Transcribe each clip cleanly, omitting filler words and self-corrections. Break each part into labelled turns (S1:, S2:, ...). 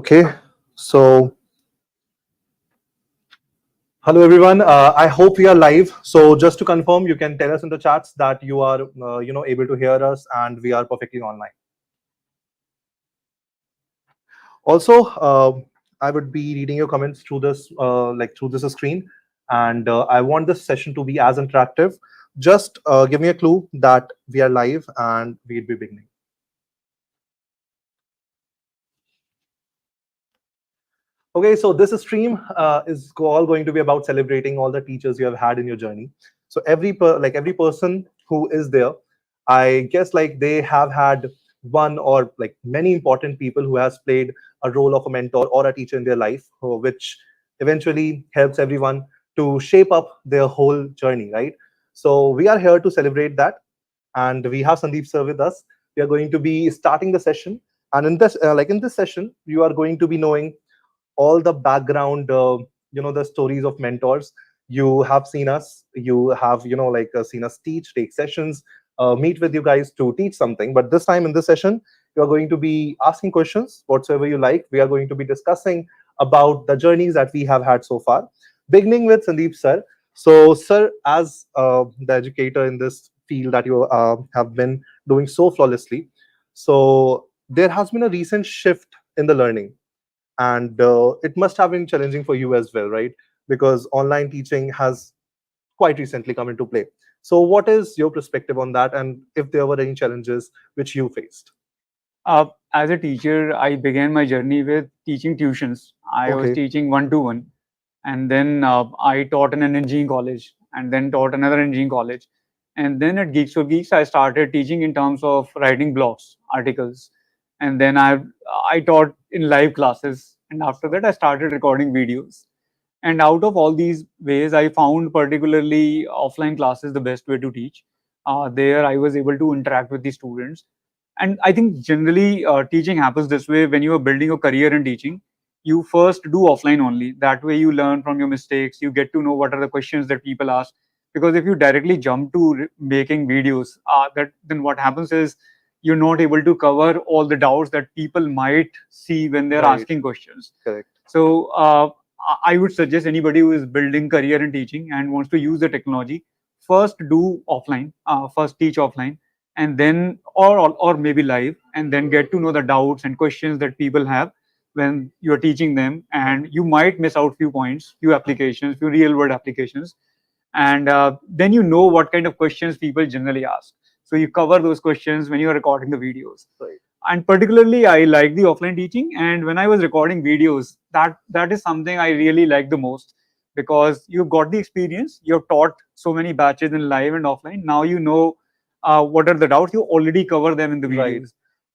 S1: Okay, so hello everyone. I hope we are live. So just to confirm, you can tell us in the chats that you are, able to hear us and we are perfectly online. Also, I would be reading your comments through this, through this screen, and I want this session to be as interactive. Just give me a clue that we are live and we'll be beginning. Okay, so this stream is all going to be about celebrating all the teachers you have had in your journey. So every person who is there, I guess like they have had one or like many important people who has played a role of a mentor or a teacher in their life, which eventually helps everyone to shape up their whole journey, right? So we are here to celebrate that, and we have Sandeep Sir with us. We are going to be starting the session, and in this session, you are going to be knowing all the background, the stories of mentors. You have seen us, you have seen us teach, take sessions, meet with you guys to teach something. But this time in this session, you are going to be asking questions whatsoever you like. We are going to be discussing about the journeys that we have had so far, beginning with Sandeep Sir. So sir, as the educator in this field that you have been doing so flawlessly, so there has been a recent shift in the learning, and it must have been challenging for you as well, right? Because online teaching has quite recently come into play. So what is your perspective on that, and if there were any challenges which you faced?
S2: As a teacher, I began my journey with teaching tuitions. I was
S1: Okay.
S2: teaching one-to-one, and then I taught in an engineering college, and then taught another engineering college. And then at Geeks4Geeks, I started teaching in terms of writing blogs, articles. And then I taught in live classes. And after that, I started recording videos. And out of all these ways, I found particularly offline classes the best way to teach. There, I was able to interact with the students. And I think generally teaching happens this way when you are building a career in teaching. You first do offline only. That way, you learn from your mistakes. You get to know what are the questions that people ask. Because if you directly jump to making videos, that then what happens is you're not able to cover all the doubts that people might see when they're
S1: Right.
S2: asking questions.
S1: Correct.
S2: So I would suggest anybody who is building career in teaching and wants to use the technology, first do offline, first teach offline, and then or maybe live, and then get to know the doubts and questions that people have when you're teaching them. And you might miss out few points, few applications, few real world applications, and then you know what kind of questions people generally ask. So you cover those questions when you're recording the videos.
S1: Right.
S2: And particularly, I like the offline teaching. And when I was recording videos, that is something I really like the most, because you've got the experience. You've taught so many batches in live and offline. Now you know what are the doubts. You already cover them in the
S1: Right.
S2: videos.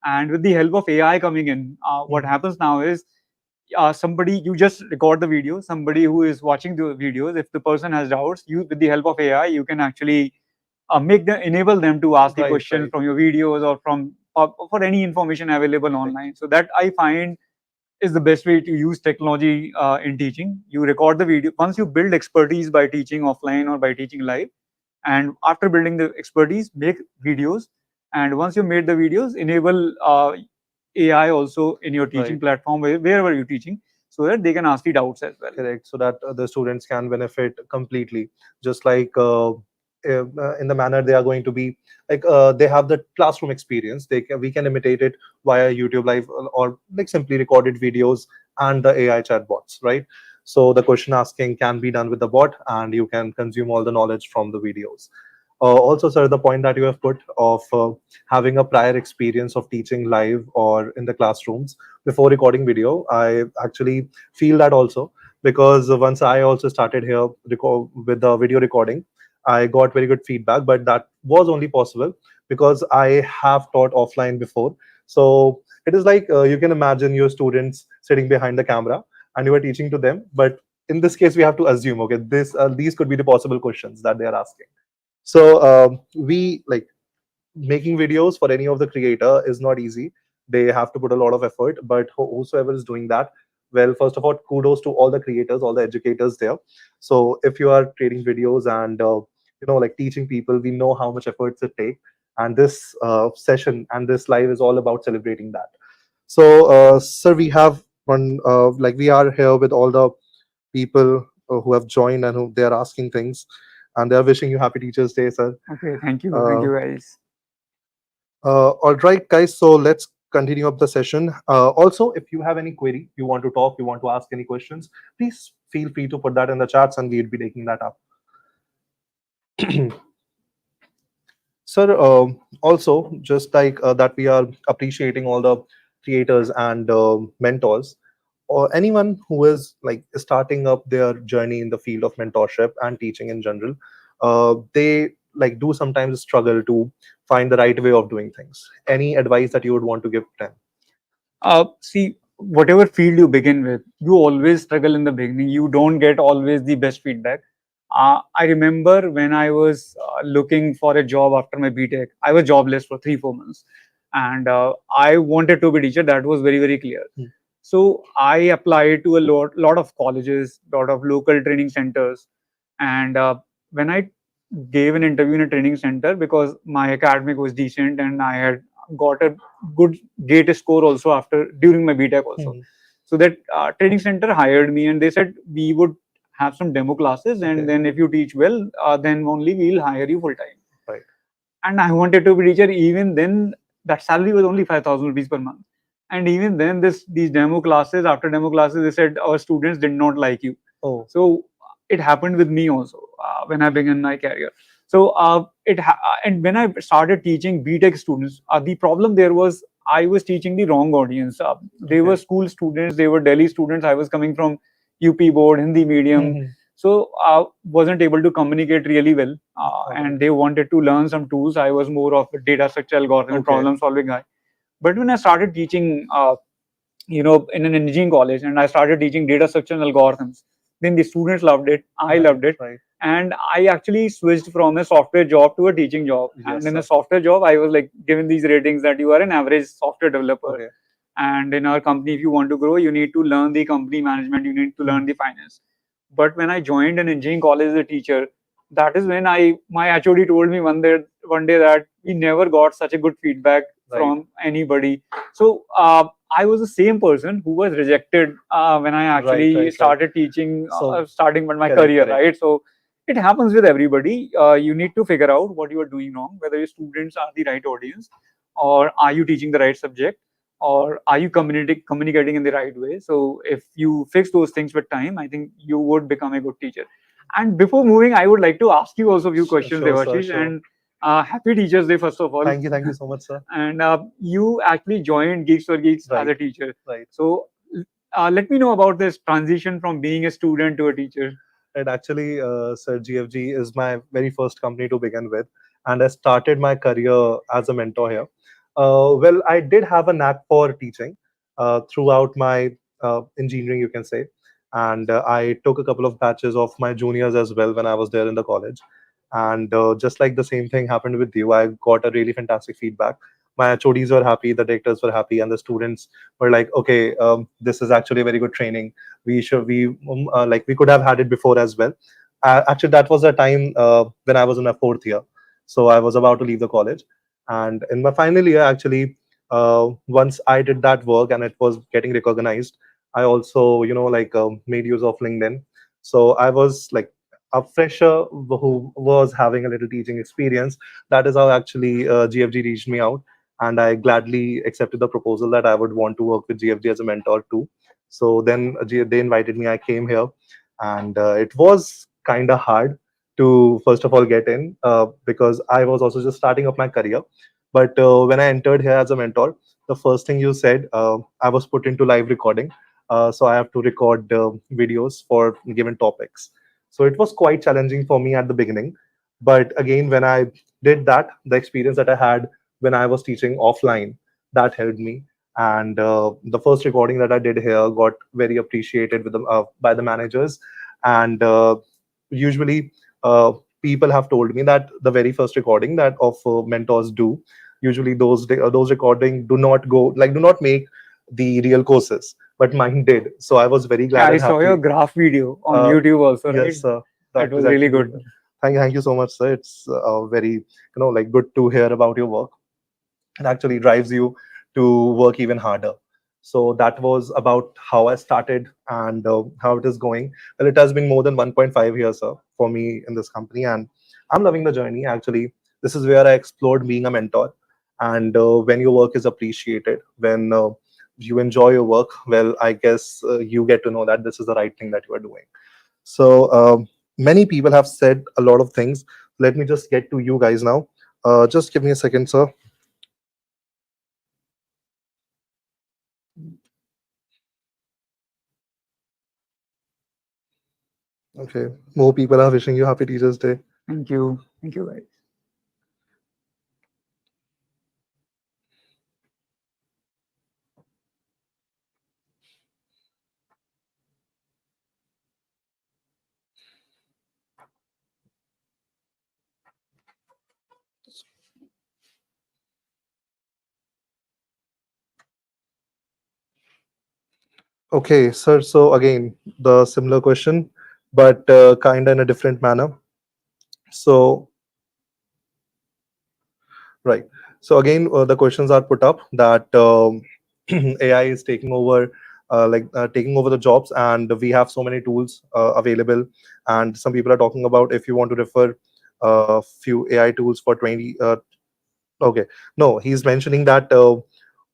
S2: And with the help of AI coming in, what happens now is somebody, you just record the video. Somebody who is watching the videos, if the person has doubts, you, with the help of AI, you can actually enable them to ask the
S1: Right,
S2: questions
S1: right.
S2: from your videos or from for any information available online. So that I find is the best way to use technology in teaching. You record the video. Once you build expertise by teaching offline or by teaching live, and after building the expertise, make videos. And once you made the videos, enable AI also in your teaching
S1: Right.
S2: platform, wherever you're teaching, so that they can ask the doubts as well.
S1: Correct. So that the students can benefit completely, just like in the manner they are going to be they have the classroom experience. We can imitate it via YouTube live, or like simply recorded videos and the AI chatbots, right? So the question asking can be done with the bot, and you can consume all the knowledge from the videos. Also, sir, the point that you have put of having a prior experience of teaching live or in the classrooms before recording video, I actually feel that also, because once I also started here with the video recording, I got very good feedback, but that was only possible because I have taught offline before. So it is like you can imagine your students sitting behind the camera and you are teaching to them, but in this case we have to assume, okay, these could be the possible questions that they are asking. So we like making videos for any of the creator is not easy. They have to put a lot of effort, but whosoever is doing that, well, first of all, kudos to all the creators, all the educators there. So if you are creating videos and like teaching people, we know how much efforts it take, and this session and this live is all about celebrating that. So sir, we have On like we are here with all the people who have joined and who they are asking things, and they are wishing you happy Teachers Day, sir.
S2: Okay, thank
S1: Uh,
S2: you guys.
S1: all right, guys. So let's continue up the session. Also, if you have any query, you want to talk, you want to ask any questions, please feel free to put that in the chats, and we'll be taking that up. Sir, also, just like that, we are appreciating all the creators and mentors, or anyone who is like starting up their journey in the field of mentorship and teaching in general. They like do sometimes struggle to find the right way of doing things. Any advice that you would want to give them?
S2: See, whatever field you begin with, you always struggle in the beginning. You don't get always the best feedback. I remember when I was looking for a job after my BTech, I was jobless for 3 4 months, and I wanted to be teacher. That was very very clear.
S1: Hmm.
S2: So I applied to a lot of colleges, lot of local training centers, and when I gave an interview in a training center, because my academic was decent and I had got a good gate score also after during my BTech also.
S1: Hmm.
S2: So that training center hired me and they said we would have some demo classes, and
S1: Okay.
S2: then if you teach well, then only we'll hire you full time.
S1: Right.
S2: And I wanted to be teacher. Even then, that salary was only 5,000 rupees per month. And even then, these demo classes, after demo classes, they said our students did not like you.
S1: Oh.
S2: So it happened with me also when I began my career. So and when I started teaching BTech students, the problem there was I was teaching the wrong audience. They were
S1: Okay.
S2: school students, they were Delhi students. I was coming from UP board, Hindi medium,
S1: Mhm.
S2: so wasn't able to communicate really well,
S1: All right.
S2: and they wanted to learn some tools. I was more of a data structure algorithm and
S1: Okay.
S2: problem solving guy. But when I started teaching in an engineering college, and I started teaching data structure and algorithms, then the students loved it, I
S1: Right.
S2: loved it,
S1: Right.
S2: and I actually switched from a software job to a teaching job. And
S1: Yes,
S2: in a
S1: sir.
S2: software job, I was like given these ratings that you are an average software developer,
S1: Okay.
S2: and in our company, if you want to grow, you need to learn the company management, you need to learn
S1: Mhm.
S2: the finance. But when I joined an engineering college as a teacher, that is when I my HOD told me one day that we never got such a good feedback
S1: Right.
S2: from anybody. So I was the same person who was rejected when I
S1: Right.
S2: actually
S1: Right. Right.
S2: started teaching,
S1: So
S2: starting with my
S1: correct.
S2: career,
S1: Correct.
S2: right? So it happens with everybody. You need to figure out what you are doing wrong, whether your students are the right audience, or are you teaching the right subject, or are you communicating in the right way. So if you fix those things with time, I think you would become a good teacher. And before moving, I would like to ask you also a few questions,
S1: Sure, sir.
S2: Devashish,
S1: Sure.
S2: and happy Teachers Day first of all.
S1: Thank you. Thank you so much, sir.
S2: And you actually joined Geeks for Geeks as
S1: Right.
S2: a teacher.
S1: Right.
S2: So let me know about this transition from being a student to a teacher.
S1: Right. Actually, sir, GfG is my very first company to begin with, and I started my career as a mentor here. Well, I did have a knack for teaching throughout my engineering, you can say, and I took a couple of batches of my juniors as well when I was there in the college. And just like the same thing happened with you, I got a really fantastic feedback. My HODs were happy, the directors were happy, and the students were like, "Okay, this is actually a very good training. We could have had it before as well." Actually, that was a time when I was in my fourth year, so I was about to leave the college, and in my final year, actually, once I did that work and it was getting recognized, I also made use of LinkedIn. So I was like a fresher who was having a little teaching experience. That is how actually GfG reached me out, and I gladly accepted the proposal that I would want to work with GfG as a mentor too. So then they invited me. I came here, and it was kind of hard to first of all get in because I was also just starting up my career. But when I entered here as a mentor, the first thing you said, I was put into live recording. So I have to record videos for given topics. So it was quite challenging for me at the beginning. But again, when I did that, the experience that I had when I was teaching offline, that helped me. And the first recording that I did here got very appreciated by the managers. And usually, uh, people have told me that the very first recording that of mentors do, usually those recording do not make the real courses, but mine did. So I was very glad
S2: I
S1: and
S2: saw your
S1: happy.
S2: graph video on
S1: Uh,
S2: YouTube also, right?
S1: yes, sir. That
S2: That was
S1: is
S2: really
S1: actually
S2: good.
S1: thank you so much, sir. It's very good to hear about your work. It actually drives you to work even harder. So that was about how I started and how it is going. Well, it has been more than 1.5 years, sir, for me in this company, and I'm loving the journey. Actually, this is where I explored being a mentor. And when your work is appreciated, when you enjoy your work, well, I guess you get to know that this is the right thing that you are doing. So many people have said a lot of things. Let me just get to you guys now. Just give me a second, sir. Okay. More people are wishing you happy Teachers Day.
S2: Thank you, guys.
S1: Okay, sir. So again, the similar question, but kind of in a different manner. So, right. So again, the questions are put up that AI is taking over, taking over the jobs, and we have so many tools available. And some people are talking about if you want to refer a few AI tools for 20. Okay, no, he's mentioning that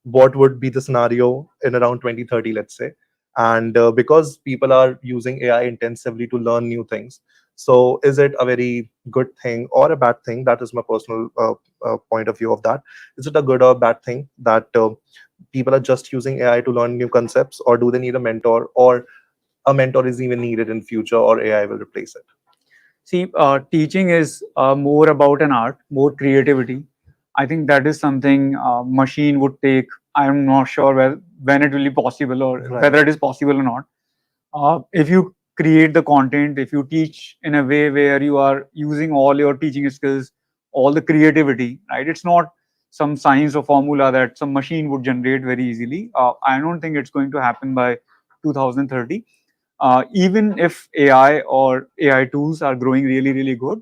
S1: what would be the scenario in around 2030, let's say. And because people are using AI intensively to learn new things, so is it a very good thing or a bad thing? That is my personal point of view of that. Is it a good or bad thing that people are just using AI to learn new concepts, or do they need a mentor, or a mentor is even needed in future, or AI will replace it?
S2: See, teaching is more about an art, more creativity. I think that is something machine would take. I'm not sure when it will be possible or
S1: Right.
S2: whether it is possible or not. If you create the content, if you teach in a way where you are using all your teaching skills, all the creativity, right? It's not some science or formula that some machine would generate very easily. I don't think it's going to happen by 2030. Even if AI or AI tools are growing really, really good,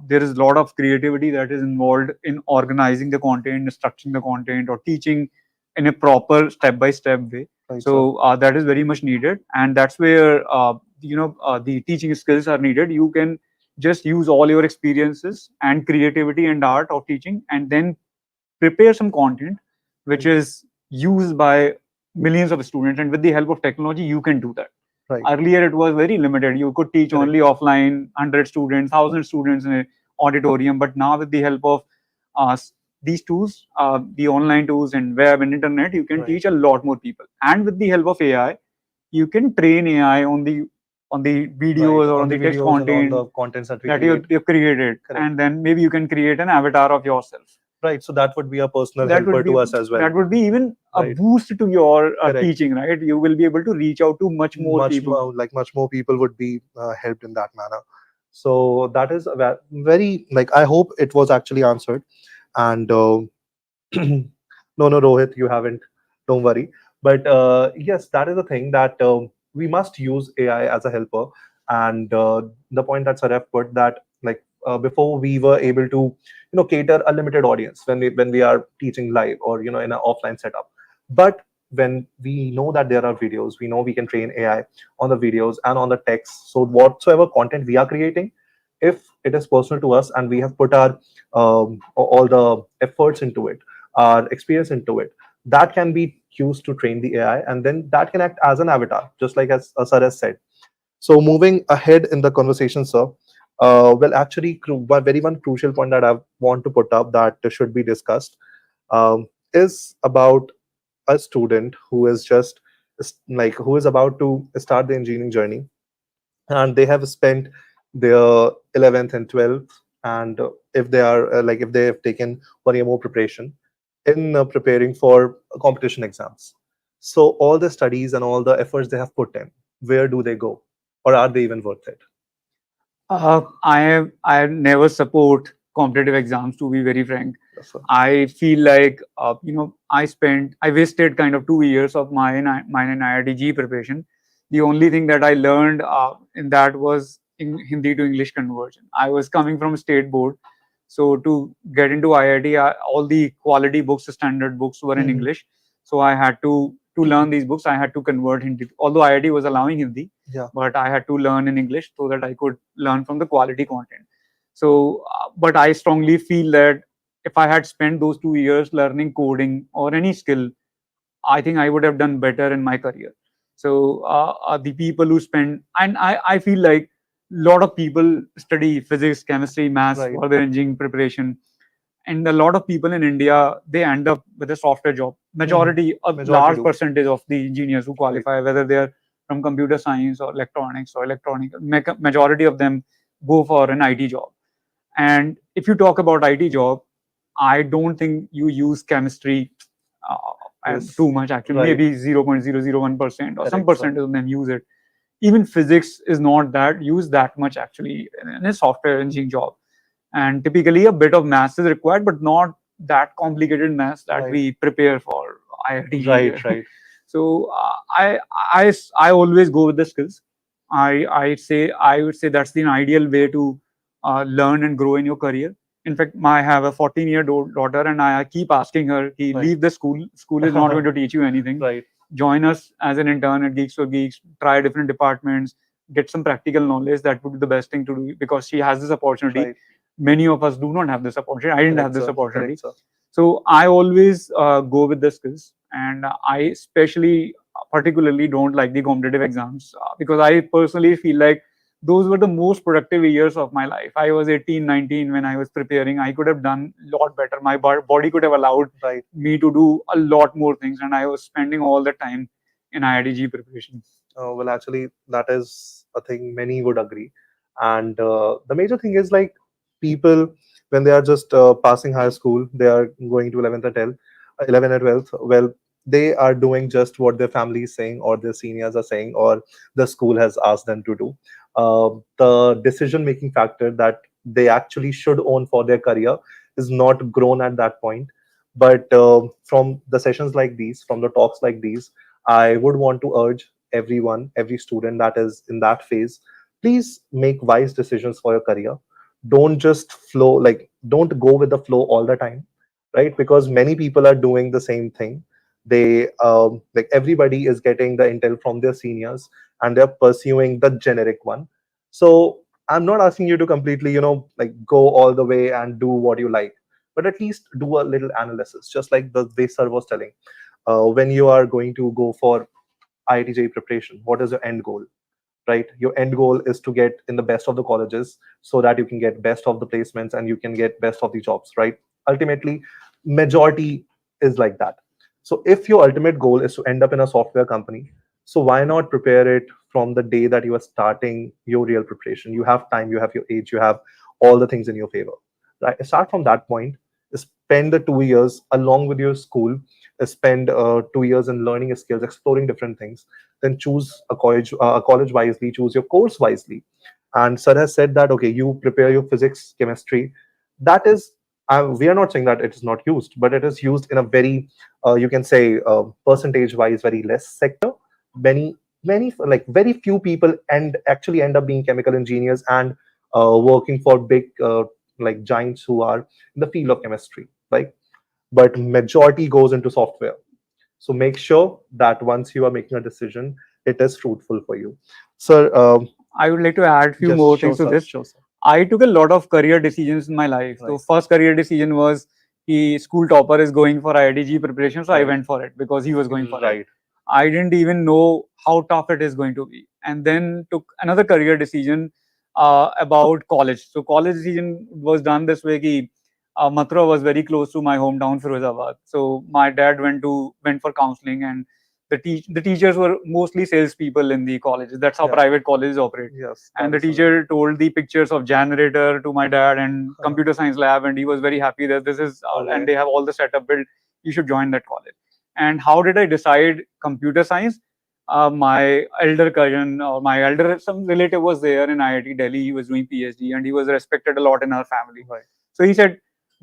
S2: there is a lot of creativity that is involved in organizing the content, structuring the content, or teaching in a proper step-by-step way.
S1: Right, sir.
S2: So that is very much needed, and that's where the teaching skills are needed. You can just use all your experiences and creativity and art of teaching, and then prepare some content which is used by millions of students. And with the help of technology, you can do that.
S1: Right.
S2: Earlier, it was very limited. You could teach
S1: Correct.
S2: only offline, 100 students, 1,000 students in an auditorium. But now, with the help of these tools, the online tools and web and internet, you can
S1: Right.
S2: teach a lot more people. And with the help of AI, you can train AI on the videos
S1: Right.
S2: or
S1: On
S2: on
S1: the
S2: the text
S1: videos and all
S2: content
S1: the contents that we
S2: that
S1: create.
S2: you've created.
S1: Correct.
S2: And then maybe you can create an avatar of yourself.
S1: Right. So that would be a personal
S2: That
S1: helper
S2: would be
S1: to us as well.
S2: that would be even a
S1: Right.
S2: boost to your
S1: Correct.
S2: teaching, right? You will be able to reach out to much more
S1: Much
S2: people.
S1: more, like much more people would be helped in that manner. So that is a very, like, I hope it was actually answered. And no, no, Rohit, you haven't. Don't worry. But yes, that is the thing that we must use AI as a helper. And the point that Saraf put that, like, before we were able to, cater a limited audience when we are teaching live or in an offline setup. But when we know that there are videos, we know we can train AI on the videos and on the text. So whatsoever content we are creating, if it is personal to us and we have put our all the efforts into it, our experience into it, that can be used to train the AI, and then that can act as an avatar, just like as Sir has said. So moving ahead in the conversation, sir, well, actually, one very one crucial point that I want to put up that should be discussed is about a student who is just who is about to start the engineering journey, and they have spent their 11th and 12th, and if they are if they have taken 1 year more preparation in preparing for competition exams. So all the studies and all the efforts they have put in, where do they go, or are they even worth it?
S2: I never support competitive exams, to be very frank.
S1: Yes, sir.
S2: I feel like I wasted kind of 2 years of mine in IITG preparation. The only thing that I learned in that was in Hindi to English conversion. I was coming from state board, so to get into IIT, all the quality books, standard books were in
S1: Mhm.
S2: English. So I had to to learn these books, I had to convert Hindi. Although IIT was allowing Hindi,
S1: Yeah.
S2: but I had to learn in English so that I could learn from the quality content. So, but I strongly feel that if I had spent those 2 years learning coding or any skill, I think I would have done better in my career. So the people who spend, and I feel like a lot of people study physics, chemistry, maths
S1: Right.
S2: for their engineering preparation, and a lot of people in India, they end up with a software job. Majority, a
S1: Majority
S2: large
S1: do.
S2: percentage of the engineers who
S1: Right.
S2: qualify, whether they are from computer science or electronics or electronic, majority of them go for an IT job. And if you talk about IT job, I don't think you use chemistry
S1: Yes.
S2: too much actually.
S1: Right.
S2: Maybe 0.001% or some
S1: Correct, sir.
S2: percentage of them use it. Even physics is not that used that much actually in a software engineering job. And typically a bit of maths is required, but not that complicated maths that
S1: Right.
S2: we prepare for IIT.
S1: Right. Right.
S2: So I always go with the skills. I would say that's the ideal way to learn and grow in your career. In fact, I have a 14-year-old daughter, and I keep asking her,
S1: Right.
S2: leave the school. School is not going to teach you anything.
S1: Right.
S2: Join us as an intern at Geeks for Geeks. Try different departments. Get some practical knowledge. That would be the best thing to do because she has this opportunity.
S1: Right.
S2: Many of us do not have this opportunity. I didn't have
S1: Correct,
S2: this
S1: sir.
S2: opportunity.
S1: Correct, sir.
S2: So I always go with the skills, and I especially particularly don't like the competitive exams because I personally feel like those were the most productive years of my life. I was 18, 19 when I was preparing. I could have done a lot better. My body could have allowed
S1: Right.
S2: me to do a lot more things, and I was spending all the time in IITG preparation.
S1: Well, actually, that is a thing many would agree. And the major thing is like people, when they are just passing high school, they are going to 11th and 12th, 11 and 12th. Well, they are doing just what their family is saying, or their seniors are saying, or the school has asked them to do. The decision making factor that they actually should own for their career is not grown at that point. But from the sessions like these, from the talks like these, I would want to urge everyone, every student that is in that phase, please make wise decisions for your career. Don't just flow, like, don't go with the flow all the time, right? Because many people are doing the same thing. They, like, everybody is getting the intel from their seniors and they're pursuing the generic one. So I'm not asking you to completely, like, go all the way and do what you like, but at least do a little analysis, just like the way sir was telling. When you are going to go for IITJ preparation, what is your end goal, right? Your end goal is to get in the best of the colleges so that you can get best of the placements and you can get best of the jobs, right? Ultimately, majority is like that. So if your ultimate goal is to end up in a software company, so why not prepare it from the day that you are starting your real preparation? You have time, you have your age, you have all the things in your favor, right? Start from that point. Spend the 2 years along with your school. Spend 2 years in learning skills, exploring different things. Then choose a college wisely, choose your course wisely. And sir has said that, okay, you prepare your physics, chemistry. That is, we are not saying that it is not used, but it is used in a very, you can say, percentage wise, very less sector. Many, like very few people and actually end up being chemical engineers and working for big, like giants who are in the field of chemistry, right? But majority goes into software. So make sure that once you are making a decision, it is fruitful for you. Sir,
S2: I would like to add few
S1: just
S2: more
S1: show,
S2: things to
S1: sir.
S2: this.
S1: Show, sir.
S2: I took a lot of career decisions in my life.
S1: Right.
S2: So first career decision was the school topper is going for IITG preparation, so I
S1: Right.
S2: went for it because he was going for it.
S1: Right.
S2: I didn't even know how tough it is going to be. And then took another career decision about college. So college decision was done this way. Ki, Mathura was very close to my hometown, Firozabad. So my dad went for counseling, and the teachers were mostly salespeople in the colleges. That's how
S1: Yeah.
S2: private colleges operate.
S1: Yes.
S2: And
S1: that
S2: the
S1: is
S2: teacher told the pictures of generator to my dad and computer science lab, and he was very happy that this is
S1: Okay.
S2: and they have all the setup built. You should join that college. And how did I decide computer science? My elder cousin or my elder some relative was there in IIT Delhi. He was doing PhD and he was respected a lot in our family.
S1: Right.
S2: So he said,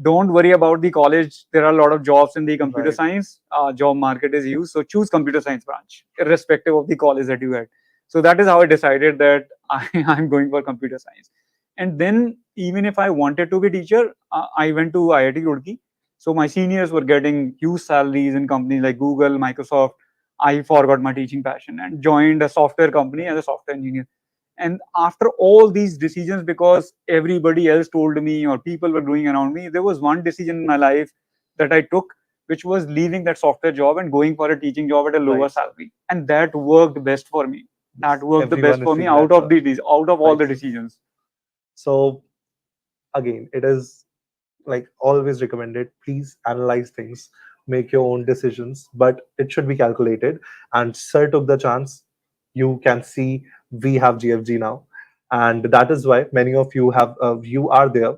S2: "Don't worry about the college. There are a lot of jobs in the computer
S1: Right.
S2: science. Job market is huge. So choose computer science branch, irrespective of the college that you had." So that is how I decided that I'm going for computer science. And then even if I wanted to be teacher, I went to IIT Roorkee. So my seniors were getting huge salaries in companies like Google, Microsoft, I forgot my teaching passion and joined a software company as a software engineer. And after all these decisions, because everybody else told me or people were doing around me, there was one decision in my life that I took, which was leaving that software job and going for a teaching job at a lower
S1: Right.
S2: salary. And that worked best for me. That worked the best
S1: Everyone is
S2: for me
S1: seeing that, sir.
S2: out of all
S1: Right.
S2: the decisions.
S1: So again, it is like always recommended, please analyze things, make your own decisions, but it should be calculated. And sir took the chance. You can see we have GfG now, and that is why many of you have you are there.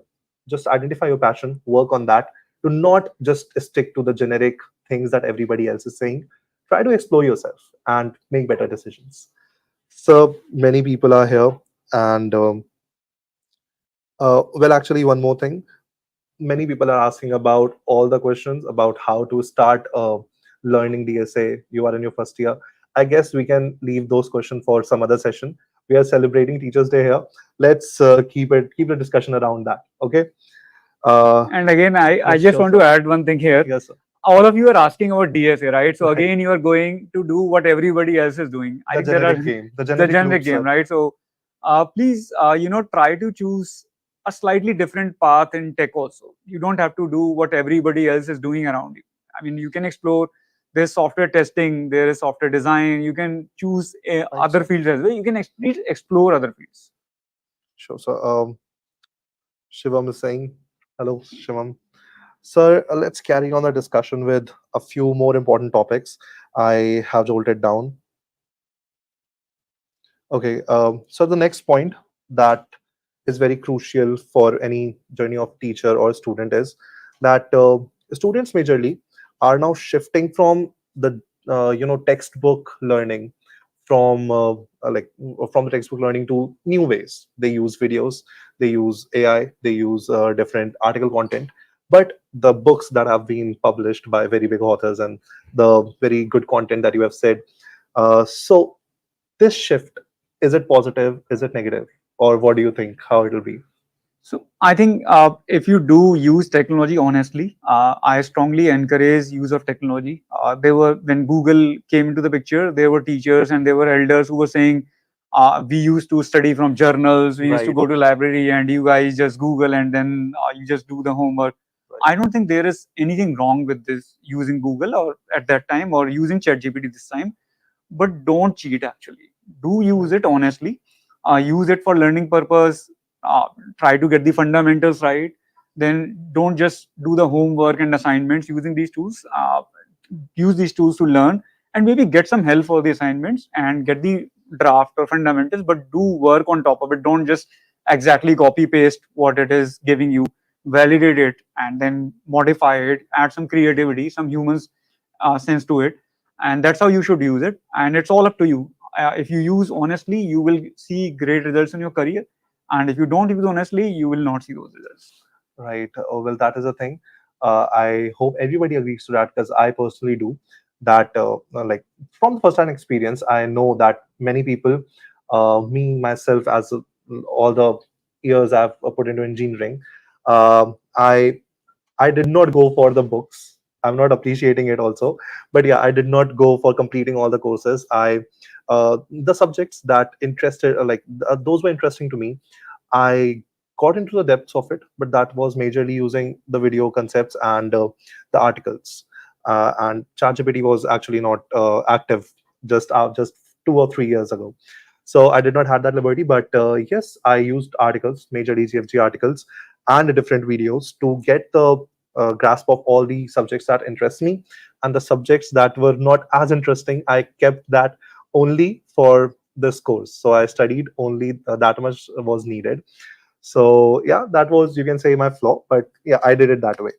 S1: Just identify your passion, work on that. Do not just stick to the generic things that everybody else is saying. Try to explore yourself and make better decisions. So many people are here, and well, actually, one more thing, many people are asking about all the questions about how to start learning DSA. You are in your first year. I guess we can leave those questions for some other session. We are celebrating Teachers Day here. Let's keep the discussion around that. Okay. Uh,
S2: And again, I
S1: yes,
S2: just
S1: sure,
S2: want to
S1: sir.
S2: add one thing here.
S1: Yes, sir.
S2: All of you are asking about DSA, right? So
S1: Right.
S2: again, you are going to do what everybody else is doing. I
S1: The
S2: think there are
S1: generic game, the
S2: the
S1: generic
S2: generic
S1: loop,
S2: game,
S1: sir.
S2: right? So please, try to choose a slightly different path in tech also. You don't have to do what everybody else is doing around you. I mean, you can explore. There's software testing, there is software design. You can choose
S1: Right,
S2: other
S1: sir.
S2: fields as well. You can please explore other fields.
S1: Sure, sir. Shivam is saying, hello, Shivam. Sir, let's carry on the discussion with a few more important topics. I have jolted down. Okay, so the next point that is very crucial for any journey of teacher or student is that students majorly are now shifting from the textbook learning from the textbook learning to new ways. They use videos, they use AI, they use different article content, but the books that have been published by very big authors and the very good content that you have said. So this shift, is it positive, is it negative, or what do you think how it will be?
S2: So I think if you do use technology honestly, I strongly encourage use of technology. There were when Google came into the picture, there were teachers and there were elders who were saying, "We used to study from journals, we used to
S1: Right.
S2: go to library, and you guys just Google and then you just do the homework."
S1: Right.
S2: I don't think there is anything wrong with this using Google or at that time or using ChatGPT this time, but don't cheat actually. Do use
S1: Right.
S2: it honestly. Use it for learning purpose. Try to get the fundamentals right. Then don't just do the homework and assignments using these tools. Use these tools to learn and maybe get some help for the assignments and get the draft or fundamentals, but do work on top of it. Don't just exactly copy paste what it is giving you. Validate it and then modify it, add some creativity, some humans sense to it, and that's how you should use it. And it's all up to you. If you use honestly, you will see great results in your career, and if you don't use honestly, you will not see those results.
S1: Right. Oh, well, that is a thing. I hope everybody agrees to that because I personally do. That, like, from the first-hand experience, I know that many people, me myself, as all the years I've put into engineering, I did not go for the books. I'm not appreciating it also, but yeah, I did not go for completing all the courses. The subjects that interested, those were interesting to me. I got into the depths of it, but that was majorly using the video concepts and the articles. And ChatGPT was actually not active just 2 or 3 years ago. So I did not have that liberty, but yes, I used articles, major GfG articles, and different videos to get the grasp of all the subjects that interest me, and the subjects that were not as interesting, I kept that only for this course. So I studied only that much was needed. So yeah, that was, you can say, my flaw, but yeah, I did it that way.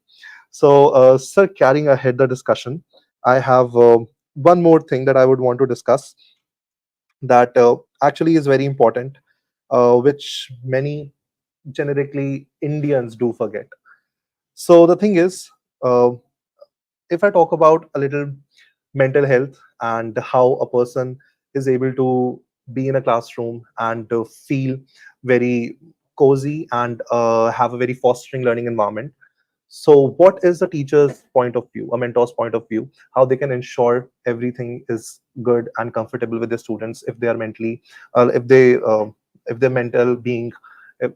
S1: So sir, carrying ahead the discussion, I have one more thing that I would want to discuss that actually is very important, which many generically Indians do forget. So the thing is, uh, if I talk about a little mental health and how a person is able to be in a classroom and feel very cozy and have a very fostering learning environment. So, what is the teacher's point of view, a mentor's point of view, how they can ensure everything is good and comfortable with the students if they are mentally, if their mental being, if,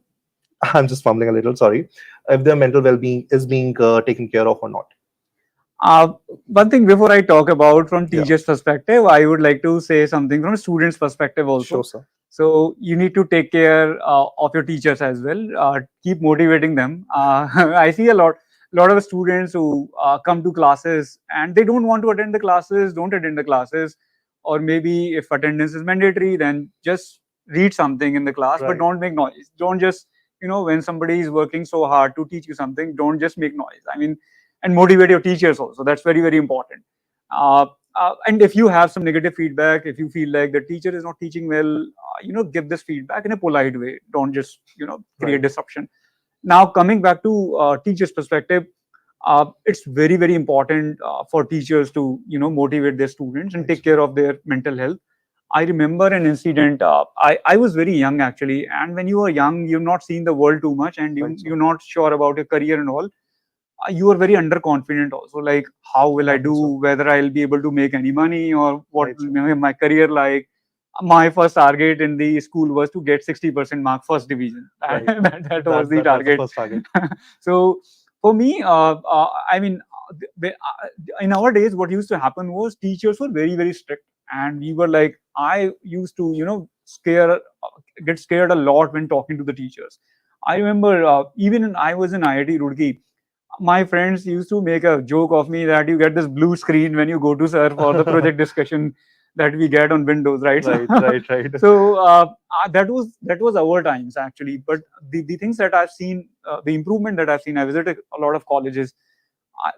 S1: I'm just fumbling a little, sorry, if their mental well-being is being taken care of or not.
S2: Uh, One thing before I talk about from
S1: Yeah,
S2: teacher's perspective, I would like to say something from student's perspective
S1: sure,
S2: also.
S1: sir.
S2: So you need to take care of your teachers as well. Keep motivating them. I see lot of students who come to classes and they don't want to attend the classes, don't attend the classes, or maybe if attendance is mandatory, then just read something in the class, but
S1: Right,
S2: don't make noise. Don't just, when somebody is working so hard to teach you something, don't just make noise. I mean, and motivate your teachers also. That's very, very important. Uh, and if you have some negative feedback, if you feel like the teacher is not teaching well, give this feedback in a polite way. Don't just, create
S1: right,
S2: disruption. Now, coming back to teachers' perspective, it's very, very important for teachers to, motivate their students and
S1: right,
S2: take
S1: sir.
S2: care of their mental health. I remember an incident. I was very young actually, and when you are young, you've not seen the world too much, and
S1: Right, sir.
S2: you're not sure about your career and all. You are very underconfident also, like how will I do,
S1: Happens, sir.
S2: whether I'll be able to make any money, or what
S1: Right, sir.
S2: will my career like. My first target in the school was to get 60% mark, first division.
S1: Right.
S2: That was the
S1: That's the
S2: target.
S1: first target.
S2: So for me, I mean, in our days what used to happen was teachers were very, very strict, and we were like, I used to, get scared a lot when talking to the teachers. I remember, even I was in IIT Roorkee, my friends used to make a joke of me that you get this blue screen when you go to sir for the project discussion that we get on Windows, right?
S1: Right, right, right.
S2: So that was our times actually. But the things that I've seen, the improvement that I've seen, I visited a lot of colleges.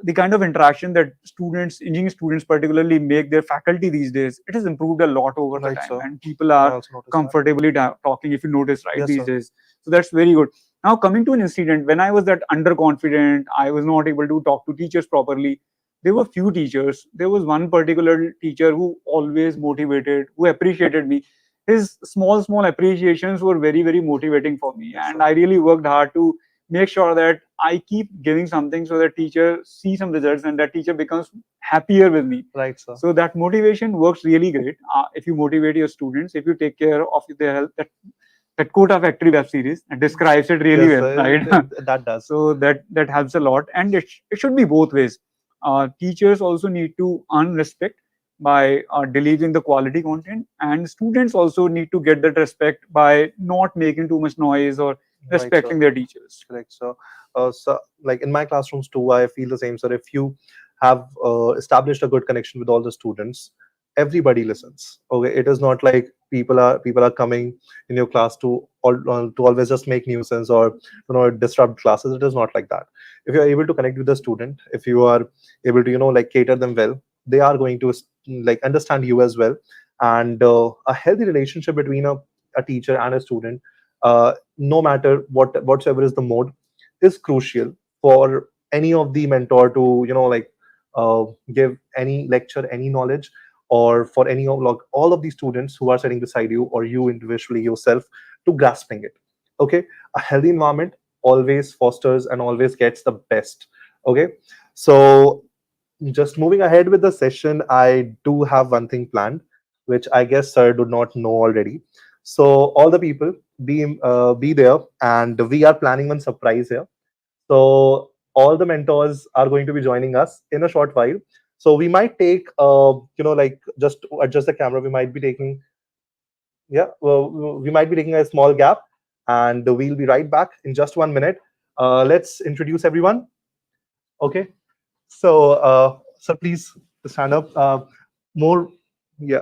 S2: The kind of interaction that students, engineering students particularly, make their faculty these days, it has improved a lot over the
S1: Right,
S2: time,
S1: sir.
S2: and people
S1: I
S2: are
S1: also noticed that.
S2: comfortably talking, if you notice, right,
S1: Yes,
S2: these
S1: sir.
S2: days. So that's very good. Now coming to an incident, when I was that underconfident, I was not able to talk to teachers properly. There were few teachers. There was one particular teacher who always motivated, who appreciated me. His small appreciations were very, very motivating for me,
S1: Yes,
S2: and
S1: sir.
S2: I really worked hard to make sure that I keep giving something so that teacher see some results and that teacher becomes happier with me.
S1: Right, sir.
S2: So that motivation works really great. If you motivate your students, if you take care of their health, that Kota Factory web series describes it really
S1: Yes,
S2: well,
S1: sir.
S2: right?
S1: That does.
S2: So that helps a lot, and it should be both ways. Teachers also need to earn respect by delivering the quality content, and students also need to get that respect by not making too much noise or
S1: Right, sir.
S2: respecting their teachers.
S1: Correct. So like in my classrooms too, I feel the same, sir. If you have established a good connection with all the students, everybody listens. Okay, it is not like people are coming in your class to always just make nuisance or disrupt classes. It is not like that. If you are able to connect with the student, if you are able to like cater them well, they are going to like understand you as well, and a healthy relationship between a teacher and a student, no matter whatsoever is the mode, is crucial for any of the mentor to give any lecture, any knowledge, or for any of like all of the students who are sitting beside you or you individually yourself to grasping it. Okay, a healthy environment always fosters and always gets the best. Okay, so just moving ahead with the session, I do have one thing planned, which I guess sir do not know already. So all the people be there, and we are planning one surprise here. So all the mentors are going to be joining us in a short while. So we might take, like just to adjust the camera, we might be taking, yeah, well, we might be taking a small gap, and we'll be right back in just 1 minute. Let's introduce everyone. Okay. So, sir, please stand up. More, yeah.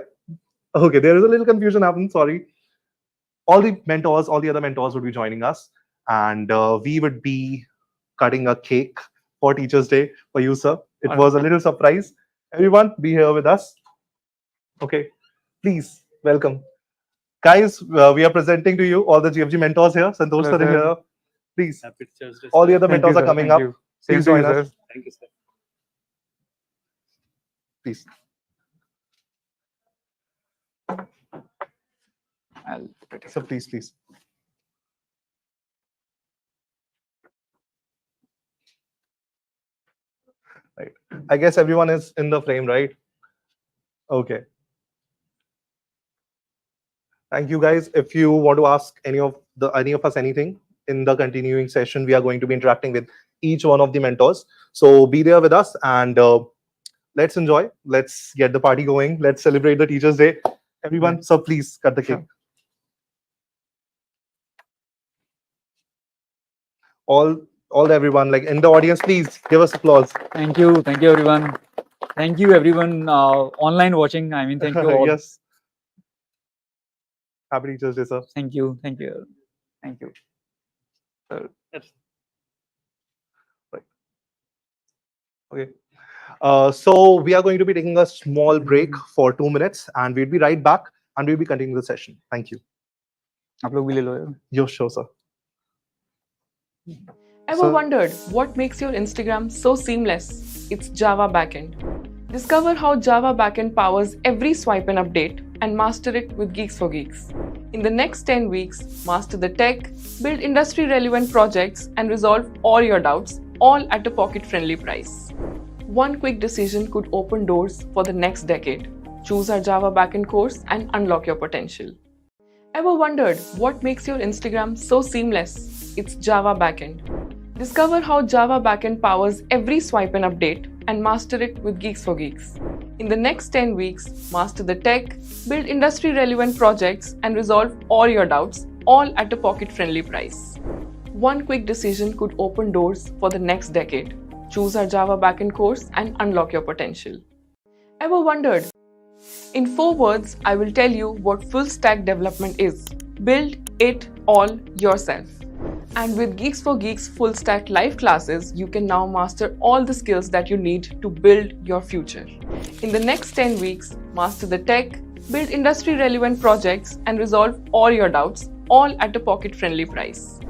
S1: Okay, there is a little confusion happened. Sorry. All the other mentors would be joining us, and we would be cutting a cake for Teachers' Day for you, sir. It was a little surprise. Everyone, be here with us. Okay, please welcome, guys. We are presenting to you all the GfG mentors here. Santosh
S2: Hello,
S1: sir
S2: sir.
S1: here. Please, all the other
S2: Thank you,
S1: mentors are
S2: sir.
S1: coming
S2: Thank
S1: up.
S2: you. Same
S1: Please
S2: to you,
S1: join us.
S2: sir.
S1: Please.
S2: I'll put it
S1: So
S2: here.
S1: please. Right. I guess everyone is in the frame, right? Okay. Thank you, guys. If you want to ask any of us anything in the continuing session, we are going to be interacting with each one of the mentors. So be there with us and let's enjoy. Let's get the party going. Let's celebrate the Teachers' Day. Everyone, so please cut the cake. All everyone, like in the audience, please give us applause.
S2: Thank you everyone. Thank you everyone online watching. I mean, thank you all.
S1: Yes. Happy Teachers' Day, sir.
S2: Thank you. Sir.
S1: Yes. Right. Okay. So we are going to be taking a small break for 2 minutes, and we'll be right back, and we'll be continuing the session. Thank you.
S2: आप लोग भी ले लो यार.
S1: Yo, sure, sir.
S3: Ever wondered what makes your Instagram so seamless? It's Java backend. Discover how Java backend powers every swipe and update, and master it with GeeksforGeeks. In the next 10 weeks, master the tech, build industry-relevant projects, and resolve all your doubts, all at a pocket-friendly price. One quick decision could open doors for the next decade. Choose our Java backend course and unlock your potential. Ever wondered what makes your Instagram so seamless? It's Java backend. Discover how Java backend powers every swipe and update, and master it with GeeksforGeeks. In the next 10 weeks, master the tech, build industry-relevant projects, and resolve all your doubts, all at a pocket-friendly price. One quick decision could open doors for the next decade. Choose our Java backend course and unlock your potential. Ever wondered? In 4 words, I will tell you what full-stack development is. Build it all yourself. And with GeeksforGeeks full-stack live classes, you can now master all the skills that you need to build your future. In the next 10 weeks, master the tech, build industry-relevant projects, and resolve all your doubts, all at a pocket-friendly price.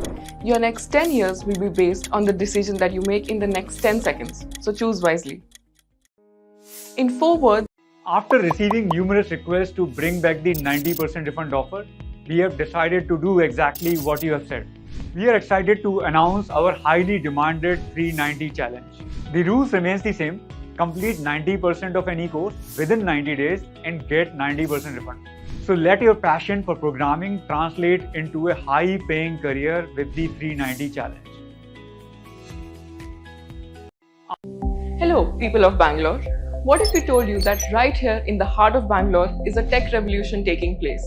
S3: Your next 10 years will be based on the decision that you make in the next 10 seconds, so choose wisely. In 4 words,
S2: after receiving numerous requests to bring back the 90% refund offer, we have decided to do exactly what you have said. We are excited to announce our highly demanded 390 challenge. The rules remains the same. Complete 90% of any course within 90 days and get 90% refund. So let your passion for programming translate into a high-paying career with the 390 challenge.
S3: hello, people of Bangalore. What if we told you that right here in the heart of Bangalore is a tech revolution taking place?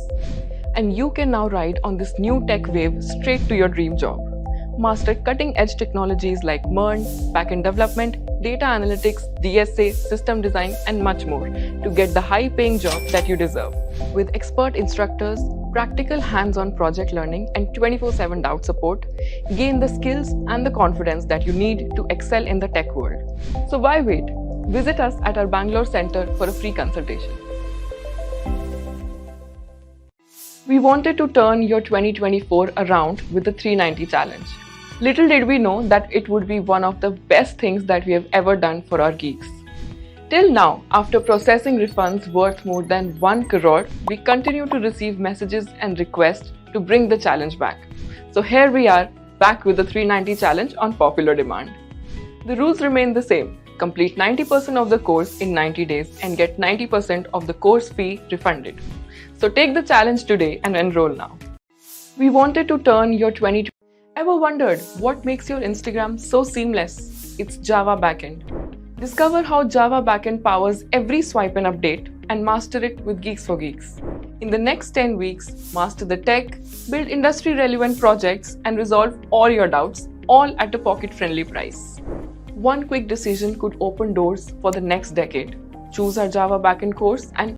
S3: And you can now ride on this new tech wave straight to your dream job. Master cutting-edge technologies like MERN, backend development, data analytics, DSA, system design, and much more to get the high-paying job that you deserve. With expert instructors, practical hands-on project learning, and 24/7 doubt support, gain the skills and the confidence that you need to excel in the tech world. So why wait? Visit us at our Bangalore Center for a free consultation. We wanted to turn your 2024 around with the 390 challenge. Little did we know that it would be one of the best things that we have ever done for our geeks. Till now, after processing refunds worth more than 1 crore, we continue to receive messages and requests to bring the challenge back. So here we are, back with the 390 challenge on popular demand. The rules remain the same. Complete 90% of the course in 90 days and get 90% of the course fee refunded. So take the challenge today and enroll now. We wanted to turn your 2020. Ever wondered what makes your Instagram so seamless? It's Java backend. Discover how Java backend powers every swipe and update, and master it with GeeksforGeeks. In the next 10 weeks, master the tech, build industry-relevant projects, and resolve all your doubts, all at a pocket-friendly price. One quick decision could open doors for the next decade. Choose our Java backend course and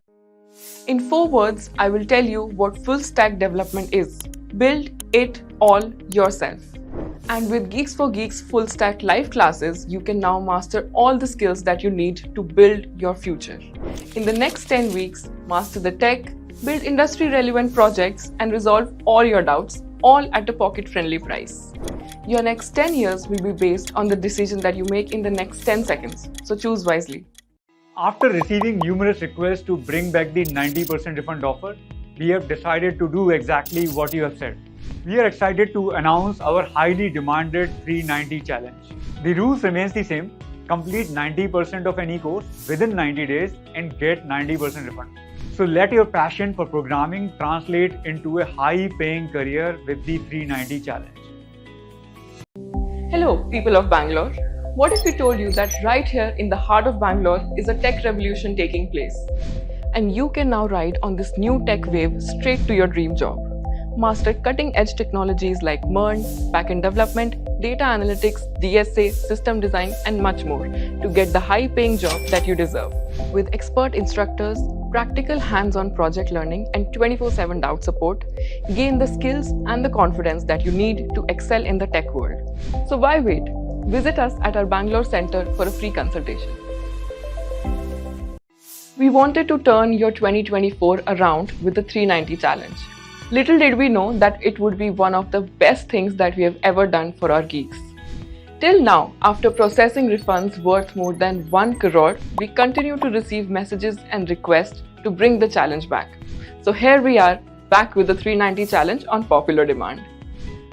S3: in 4 words, I will tell you what full-stack development is. Build it all yourself. And with GeeksforGeeks full-stack live classes, you can now master all the skills that you need to build your future. In the next 10 weeks, master the tech, build industry-relevant projects, and resolve all your doubts, all at a pocket-friendly price. Your next 10 years will be based on the decision that you make in the next 10 seconds, so choose wisely.
S2: After receiving numerous requests to bring back the 90% refund offer, we have decided to do exactly what you have said. We are excited to announce our highly demanded 390 challenge. The rules remains the same. complete 90% of any course within 90 days and get 90% refund. So let your passion for programming translate into a high-paying career with the 390 challenge.
S3: Hello, people of Bangalore. What if we told you that right here in the heart of Bangalore is a tech revolution taking place? And you can now ride on this new tech wave straight to your dream job. Master cutting edge technologies like MERN, backend development, data analytics, DSA, system design, and much more to get the high paying job that you deserve. With expert instructors, practical hands on project learning, and 24/7 doubt support, gain the skills and the confidence that you need to excel in the tech world. So why wait? Visit us at our Bangalore Center for a free consultation. We wanted to turn your 2024 around with the 390 challenge. Little did we know that it would be one of the best things that we have ever done for our geeks. Till now, after processing refunds worth more than 1 crore, we continue to receive messages and requests to bring the challenge back. So here we are, back with the 390 challenge on popular demand.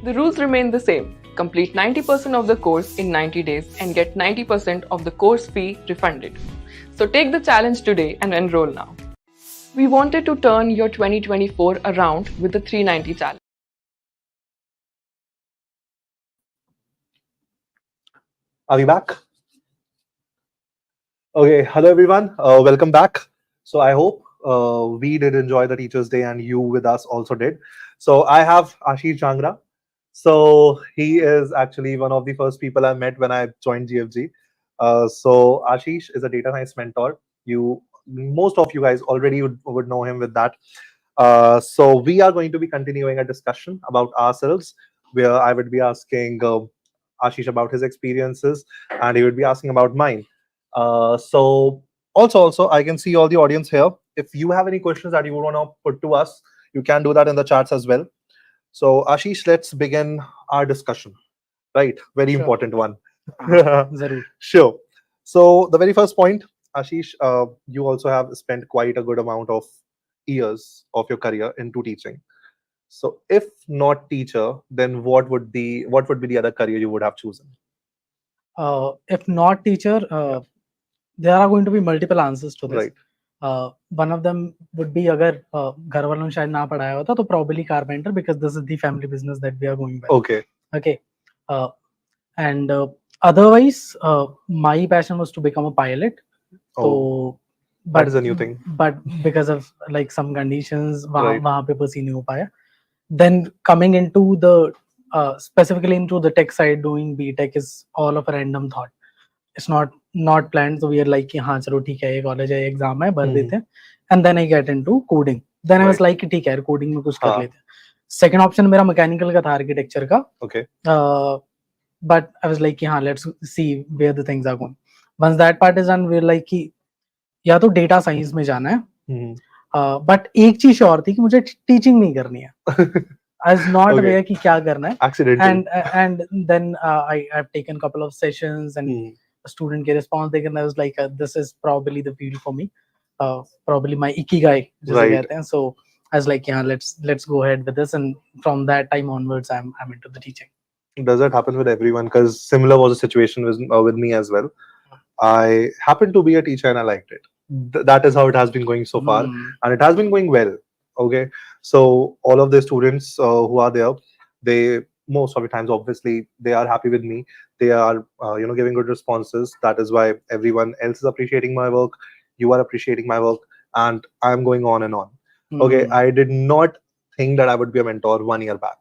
S3: The rules remain the same. Complete 90% of the course in 90 days and get 90% of the course fee refunded. So take the challenge today and enroll now. We wanted to turn your 2024 around with the 390 challenge.
S1: Are we back? Okay, hello everyone. Welcome back. So I hope we did enjoy the Teachers' Day and you with us also did. So I have Ashish Jangra. So he is actually one of the first people I met when I joined GfG. So Ashish is a data science mentor. Most of you guys already would know him with that. So we are going to be continuing a discussion about ourselves, where I would be asking Ashish about his experiences, and he would be asking about mine. So also, I can see all the audience here. If you have any questions that you would want to put to us, you can do that in the chats as well. So Ashish, let's begin our discussion. Right, very
S4: Sure.
S1: important one.
S4: Zarur.
S1: Sure. So the very first point, Ashish, you also have spent quite a good amount of years of your career into teaching. So if not teacher, then what would be the other career you would have chosen?
S4: If not teacher, there are going to be multiple answers to this.
S1: Right.
S4: One of them would be अगर घर वालों ने शायद ना पढ़ाया होता तो probably carpenter, because this is the family business that we are going by.
S1: Okay.
S4: Okay. And otherwise, my passion was to become a pilot.
S1: Oh,
S4: So,
S1: that is a new thing.
S4: But because of like some conditions,
S1: Right.
S4: वहाँ पे pursue नहीं हो पाया. Then coming into the specifically into the tech side, doing BTech is all of a random thought. It's not planned. So we are like कि हाँ चलो ठीक है, ये college है, exam है, भर देते हैं. And then I get into coding. Then I was like कि ठीक है, coding में कुछ कर लेते हैं. Second option मेरा mechanical का था, architecture का.
S1: Okay.
S4: But I was like कि हाँ, let's see where the things are going. Once that part is done, we're like कि या तो data science में जाना है. But एक चीज और थी कि मुझे teaching नहीं करनी है. I was not aware कि क्या करना है.
S1: Accidental.
S4: And then I've taken a couple of sessions and a student के response देकर I was like this is probably the field for me. Probably my ikigai जिसे कहते हैं. So I was like yeah, let's go ahead with this, and from that time onwards I'm into the teaching.
S1: Does that happen with everyone? Because similar was the situation with me as well. I happened to be a teacher and I liked it. That is how it has been going so far, and it has been going well. Okay, so all of the students who are there, they most of the times obviously they are happy with me. They are giving good responses. That is why everyone else is appreciating my work. You are appreciating my work, and I'm going on and on. Okay, I did not think that I would be a mentor 1 year back.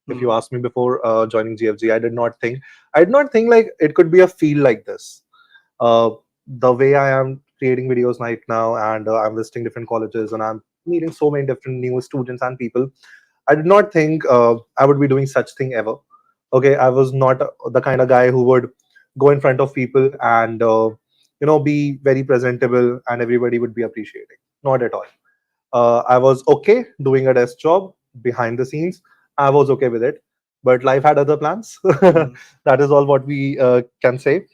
S1: If you asked me before joining GfG, I did not think like it could be a field like this. The way I am creating videos right now, and I'm visiting different colleges, and I'm meeting so many different new students and people, I did not think I would be doing such thing ever. Okay, I was not the kind of guy who would go in front of people and be very presentable and everybody would be appreciating. Not at all. I was okay doing a desk job behind the scenes. I was okay with it, but life had other plans. That is all what we can say.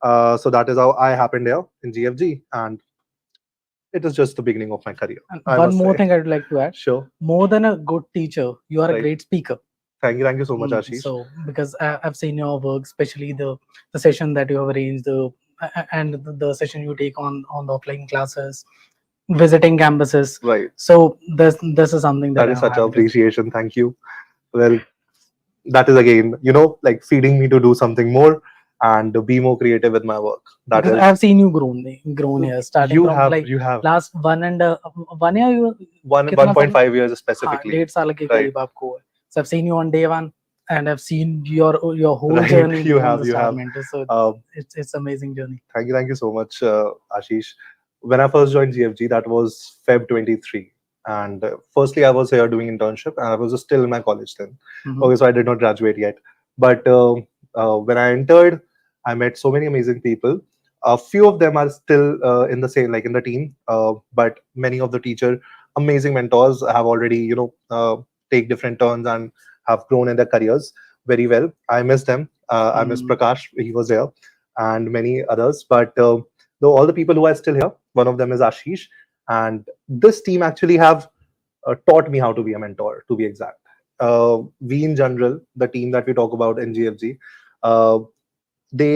S1: So that is how I happened here in GfG, and it is just the beginning of my career.
S4: And one more thing I would like to add.
S1: Sure.
S4: More than a good teacher, you are a great speaker.
S1: Thank you so much, Ashish.
S4: So because I've seen your work, especially the session that you have arranged, the and the session you take on the offline classes, visiting campuses.
S1: Right.
S4: So this is something that
S1: That is
S4: I'm
S1: such an
S4: happy to see.
S1: appreciation. Thank you. Well, that is again, like feeding me to do something more and be more creative with my work. That
S4: Because
S1: is,
S4: I have seen you grown here, starting
S1: you
S4: from
S1: have,
S4: like
S1: you have
S4: last 1 year you
S1: one
S4: कितना साल
S1: 1.5 years
S4: हाँ
S1: specifically.
S4: 1.5 साल के
S1: Right.
S4: करीब आपको हुआ है. So I've seen you on day one, and I've seen your whole
S1: Right.
S4: journey
S1: You
S4: from
S1: have,
S4: the
S1: you
S4: start
S1: have.
S4: mentor. So
S1: Um,
S4: it's amazing journey.
S1: Thank you so much, Ashish. When I first joined GfG, that was Feb 23. And firstly, I was here doing internship, and I was still in my college then.
S4: Mhm.
S1: Okay, so I did not graduate yet. But when I entered, I met so many amazing people. A few of them are still in the same, like in the team, but many of the teacher, amazing mentors, have already, take different turns and have grown in their careers very well. I miss them. I miss
S4: Mm.
S1: Prakash; he was there, and many others. But though all the people who are still here, one of them is Ashish, and this team actually have taught me how to be a mentor, to be exact. We in general, the team that we talk about in GfG, uh, they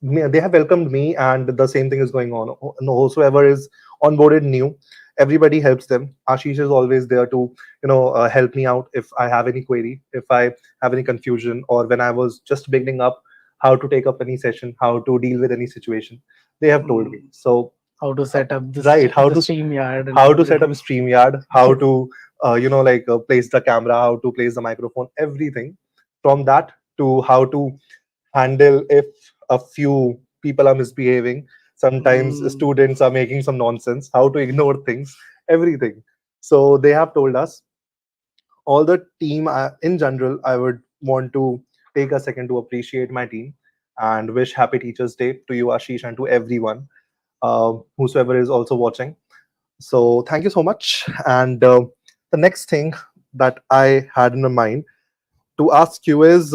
S1: they have welcomed me, and the same thing is going on. Whosoever is onboarded new, everybody helps them. Ashish is always there to help me out if I have any query, if I have any confusion, or when I was just beginning up, how to take up any session, how to deal with any situation. They have told me. So
S4: How to set up this
S1: right,
S4: the stream yard and
S1: how to set up
S4: everything.
S1: StreamYard, how to place the camera, how to place the microphone, everything. From that to how to handle if a few people are misbehaving. Sometimes
S4: Mm.
S1: students are making some nonsense. How to ignore things, everything. So they have told us, all the team in general. I would want to take a second to appreciate my team and wish Happy Teachers Day to you, Ashish, and to everyone whosoever is also watching. So thank you so much. And the next thing that I had in my mind to ask you is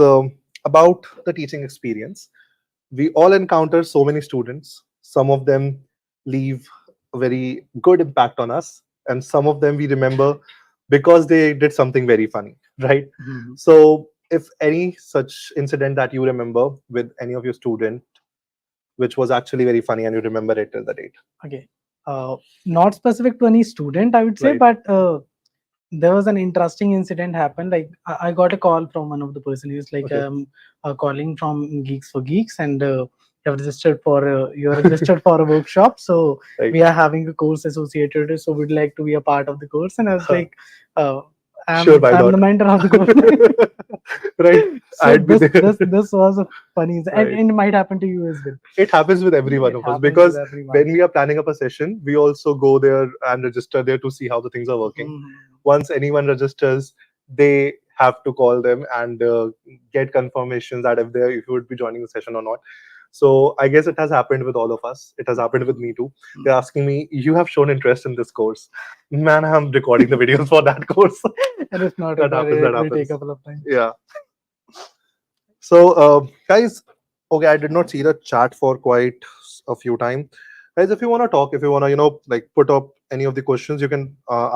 S1: about the teaching experience. We all encounter so many students. Some of them leave a very good impact on us, and some of them we remember because they did something very funny, right?
S4: Mhm.
S1: So, if any such incident that you remember with any of your student, which was actually very funny, and you remember it till the date,
S4: Okay. Not specific to any student, I would say,
S1: right?
S4: but there was an interesting incident happened. Like I got a call from one of the person. He was like,
S1: Okay.
S4: calling from Geeks for Geeks, and you have registered for you're registered for a workshop. So
S1: Right.
S4: we are having a course associated. So we'd like to be a part of the course. And I was like, uh,
S1: Sure, why
S4: I'm
S1: not?
S4: the mentor of the course.
S1: Right.
S4: So
S1: I'd be there.
S4: this was a funny,
S1: Right.
S4: and it might happen to you as well.
S1: It happens with every one
S4: It
S1: of us
S4: happens with
S1: because
S4: everyone.
S1: when we are planning up a session, we also go there and register there to see how the things are working.
S4: Mhm.
S1: Once anyone registers, they have to call them and get confirmations that if you would be joining the session or not. So I guess it has happened with all of us. It has happened with me too. They're asking me, "You have shown interest in this course, man. I'm recording the videos for that course."
S4: And if not
S1: That happens.
S4: recorded,
S1: That
S4: it will take
S1: happens.
S4: a couple of times.
S1: Yeah. So, guys, okay, I did not see the chat for quite a few time. Guys, if you want to talk, if you want to, like put up any of the questions, you can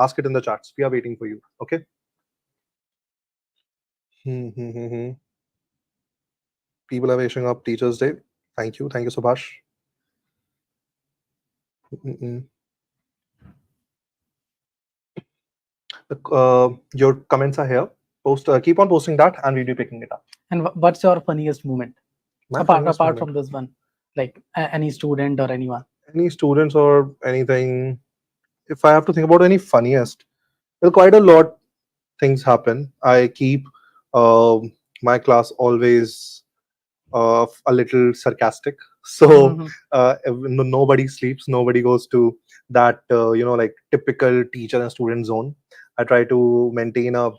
S1: ask it in the chats. We are waiting for you. Okay. People are wishing up Teachers Day. Thank you, Subhash. Hmm. Your comments are here. Keep on posting that, and we'll be picking it up.
S4: And what's your funniest moment
S1: My
S4: apart
S1: funniest
S4: apart
S1: moment.
S4: from this one, like any student or anyone?
S1: Any students or anything? If I have to think about any funniest, well, quite a lot things happen. I keep my class always a little sarcastic. So
S4: Mhm.
S1: nobody sleeps, nobody goes to that like typical teacher and student zone. I try to maintain a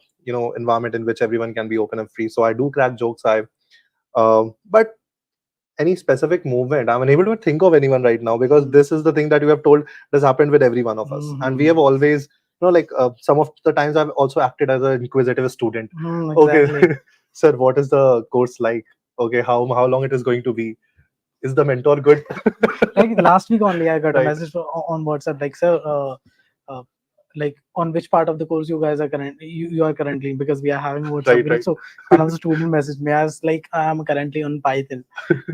S1: environment in which everyone can be open and free. So I do crack jokes. But any specific movement, I'm unable to think of anyone right now because this is the thing that you have told has happened with every one of us, and we have always like some of the times I've also acted as an inquisitive student. Okay.
S4: Exactly.
S1: Sir, what is the course like? Okay, how long it is going to be? Is the mentor good?
S4: Like last week only, I got a
S1: Right.
S4: message on WhatsApp like, sir, uh, like on which part of the course you guys are you are currently, because we are having WhatsApp
S1: Right,
S4: group.
S1: right.
S4: So one of the student messaged me as like, I am currently on Python,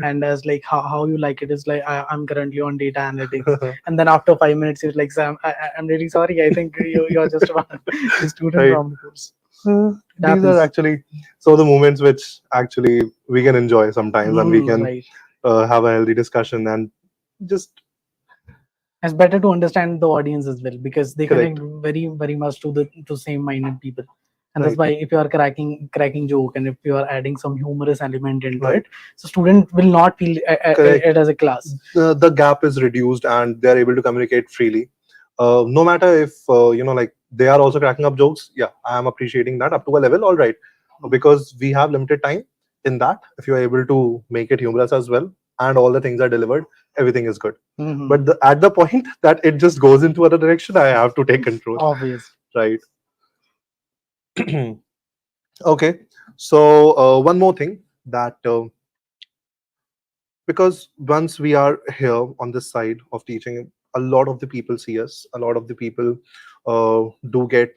S4: and as like how you like it is like, I'm currently on data analytics. And then after 5 minutes he was like, Sam, I'm really sorry, I think you're just one student
S1: Right.
S4: from the course. It
S1: These are
S4: happens.
S1: actually so the moments which actually we can enjoy sometimes, and we can
S4: Right.
S1: have a healthy discussion and just
S4: It's better to understand the audience as well, because they connect
S1: correct.
S4: very much to the to same minded people. And that's
S1: Right,
S4: why if you are cracking joke, and if you are adding some humorous element into
S1: right.
S4: it, so student will not feel
S1: Correct.
S4: it as a class.
S1: The gap is reduced and they're able to communicate freely. No matter if like they are also cracking up jokes. Yeah, I am appreciating that up to a level. All right, because we have limited time in that. If you are able to make it humorous as well, and all the things are delivered, everything is good.
S4: Mhm.
S1: But at the point that it just goes into other direction, I have to take control.
S4: Obvious.
S1: Right. Okay. So one more thing that because once we are here on this side of teaching, a lot of the people see us, a lot of the people do get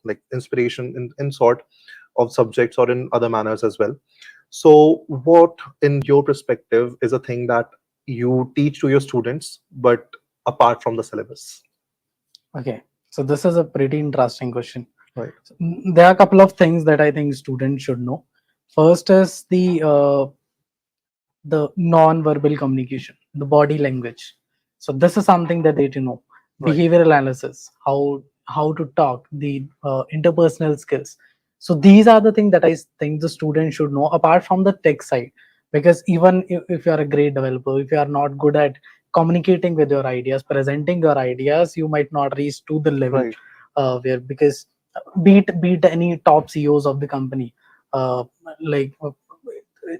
S1: like inspiration in sort of subjects or in other manners as well. So what in your perspective is a thing that you teach to your students but apart from the syllabus?
S4: Okay, so this is a pretty interesting question.
S1: Right.
S4: There are a couple of things that I think students should know. First is the non-verbal communication, the body language. So this is something that they need to know.
S1: Right.
S4: Behavioral analysis, how to talk, the interpersonal skills. So these are the things that I think the student should know apart from the tech side. Because even if you are a great developer, if you are not good at communicating with your ideas, presenting your ideas, you might not reach to the level
S1: Right.
S4: where, because beat any top CEOs of the company, uh, like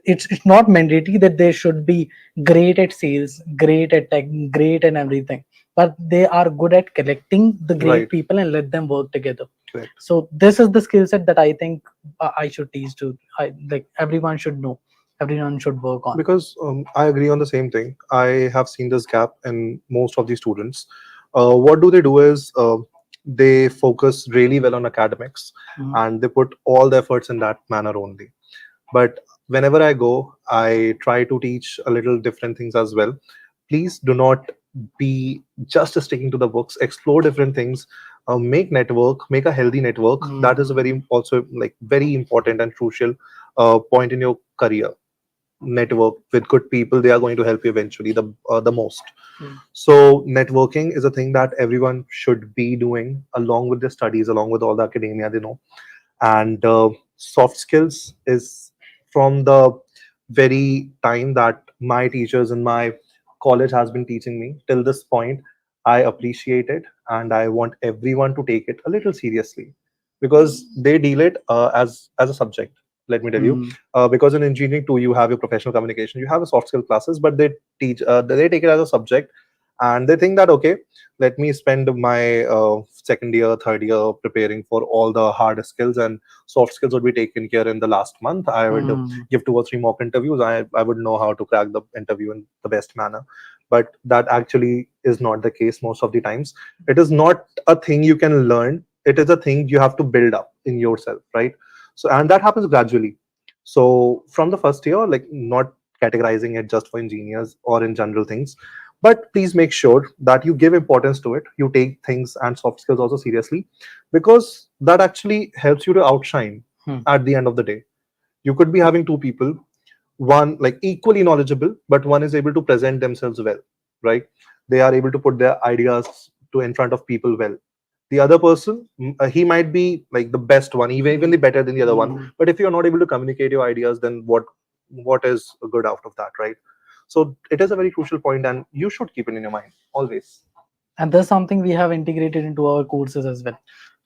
S4: it's not mandatory that they should be great at sales, great at tech, great and everything, but they are good at collecting the great
S1: Right.
S4: people and let them work together.
S1: Correct.
S4: So this is the skill set that I think I should teach to, like everyone should know, everyone should work on.
S1: Because I agree on the same thing. I have seen this gap in most of the students. What do they do is they focus really well on academics
S4: Mhm.
S1: and they put all the efforts in that manner only. But whenever I go, I try to teach a little different things as well. Please do not be just sticking to the books. Explore different things. Make network. Make a healthy network. That is a very also like very important and crucial point in your career. Network with good people, they are going to help you eventually the most.
S4: Mm.
S1: So networking is a thing that everyone should be doing along with their studies, along with all the academia they know. And soft skills is from the very time that my teachers in my college has been teaching me till this point. I appreciate it and I want everyone to take it a little seriously because they deal it as a subject. Let me tell you,
S4: Mm.
S1: because in engineering too, you have your professional communication, you have a soft skill classes, but they teach they take it as a subject, and they think that okay, let me spend my second year, third year preparing for all the hard skills, and soft skills would be taken care in the last month. I would
S4: Mm.
S1: give 2 or 3 mock interviews. I would know how to crack the interview in the best manner. But that actually is not the case most of the times. It is not a thing you can learn. It is a thing you have to build up in yourself, right? So, and that happens gradually. So from the first year, like not categorizing it just for engineers or in general things, but please make sure that you give importance to it. You take things and soft skills also seriously, because that actually helps you to outshine
S4: Hmm.
S1: at the end of the day. You could be having two people, one like equally knowledgeable, but one is able to present themselves well, right? They are able to put their ideas to in front of people well. The other person, he might be like the best one, even the better than the other one.
S4: Mhm.
S1: But if you're not able to communicate your ideas, then what is good out of that, right? So it is a very crucial point, and you should keep it in your mind always.
S4: And there's something we have integrated into our courses as well.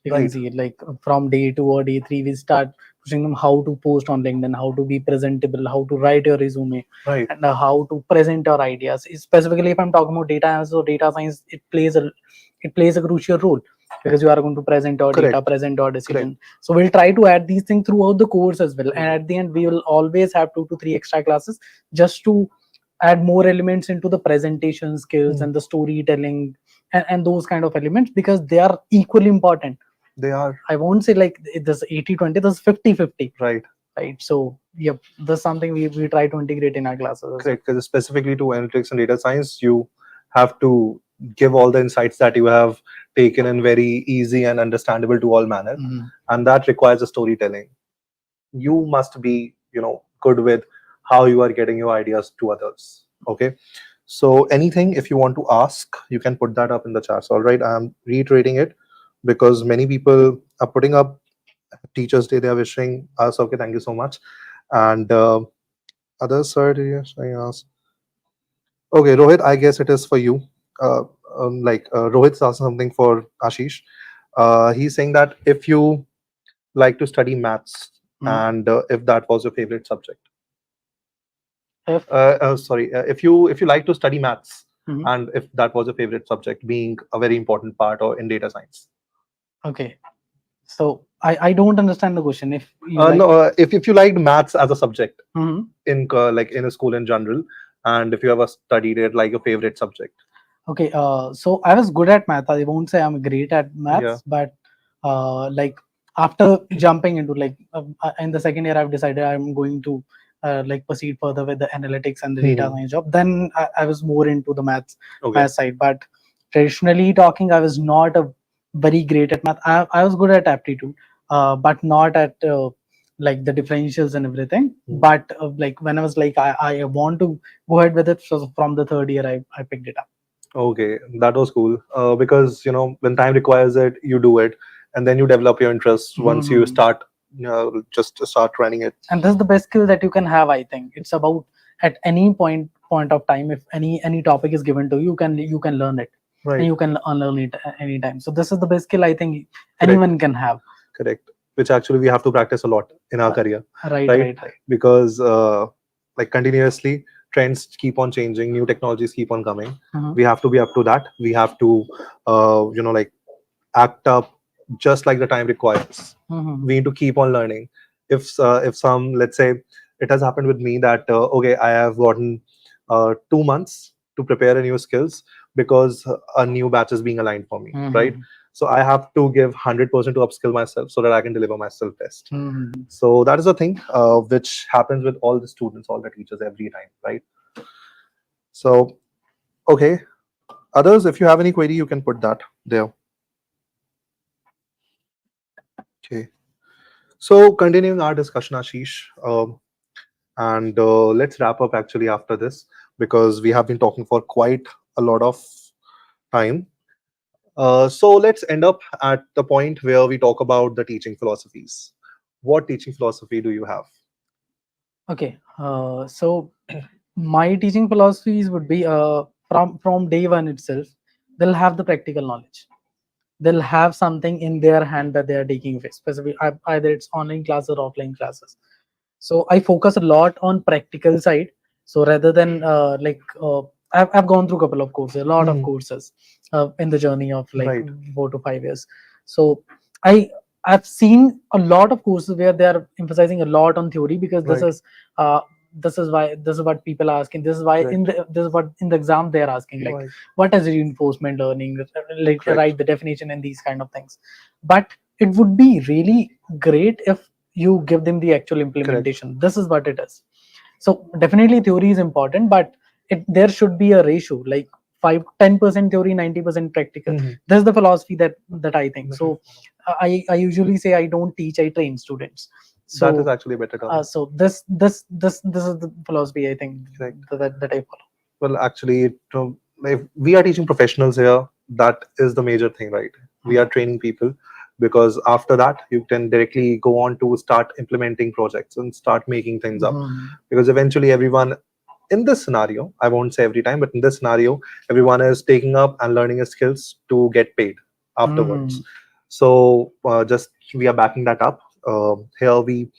S4: You can
S1: Right.
S4: see it like from day 2 or day 3 we start pushing them how to post on LinkedIn, how to be presentable, how to write your resume,
S1: Right.
S4: and how to present your ideas. Specifically if I'm talking about data analysis or data science, it plays a crucial role, because you are going to present your data,
S1: Correct.
S4: present your
S1: Correct.
S4: decision. So we'll try to add these things throughout the course as well, and at the end we will always have 2 to 3 extra classes just to add more elements into the presentation skills and the storytelling, and those kind of elements, because they are equally important.
S1: They are.
S4: I won't say like this 80-20, this 50-50.
S1: Right.
S4: Right. So yep, that's something we try to integrate in our classes as well.
S1: Correct. Because specifically to analytics and data science, you have to give all the insights that you have taken in very easy and understandable to all manner, and that requires a storytelling. You must be, good with how you are getting your ideas to others. Okay. So anything, if you want to ask, you can put that up in the chats. All right. I'm reiterating it because many people are putting up Teachers Day. They are wishing us. Okay. Thank you so much. And others, sir, did you say ask? Okay, Rohit, I guess it is for you. Uh, Rohit's asked something for Ashish. He's saying that if you like to study maths, and if that was your favorite subject. If you like to study maths, and if that was your favorite subject, being a very important part or in data science.
S4: Okay. So I don't understand the question. If you
S1: no, if you liked maths as a subject in in a school in general, and if you ever studied it like your favorite subject.
S4: Okay. So I was good at math. I won't say I'm great at maths, but like after jumping into in the second year, I've decided I'm going to proceed further with the analytics and the data science job. Then I was more into the math side. But traditionally talking, I was not a very great at math. I was good at aptitude, but not at like the differentials and everything. But when I was I want to go ahead with it, so from the third year I picked it up.
S1: Okay, that was cool. Because when time requires it, you do it, and then you develop your interest once you start, just start running it.
S4: And this is the best skill that you can have. I think it's about at any point of time, if any topic is given to you, you can learn it, and you can unlearn it anytime. So this is the best skill I think anyone can have.
S1: Correct. Which actually we have to practice a lot in our career.
S4: Right.
S1: Because continuously trends keep on changing, new technologies keep on coming. We have to be up to that. We have to act up just like the time requires. We need to keep on learning. If some, let's say, it has happened with me that okay, I have gotten 2 months to prepare a new skills because a new batch is being aligned for me, right? So I have to give 100% to upskill myself so that I can deliver my self test. So that is a thing which happens with all the students, all the teachers every time, right? So okay, others, if you have any query, you can put that there. Okay. So continuing our discussion, Ashish, and let's wrap up actually after this because we have been talking for quite a lot of time. So let's end up at the point where we talk about the teaching philosophies. What teaching philosophy do you have?
S4: Okay. So my teaching philosophies would be from day one itself, they'll have the practical knowledge. They'll have something in their hand that they are taking away, specifically either it's online classes or offline classes. So I focus a lot on practical side. So rather than I've gone through a couple of courses, a lot of courses in the journey of 4 to 5 years. So I've seen a lot of courses where they are emphasizing a lot on theory, because this is what people are asking. This is why this is what in the exam they are asking, what is reinforcement learning, write the definition and these kind of things. But it would be really great if you give them the actual implementation. This is what it is. So definitely theory is important, but there should be a ratio, like 10% theory, 90% practical. This is the philosophy that I think. So I usually say I don't teach, I train students. So
S1: that is actually a better term.
S4: So this is the philosophy I think that I follow.
S1: Well, actually, if we are teaching professionals here, that is the major thing, right? We are training people, because after that you can directly go on to start implementing projects and start making things up. Because eventually everyone in this scenario, I won't say every time, but in this scenario, everyone is taking up and learning skills to get paid afterwards. So just we are backing that up. Here we,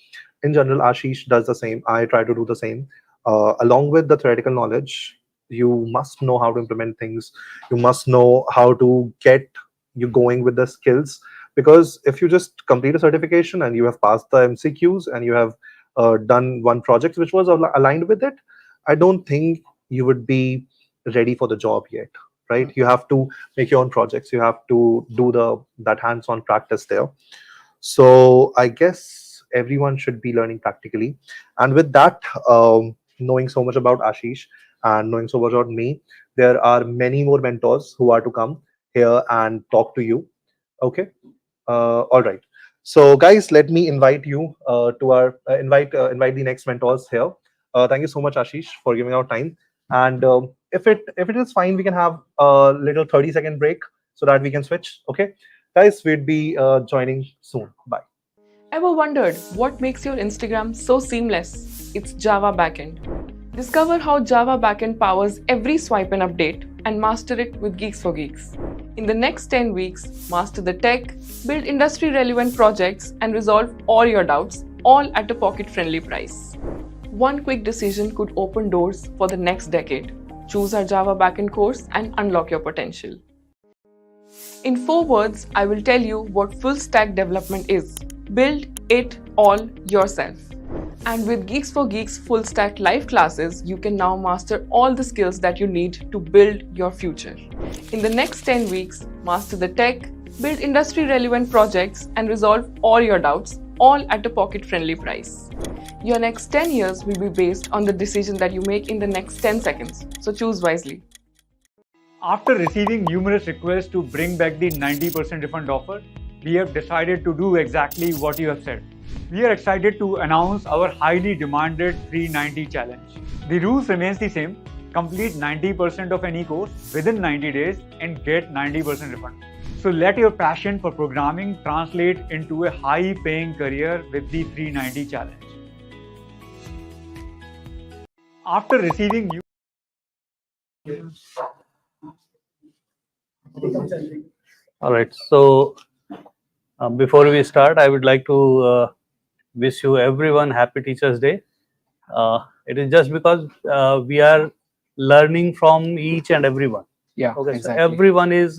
S1: in general, Ashish does the same. I try to do the same. Along with the theoretical knowledge, you must know how to implement things. You must know how to get you going with the skills. Because if you just complete a certification and you have passed the MCQs and you have done one project which was aligned with it, I don't think you would be ready for the job yet, right? You have to make your own projects. You have to do that hands-on practice there. So I guess everyone should be learning practically. And with that, knowing so much about Ashish and knowing so much about me, there are many more mentors who are to come here and talk to you. Okay. All right. So, guys, let me invite you to our invite the next mentors here. Thank you so much, Ashish, for giving our time. And if it is fine, we can have a little 30-second break so that we can switch. Okay, guys, we'd be joining soon. Bye.
S3: Ever wondered what makes your Instagram so seamless? It's Java backend. Discover how Java backend powers every swipe and update and master it with Geeks for Geeks. In the next 10 weeks, master the tech, build industry relevant projects, and resolve all your doubts, all at a pocket friendly price. One quick decision could open doors for the next decade. Choose our Java backend course and unlock your potential. In 4 words, I will tell you what full stack development is. Build it all yourself. And with Geeks for Geeks full stack live classes, you can now master all the skills that you need to build your future. In the next 10 weeks, master the tech, build industry relevant projects, and resolve all your doubts, all at a pocket friendly price. Your next 10 years will be based on the decision that you make in the next 10 seconds. So choose wisely.
S2: After receiving numerous requests to bring back the 90% refund offer, we have decided to do exactly what you have said. We are excited to announce our highly demanded 390 challenge. The rules remains the same. Complete 90% of any course within 90 days and get 90% refund. So let your passion for programming translate into a high-paying career with the 390 challenge. After receiving
S5: All right. So before we start, I would like to wish you everyone happy Teachers Day. It is just because we are learning from each and everyone.
S6: Yeah,
S5: Okay.
S6: exactly.
S5: So everyone is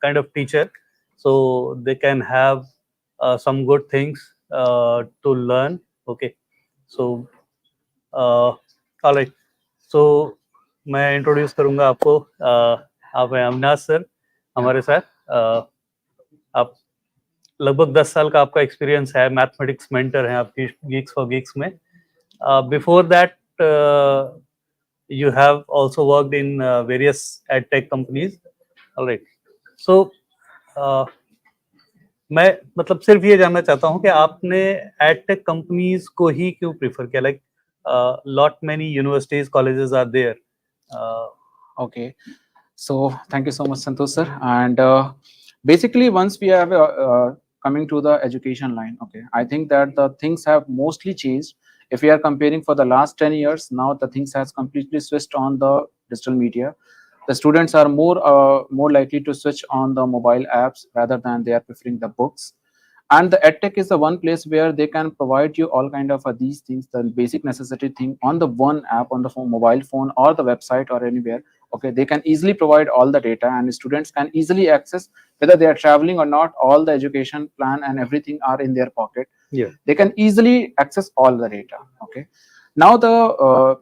S5: kind of teacher, so they can have some good things to learn. Okay. So all right. So मैं introduce करूंगा आपको. आप हैं Avinash sir हमारे साथ. आप लगभग 10 साल का आपका एक्सपीरियंस है. मैथमेटिक्स मेंटर हैं आप गीक्स फॉर गीक्स में. Before that you have also worked in various EdTech companies. All right. So मैं मतलब सिर्फ ये जानना चाहता हूँ कि आपने EdTech companies को ही क्यों प्रेफर किया. Like lot many universities, colleges are there.
S6: Okay. So thank you so much, Santosh sir. And basically, once we have coming to the education line, okay, I think that the things have mostly changed. If we are comparing for the last 10 years, now the things has completely switched on the digital media. The students are more likely to switch on the mobile apps rather than they are preferring the books. And the EdTech is the one place where they can provide you all kind of these things, the basic necessity thing on the one app, on the mobile phone or the website or anywhere. Okay, they can easily provide all the data and students can easily access, whether they are traveling or not, all the education plan and everything are in their pocket.
S5: Yeah.
S6: They can easily access all the data. Okay. Now the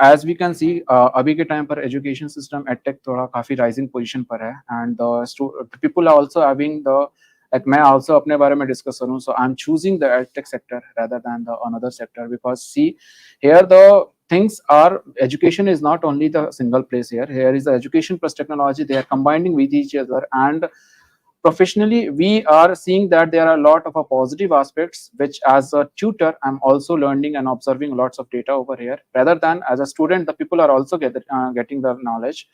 S6: as we can see, अभी के time पर education system EdTech थोड़ा काफी rising position पर है, and the people are also having the, like मैं also अपने बारे में discuss करूँ, so I'm choosing the EdTech sector rather than the another sector because see here the things are, education is not only the single place here. Here is the education plus technology. They are combining with each other, and professionally we are seeing that there are a lot of positive aspects which as a tutor I'm also learning and observing lots of data over here, rather than as a student the people are also getting the knowledge.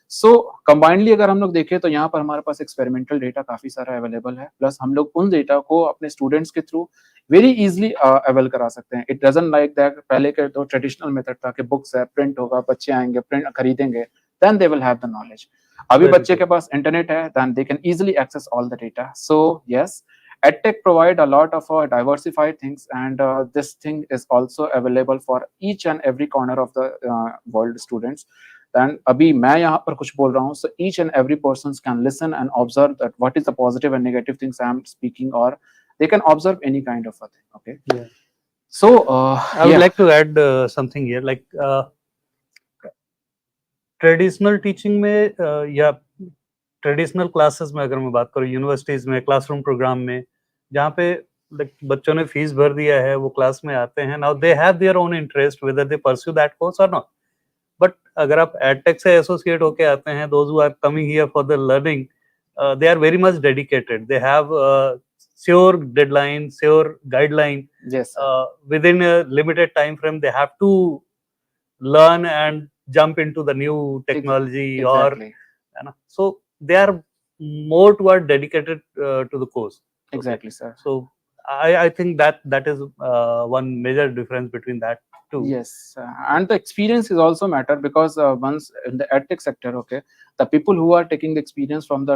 S6: So combinedly अगर हम लोग देखें तो यहाँ पर हमारे पास experimental data काफी सारा अवेलेबल है, प्लस हम लोग उन डेटा को अपने स्टूडेंट्स के थ्रू वेरी इजीली अवेल करा सकते हैं. इट डजंट लाइक दैट पहले के तो ट्रेडिशनल मेथड था कि बुक्स है, प्रिंट होगा, बच्चे आएंगे, प्रिंट खरीदेंगे, then they will have the knowledge. अभी बच्चे के पास इंटरनेट है, then they can easily access all the data. So yes, EdTech provide a lot of diversified things, and this thing is also available for each and every corner of the world students. Then अभी मैं यहाँ पर कुछ बोल रहा हूँ, so each and every person can listen and observe that what is the positive and negative things I am speaking, or they can observe any kind of a thing. Okay.
S5: Yeah.
S6: So
S5: I would like to add something here. Like traditional teaching में या traditional classes में अगर मैं बात करूँ, universities में classroom programme में, जहाँ पे बच्चों ने फीस भर दिया है, वो क्लास में आते हैं, now they have their own interest whether they pursue that course और नॉट. बट अगर आप एडटेक से एसोसिएट होके आते हैं, those who are coming here for the learning, they are very much dedicated. They have sure deadline, sure guideline.
S6: Yes, sir.
S5: Within a limited time frame, they have to learn and jump into the new technology.
S6: Exactly.
S5: So they are more toward dedicated to the course.
S6: Exactly, sir.
S5: So I think that is one major difference between that two.
S6: Yes, and the experience is also matter, because once in the edtech sector, okay, the people who are taking the experience from the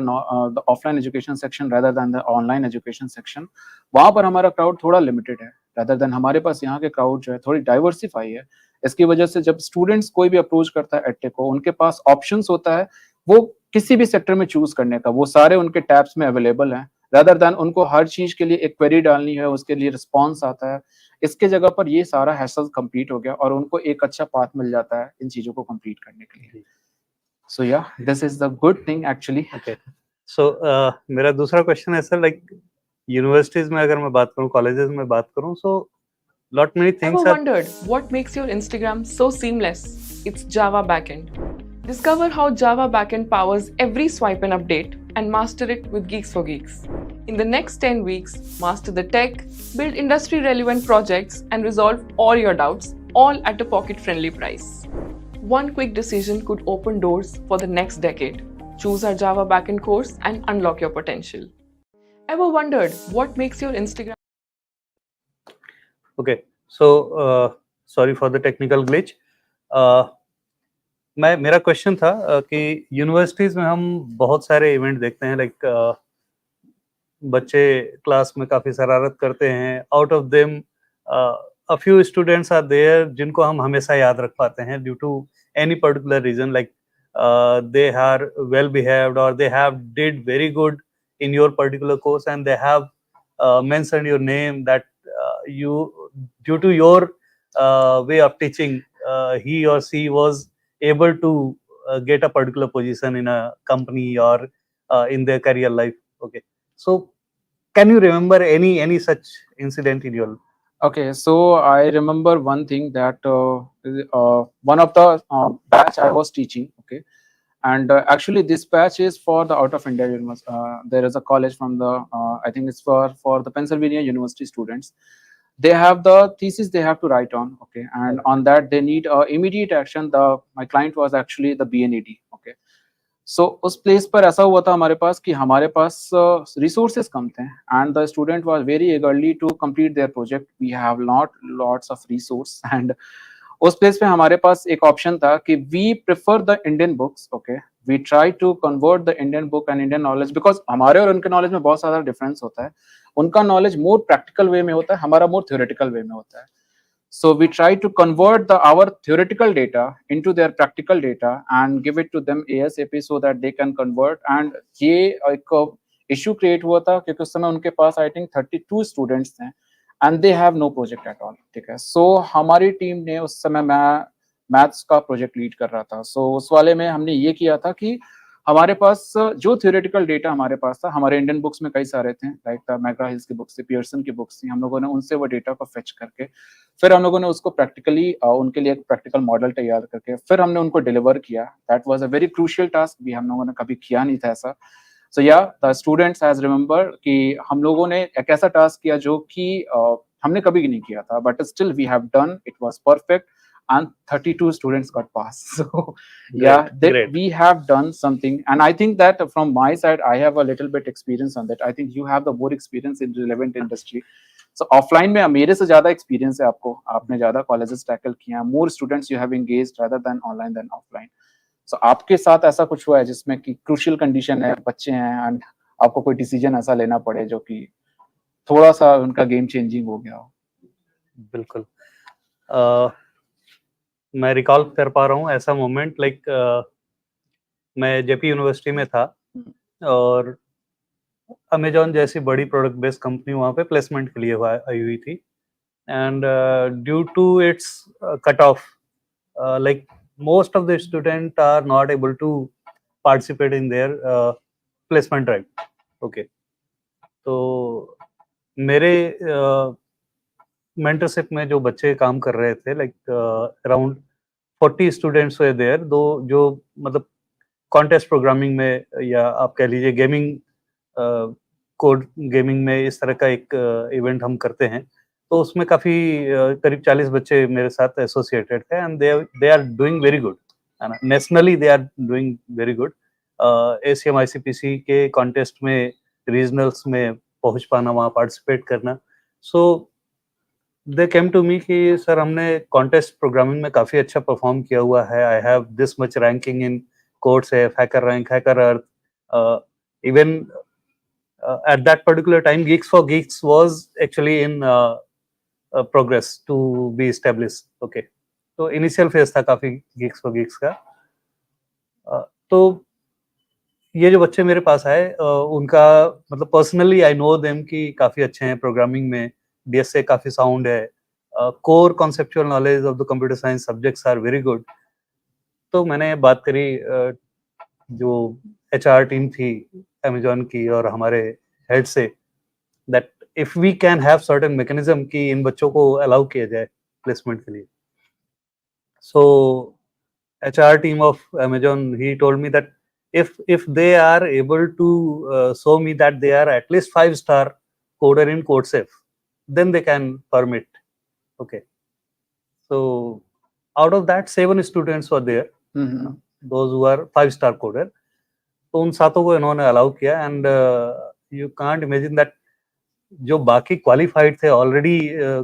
S6: offline education section rather than the online education section, वहाँ पर हमारा crowd थोड़ा limited है, rather than हमारे पास यहाँ के crowd जो है थोड़ी diversify है. इसकी वजह से जब students कोई भी approach करता है edtech को, उनके पास options होता है वो किसी भी sector में choose करने का, वो सारे उनके tabs में available हैं, rather than उनको हर चीज के लिए एक query डालनी है, उसके लिए response आता है. इसके जगह पर ये सारा हैसल कंप्लीट हो गया और उनको एक अच्छा पाथ मिल जाता है इन चीजों को कंप्लीट करने के लिए. So yeah this is the good thing actually.
S5: Okay, so मेरा दूसरा क्वेश्चन है सर, लाइक यूनिवर्सिटीज में अगर मैं बात करूं, कॉलेजेस में बात करूं, सो lot many things
S3: Ever
S5: are...
S3: wondered what makes your Instagram so seamless? It's Java backend. Discover how Java backend powers every swipe and update, and master it with GeeksforGeeks. In the next 10 weeks, master the tech, build industry-relevant projects, and resolve all your doubts, all at a pocket-friendly price. One quick decision could open doors for the next decade. Choose our Java backend course and unlock your potential. Ever wondered what makes your Instagram...
S5: Okay, so sorry for the technical glitch. मेरा question था कि universities में हम बहुत सारे event देखते हैं, like बच्चे क्लास में काफी शरारत करते हैं. Out of them a few students are there जिनको हम हमेशा याद रख पाते हैं due to any particular reason, like they are well behaved or they have did very good in your particular course and they have mentioned your name that you due to your way of teaching he or she was able to get a particular position in a company or in their career life. Okay, so can you remember any such incident in your...
S6: Okay, so I remember one thing that one of the batch I was teaching, okay, and actually this batch is for the out of India university. There is a college from the I think it's for the Pennsylvania University students. They have the thesis they have to write on, okay, and on that they need immediate action. My client was actually the BNED, okay. So उस place पर ऐसा हुआ था हमारे पास कि हमारे पास resources कम थे and the student was very eagerly to complete their project. We have not lots of resource and उस प्लेस पे हमारे पास एक ऑप्शन था कि we prefer the Indian books, okay, we try to convert the Indian book and Indian knowledge, because हमारे और उनके नॉलेज में बहुत सारा डिफरेंस होता है. उनका नॉलेज मोर प्रैक्टिकल वे में होता है, हमारा मोर थ्योरेटिकल वे में होता है. So we try to convert our theoretical data into their practical data and give it to them ASAP so that they can convert. And ये एक issue create हुआ था क्योंकि उस समय उनके पास I think 32 students थे and they have no project at all. ठीक है, so हमारी टीम ने उस समय मैं मैथ्स का प्रोजेक्ट लीड कर रहा था. so उस वाले में हमने ये किया था कि हमारे पास जो थियोरेटिकल डेटा हमारे पास था, हमारे इंडियन बुक्स में कई सारे थे, लाइक मैग्रा हिल्स की बुक्स थी, पियर्सन की बुक्स थी, हम लोगों ने उनसे वो डेटा को फेच करके फिर हम लोगों ने उसको प्रैक्टिकली उनके लिए एक प्रैक्टिकल मॉडल तैयार करके फिर हमने उनको डिलीवर किया. That was a very crucial task, भी हम लोगों ने कभी किया नहीं था ऐसा. सो या द स्टूडेंट्स हैज रिमेंबर कि हम लोगों ने एक ऐसा टास्क किया जो कि हमने कभी नहीं किया था, but still we have done, it was perfect and 32 students got passed. So yeah, we have done something, and I think that from my side I have a little bit experience on that. I think you have the more experience in relevant industry. So offline में मेरे से ज्यादा experience है आपको, आपने ज्यादा colleges tackle किया, more students you have engaged rather than online than offline. So आपके साथ ऐसा कुछ हुआ है जिसमें कि crucial condition है, बच्चे हैं and आपको कोई decision ऐसा लेना पड़े जो कि थोड़ा सा उनका game changing हो गया हो?
S5: बिल्कुल, मैं रिकॉल कर पा रहा हूँ ऐसा मोमेंट, लाइक मैं जेपी यूनिवर्सिटी में था और अमेजॉन जैसी बड़ी प्रोडक्ट बेस्ड कंपनी वहाँ पे प्लेसमेंट के लिए आई हुई थी. And due to its cut off, like most of the students are not able to participate in their placement drive. Okay, तो मेरे मेंटरशिप में जो बच्चे काम कर रहे थे, लाइक अराउंड 40 स्टूडेंट्स हुए देयर, दो जो मतलब कॉन्टेस्ट प्रोग्रामिंग में, या आप कह लीजिए गेमिंग, कोड गेमिंग में इस तरह का एक इवेंट हम करते हैं, तो उसमें काफ़ी करीब 40 बच्चे मेरे साथ एसोसिएटेड थे, and they are doing very good, है ना, nationally they are doing very good. ACM ICPC के कॉन्टेस्ट में, रीजनल्स में पहुंच पाना, वहाँ पार्टिसिपेट करना, सो दे केम टू मी कि सर हमने कॉन्टेस्ट प्रोग्रामिंग में काफ़ी अच्छा परफॉर्म किया हुआ है, I have this much ranking in course, hacker rank, hacker earth, even at that particular time GeeksforGeeks was actually in progress to be established. Okay, तो initial phase था काफी GeeksforGeeks का। तो ये जो बच्चे मेरे पास आए, उनका मतलब पर्सनली आई नो देम कि काफी अच्छे हैं प्रोग्रामिंग में, DSA काफी साउंड है, core conceptual knowledge of the computer science subjects are very good. तो मैंने बात करी जो HR टीम थी अमेजॉन की और हमारे हेड से, that if we can have certain mechanism कि इन बच्चों को अलाउ किया जाए प्लेसमेंट के लिए। सो HR team of Amazon, he told me that if they are able to show me that they are at least 5-star coder in CodeSafe, then they can permit. Okay, so out of that 7 students were there, those who are 5-star coder, तो उन 7 को इन्होंने allow किया, and you can't imagine that जो बाकी qualified थे, already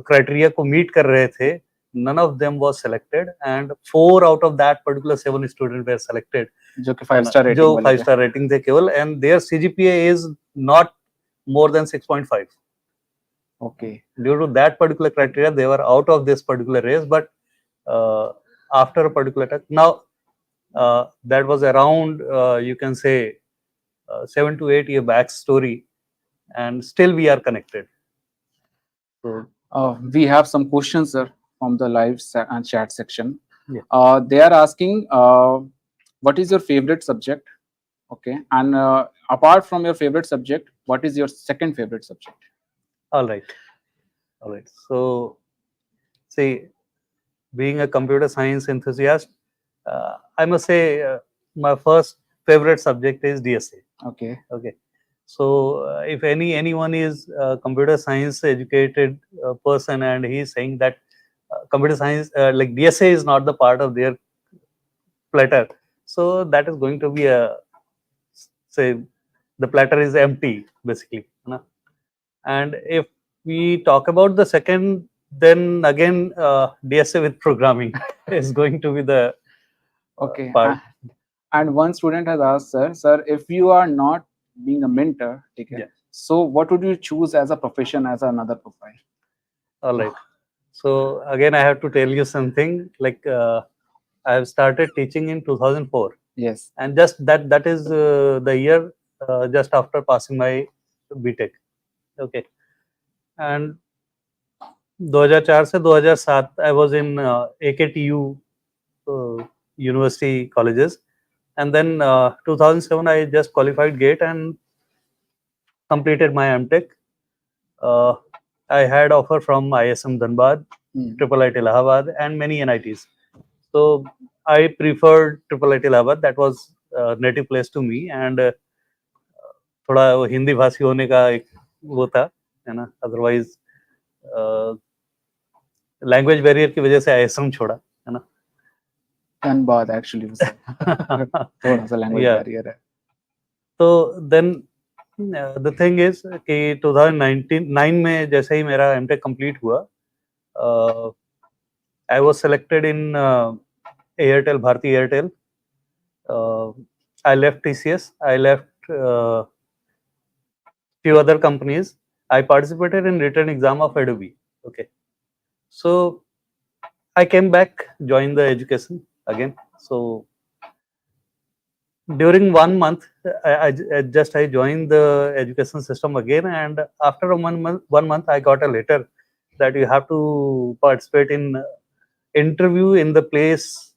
S5: criteria को meet कर रहे थे, none of them was selected, and 4 out of that particular 7 students were selected,
S6: जो कि 5-star rating
S5: जो
S6: वाले
S5: 5-star rating थे केवल, and their CGPA is not more than 6.5.
S6: Okay,
S5: due to that particular criteria they were out of this particular race, but after a particular time, now that was around you can say 7 to 8 year back story, and still we are connected. So
S6: we have some questions, sir, from the live and chat section.
S5: Yeah.
S6: They are asking, what is your favorite subject? Okay, and apart from your favorite subject, what is your second favorite subject?
S5: all right, so see, being a computer science enthusiast, I must say my first favorite subject is DSA.
S6: Okay,
S5: so if anyone is a computer science educated person and he is saying that computer science, like DSA is not the part of their platter, so that is going to be a, say, the platter is empty basically, you know? And if we talk about the second, then again DSA with programming is going to be the
S6: okay
S5: part.
S6: And one student has asked, sir, if you are not being a mentor, okay,
S5: Yeah.
S6: so what would you choose as a profession, as another profile?
S5: All right, so again I have to tell you something, like I have started teaching in 2004.
S6: Yes,
S5: and just that is the year just after passing my BTech. Okay, and 2004 से 2007 I was in AKTU university colleges, and then 2007 I just qualified GATE and completed my MTech. I had offer from ISM Dhanbad, IIIT Allahabad, and many NITs. So I preferred IIIT Allahabad. That was a native place to me, and थोड़ा हिंदी भाषी होने का एक वो था, है ना, otherwise language barrier की वजह से ISM छोड़ा, है ना।
S6: Dhanbad actually was थोड़ा सा language barrier है।
S5: तो then the thing is कि 2009 में जैसे ही मेरा MTech complete हुआ, I was selected in Airtel, Bharti Airtel. I left TCS. I left few other companies. I participated in written exam of Adobe. Okay, so I came back, joined the education again. So during 1 month, I joined the education system again, and after 1 month, I got a letter that you have to participate in interview in the place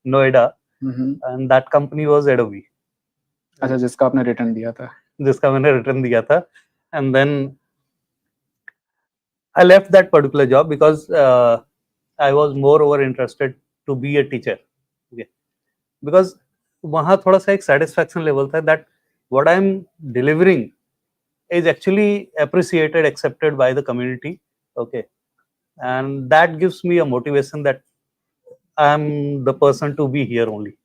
S1: Noida,
S6: Mhm.
S1: and that company was Adobe.
S6: अच्छा, जिसका आपने return दिया था.
S1: जिसका मैंने return दिया था, and then I left that particular job because I was moreover interested to be a teacher. Okay. Because वहाँ थोड़ा सा एक satisfaction level था that what I am delivering is actually appreciated, accepted by the community. Okay. And that gives me a motivation that I am the person to be here only.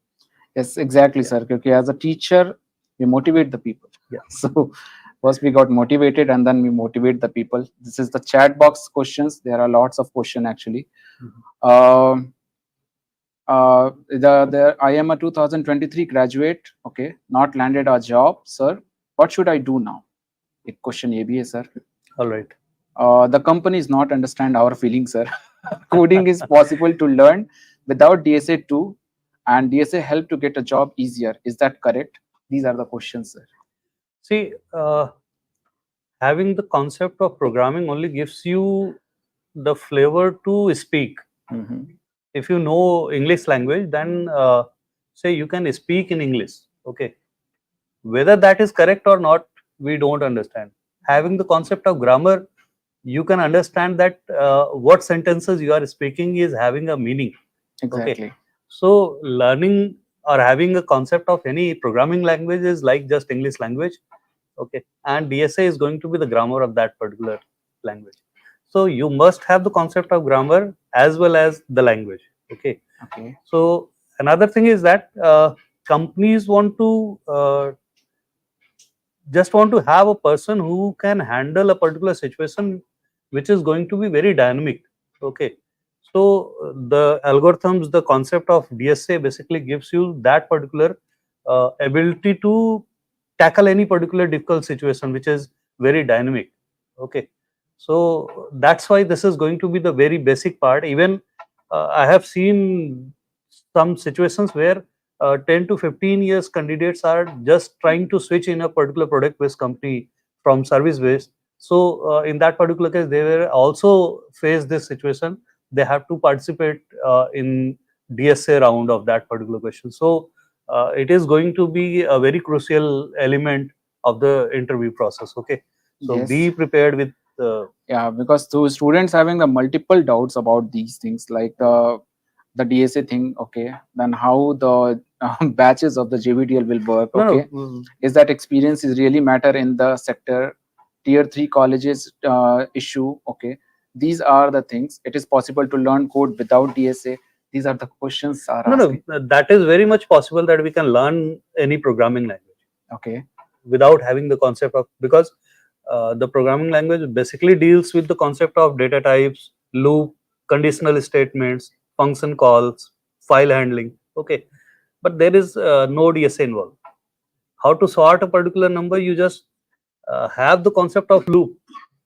S6: Yes, exactly, sir. Because as a teacher, we motivate the people.
S1: Yeah.
S6: So first we got motivated, and then we motivate the people. This is the chat box questions. There are lots of questions actually. Um, I am a 2023 graduate. Okay, not landed a job, sir. What should I do now? एक question ये भी है, sir.
S1: All right.
S6: The companies not understand our feelings, sir. Coding is possible to learn without DSA too, and DSA help to get a job easier. Is that correct? These are the questions, sir.
S1: See, having the concept of programming only gives you the flavor to speak.
S6: Mhm.
S1: If you know English language, then say you can speak in English. Okay. Whether that is correct or not, we don't understand. Having the concept of grammar, you can understand that what sentences you are speaking is having a meaning.
S6: Exactly.
S1: Okay. So learning or having a concept of any programming language is like just English language. Okay. And DSA is going to be the grammar of that particular language. So you must have the concept of grammar as well as the language. Okay.
S6: Okay.
S1: So another thing is that companies just want to have a person who can handle a particular situation which is going to be very dynamic. Okay. So the algorithms, the concept of DSA basically gives you that particular ability to tackle any particular difficult situation which is very dynamic. Okay. So that's why this is going to be the very basic part. Even I have seen some situations where 10 to 15 years candidates are just trying to switch in a particular product based company from service based. So in that particular case, they will also face this situation. They have to participate in DSA round of that particular question. So it is going to be a very crucial element of the interview process. Okay. So
S6: Yes.
S1: be prepared with
S6: Yeah, because those students having the multiple doubts about these things, like the DSA thing. Okay, then how the batches of the JVDL will work. Okay, is that experience is really matter in the sector? Tier 3 colleges issue. Okay, these are the things. It is possible to learn code without DSA. These are the questions are asking.
S1: No, that is very much possible that we can learn any programming language.
S6: Okay.
S1: Without having the concept of, because the programming language basically deals with the concept of data types, loop, conditional statements, function calls, file handling. Okay, but there is no DSA involved. How to sort a particular number? You just have the concept of loop.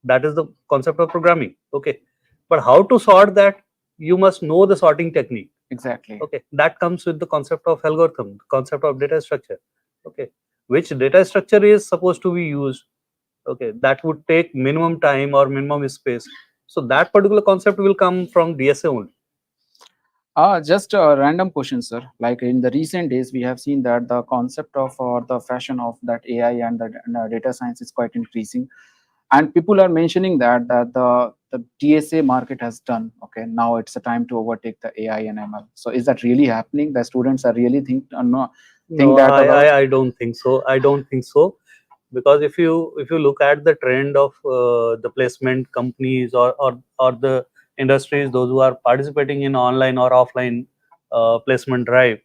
S1: That is the concept of programming. Okay, but how to sort that? You must know the sorting technique.
S6: Exactly.
S1: Okay, that comes with the concept of algorithm, concept of data structure. Okay, which data structure is supposed to be used. Okay, that would take minimum time or minimum space. So that particular concept will come from DSA only.
S6: Just a random question, sir. Like in the recent days, we have seen that the concept of or the fashion of that AI and the data science is quite increasing, and people are mentioning that the DSA market has done. Okay, now it's a time to overtake the AI and ML. So is that really happening? The students are really think
S1: No,
S6: that about?
S1: I don't think so. I don't think so, because if you look at the trend of the placement companies or the industries, those who are participating in online or offline placement drive,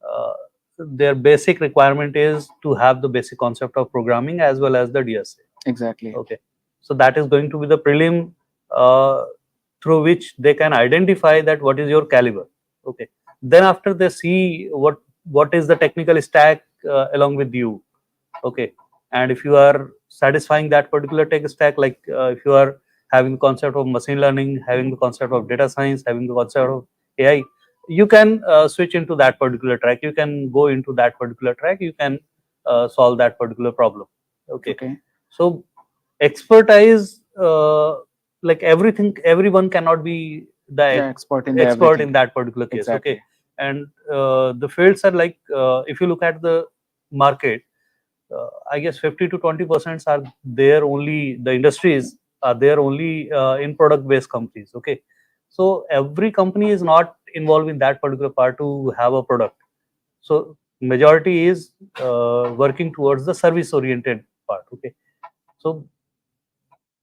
S1: uh, their basic requirement is to have the basic concept of programming as well as the DSA.
S6: Exactly.
S1: Okay, so that is going to be the prelim uh, through which they can identify that what is your caliber. Okay, then after they see what is the technical stack along with you. Okay, and if you are satisfying that particular tech stack, like if you are having the concept of machine learning, having the concept of data science, having the concept of AI, you can switch into that particular track. You can go into that particular track. You can solve that particular problem. Okay, so expertise, like everything, everyone cannot be the
S6: expert in
S1: expert
S6: everything.
S1: in that particular case.
S6: Exactly.
S1: Okay,
S5: and the fields are like, if you look at the market, I guess 50 to 20% are there only, the industries are there only in product based companies. Okay, so every company is not involved in that particular part to have a product. So majority is working towards the service oriented part. Okay, so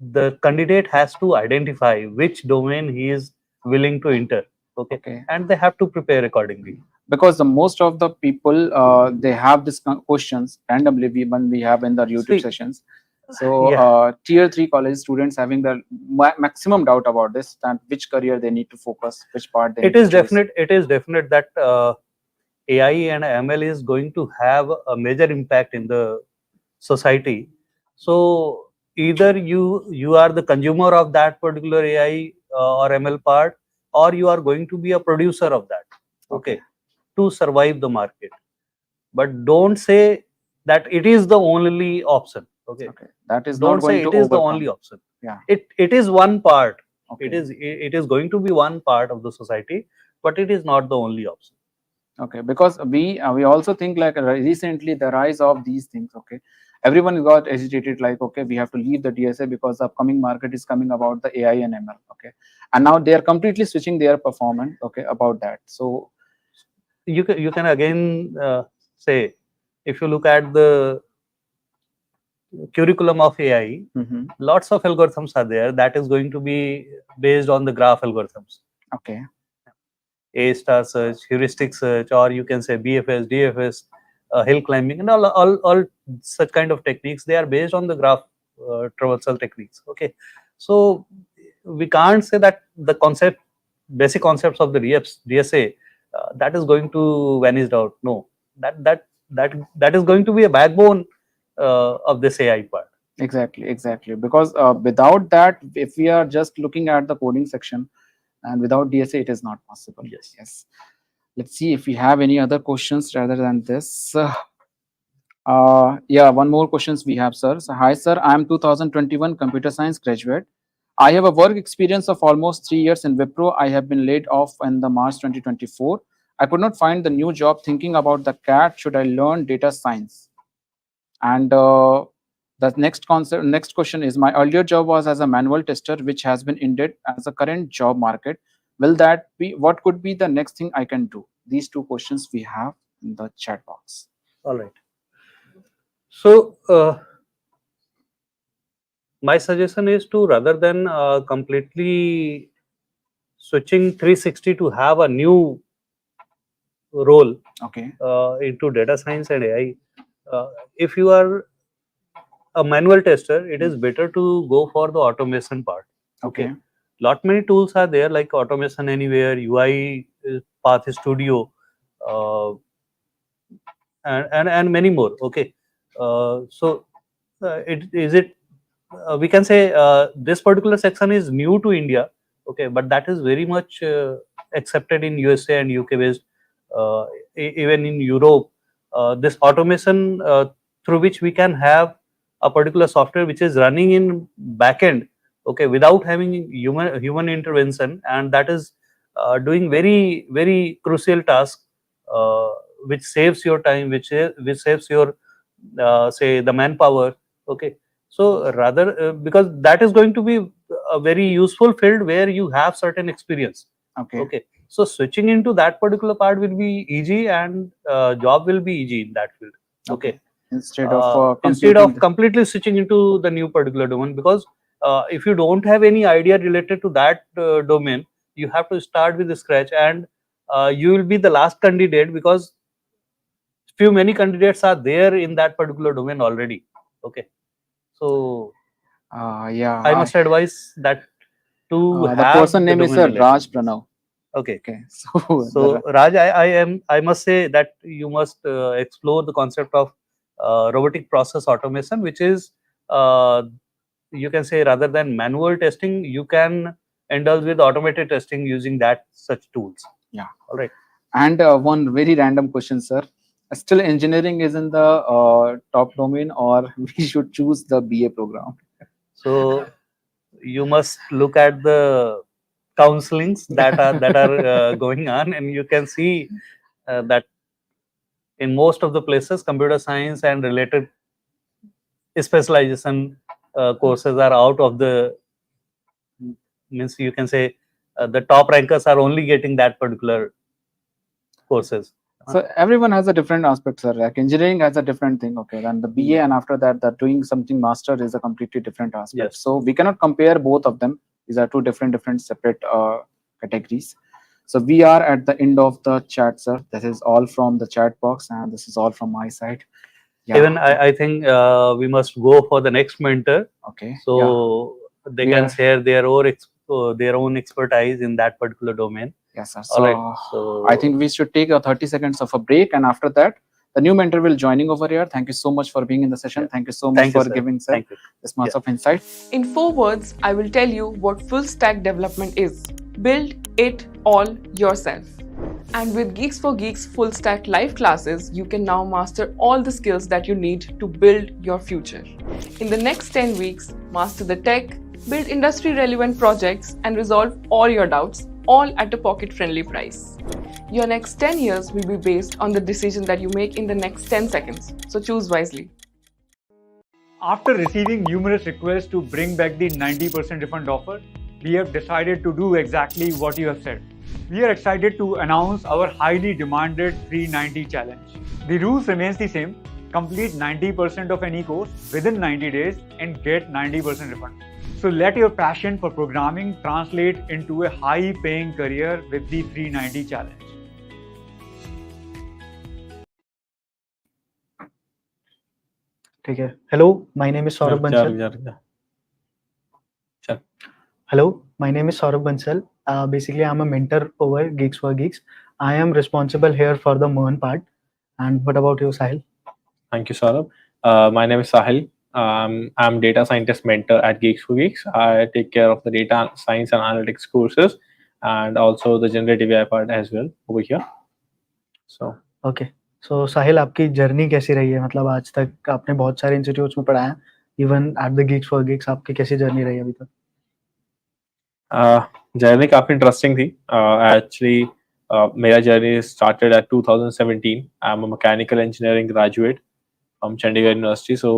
S5: the candidate has to identify which domain he is willing to enter. Okay,
S6: Okay.
S5: and they have to prepare accordingly.
S6: Because the most of the people they have these questions randomly when we have in the YouTube
S5: See,
S6: sessions. So
S5: yeah.
S6: tier 3 college students having the maximum doubt about this, that which career they need to focus, which part they need
S5: It is
S6: to choose.
S5: definite. It is definite that AI and ML is going to have a major impact in the society. So either you are the consumer of that particular AI or ML part, or you are going to be a producer of that. Okay, to survive the market. But don't say that it is the only option. Okay,
S6: Okay, that is not
S5: don't
S6: going
S5: say
S6: to
S5: it is the
S6: overcome.
S5: only option.
S6: Yeah.
S5: It is one part.
S6: Okay.
S5: It is going to be one part of the society, but it is not the only option.
S6: Okay, because we also think like recently the rise of these things. Okay, everyone got agitated like, okay, we have to leave the DSA because the upcoming market is coming about the AI and ML. Okay, and now they are completely switching their performance. Okay, about that. So
S5: You can again say, if you look at the curriculum of AI, lots of algorithms are there that is going to be based on the graph algorithms.
S6: okay,
S5: A star search, heuristic search, or you can say BFS, DFS, hill climbing, and all such kind of techniques. They are based on the graph traversal techniques. Okay, so we can't say that the basic concepts of the DSA that is going to vanish out. No, that is going to be a backbone of this AI part.
S6: exactly, because without that, if we are just looking at the coding section, and without DSA, it is not possible. Yes. Let's see if we have any other questions rather than this. Yeah, one more questions we have, sir. So, hi, sir. I am 2021 computer science graduate. I have a work experience of almost 3 years in Wipro. I have been laid off in the March 2024. I could not find the new job. Thinking about the CAT, should I learn data science? And the next question is, my earlier job was as a manual tester, which has been ended as a current job market. Will that be, what could be the next thing I can do? These two questions we have in the chat box.
S5: All right. So my suggestion is to, rather than completely switching 360 to have a new role
S6: Okay.
S5: into data science and AI, if you are a manual tester, it is better to go for the automation part.
S6: Okay.
S5: Lot many tools are there like Automation Anywhere, UI Path Studio, and many more. Okay, so we can say this particular section is new to India. Okay, but that is very much accepted in USA and UK based, even in Europe. This automation through which we can have a particular software which is running in backend, okay, without having human intervention, and that is doing very crucial task, which saves your time, which saves your say the manpower. Okay, so rather because that is going to be a very useful field where you have certain experience. Okay, so switching into that particular part will be easy, and job will be easy in that field. Okay,
S6: instead of
S5: completely switching into the new particular domain, because if you don't have any idea related to that domain, you have to start with the scratch, and you will be the last candidate, because many candidates are there in that particular domain already. Okay, so
S6: yeah,
S5: I must advise that to
S6: the
S5: have
S6: person name is Raj Pranav.
S5: Okay.
S6: So
S5: Raj, I must say that you must explore the concept of robotic process automation, which is you can say, rather than manual testing, you can indulge with automated testing using that such tools.
S6: Yeah.
S5: All right.
S6: And one very random question, sir. Still, engineering is in the top domain, or we should choose the BA program?
S5: So you must look at the counselings that are going on, and you can see that in most of the places, computer science and related specialization courses are out of the, means you can say the top rankers are only getting that particular courses.
S6: So everyone has a different aspect, sir. Like engineering has a different thing, okay. Then the BA, and after that, the doing something master is a completely different aspect.
S5: Yes.
S6: So we cannot compare both of them. These are two different separate categories. So we are at the end of the chat, sir. This is all from the chat box, and this is all from my side. Yeah.
S5: Even I think we must go for the next mentor,
S6: Okay.
S5: so they
S6: We
S5: can
S6: are-
S5: share their own expertise in that particular domain.
S6: Yes, sir.
S5: All
S6: So
S5: right. So
S6: I think we should take a 30 seconds of a break, and after that, the new mentor will joining over here. Thank you so much for being in the session.
S5: Yeah.
S6: Thank you so much
S5: Thank you,
S6: for
S5: sir.
S6: giving, sir,
S5: Thank you.
S6: this much
S5: Yeah.
S6: of insight.
S3: In 4 words, I will tell you what full stack development is. Build it all yourself. And with Geeks for Geeks full stack live classes, you can now master all the skills that you need to build your future. In the next 10 weeks, master the tech, build industry relevant projects, and resolve all your doubts, all at a pocket friendly price. Your next 10 years will be based on the decision that you make in the next 10 seconds. So choose wisely.
S2: After receiving numerous requests to bring back the 90% refund offer, we have decided to do exactly what you have said. We are excited to announce our highly demanded 390 challenge. The rules remains the same. Complete 90% of any course within 90 days and get 90% refund. So let your passion for programming translate into a high-paying career with the 390 challenge.
S4: ठीक है. Hello, my name is Saurabh Bansal. Hello, my name is Saurabh Bansal. Basically, I'm a mentor over Geeks for Geeks. I am responsible here for the MERN part. And what about you, Sahil?
S7: Thank you, Saurabh. My name is Sahil. I'm data scientist mentor at Geeks for Geeks. I take care of the data science and analytics courses and also the generative AI part as well over here. So
S4: Okay. So Sahil, आपकी journey कैसी रही है? मतलब आज तक आपने बहुत सारे इंस्टीट्यूट्स में पढ़ा है. Even at the Geeks for Geeks आपकी कैसी जर्नी रही है अभी तक?
S7: जर्नी काफी इंटरेस्टिंग थी. Actually, मेरा journey started at 2017. I'm a mechanical engineering graduate from Chandigarh University. So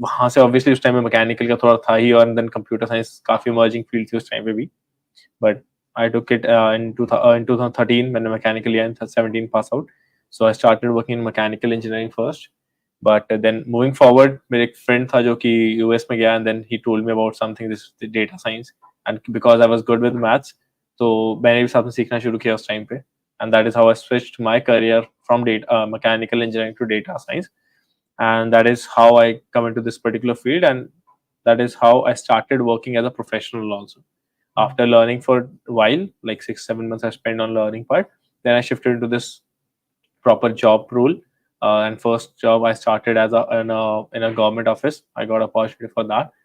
S7: वहाँ से obviously उस टाइम में मैकेनिकल का थोड़ा था ही, और देन कंप्यूटर साइंस काफी इमर्जिंग फील्ड थी उस टाइम पे भी. But I took it in 2013 मैंने मैकेनिकल लिया, in 17 pass out. So I started working in mechanical engineering first. But then moving forward, मेरे एक फ्रेंड था जो कि यूएस में गया, and then he told me about something this data science, and because I was good with maths, तो मैंने भी साथ में सीखना शुरू किया उस टाइम पे. And that is how I switched my career from mechanical engineering to data science. And that is how I come into this particular field, and that is how I started working as a professional also. After learning for a while, like 6-7 months I spent on learning part, then I shifted into this proper job role. And first job I started as in a government office. I got opportunity for that.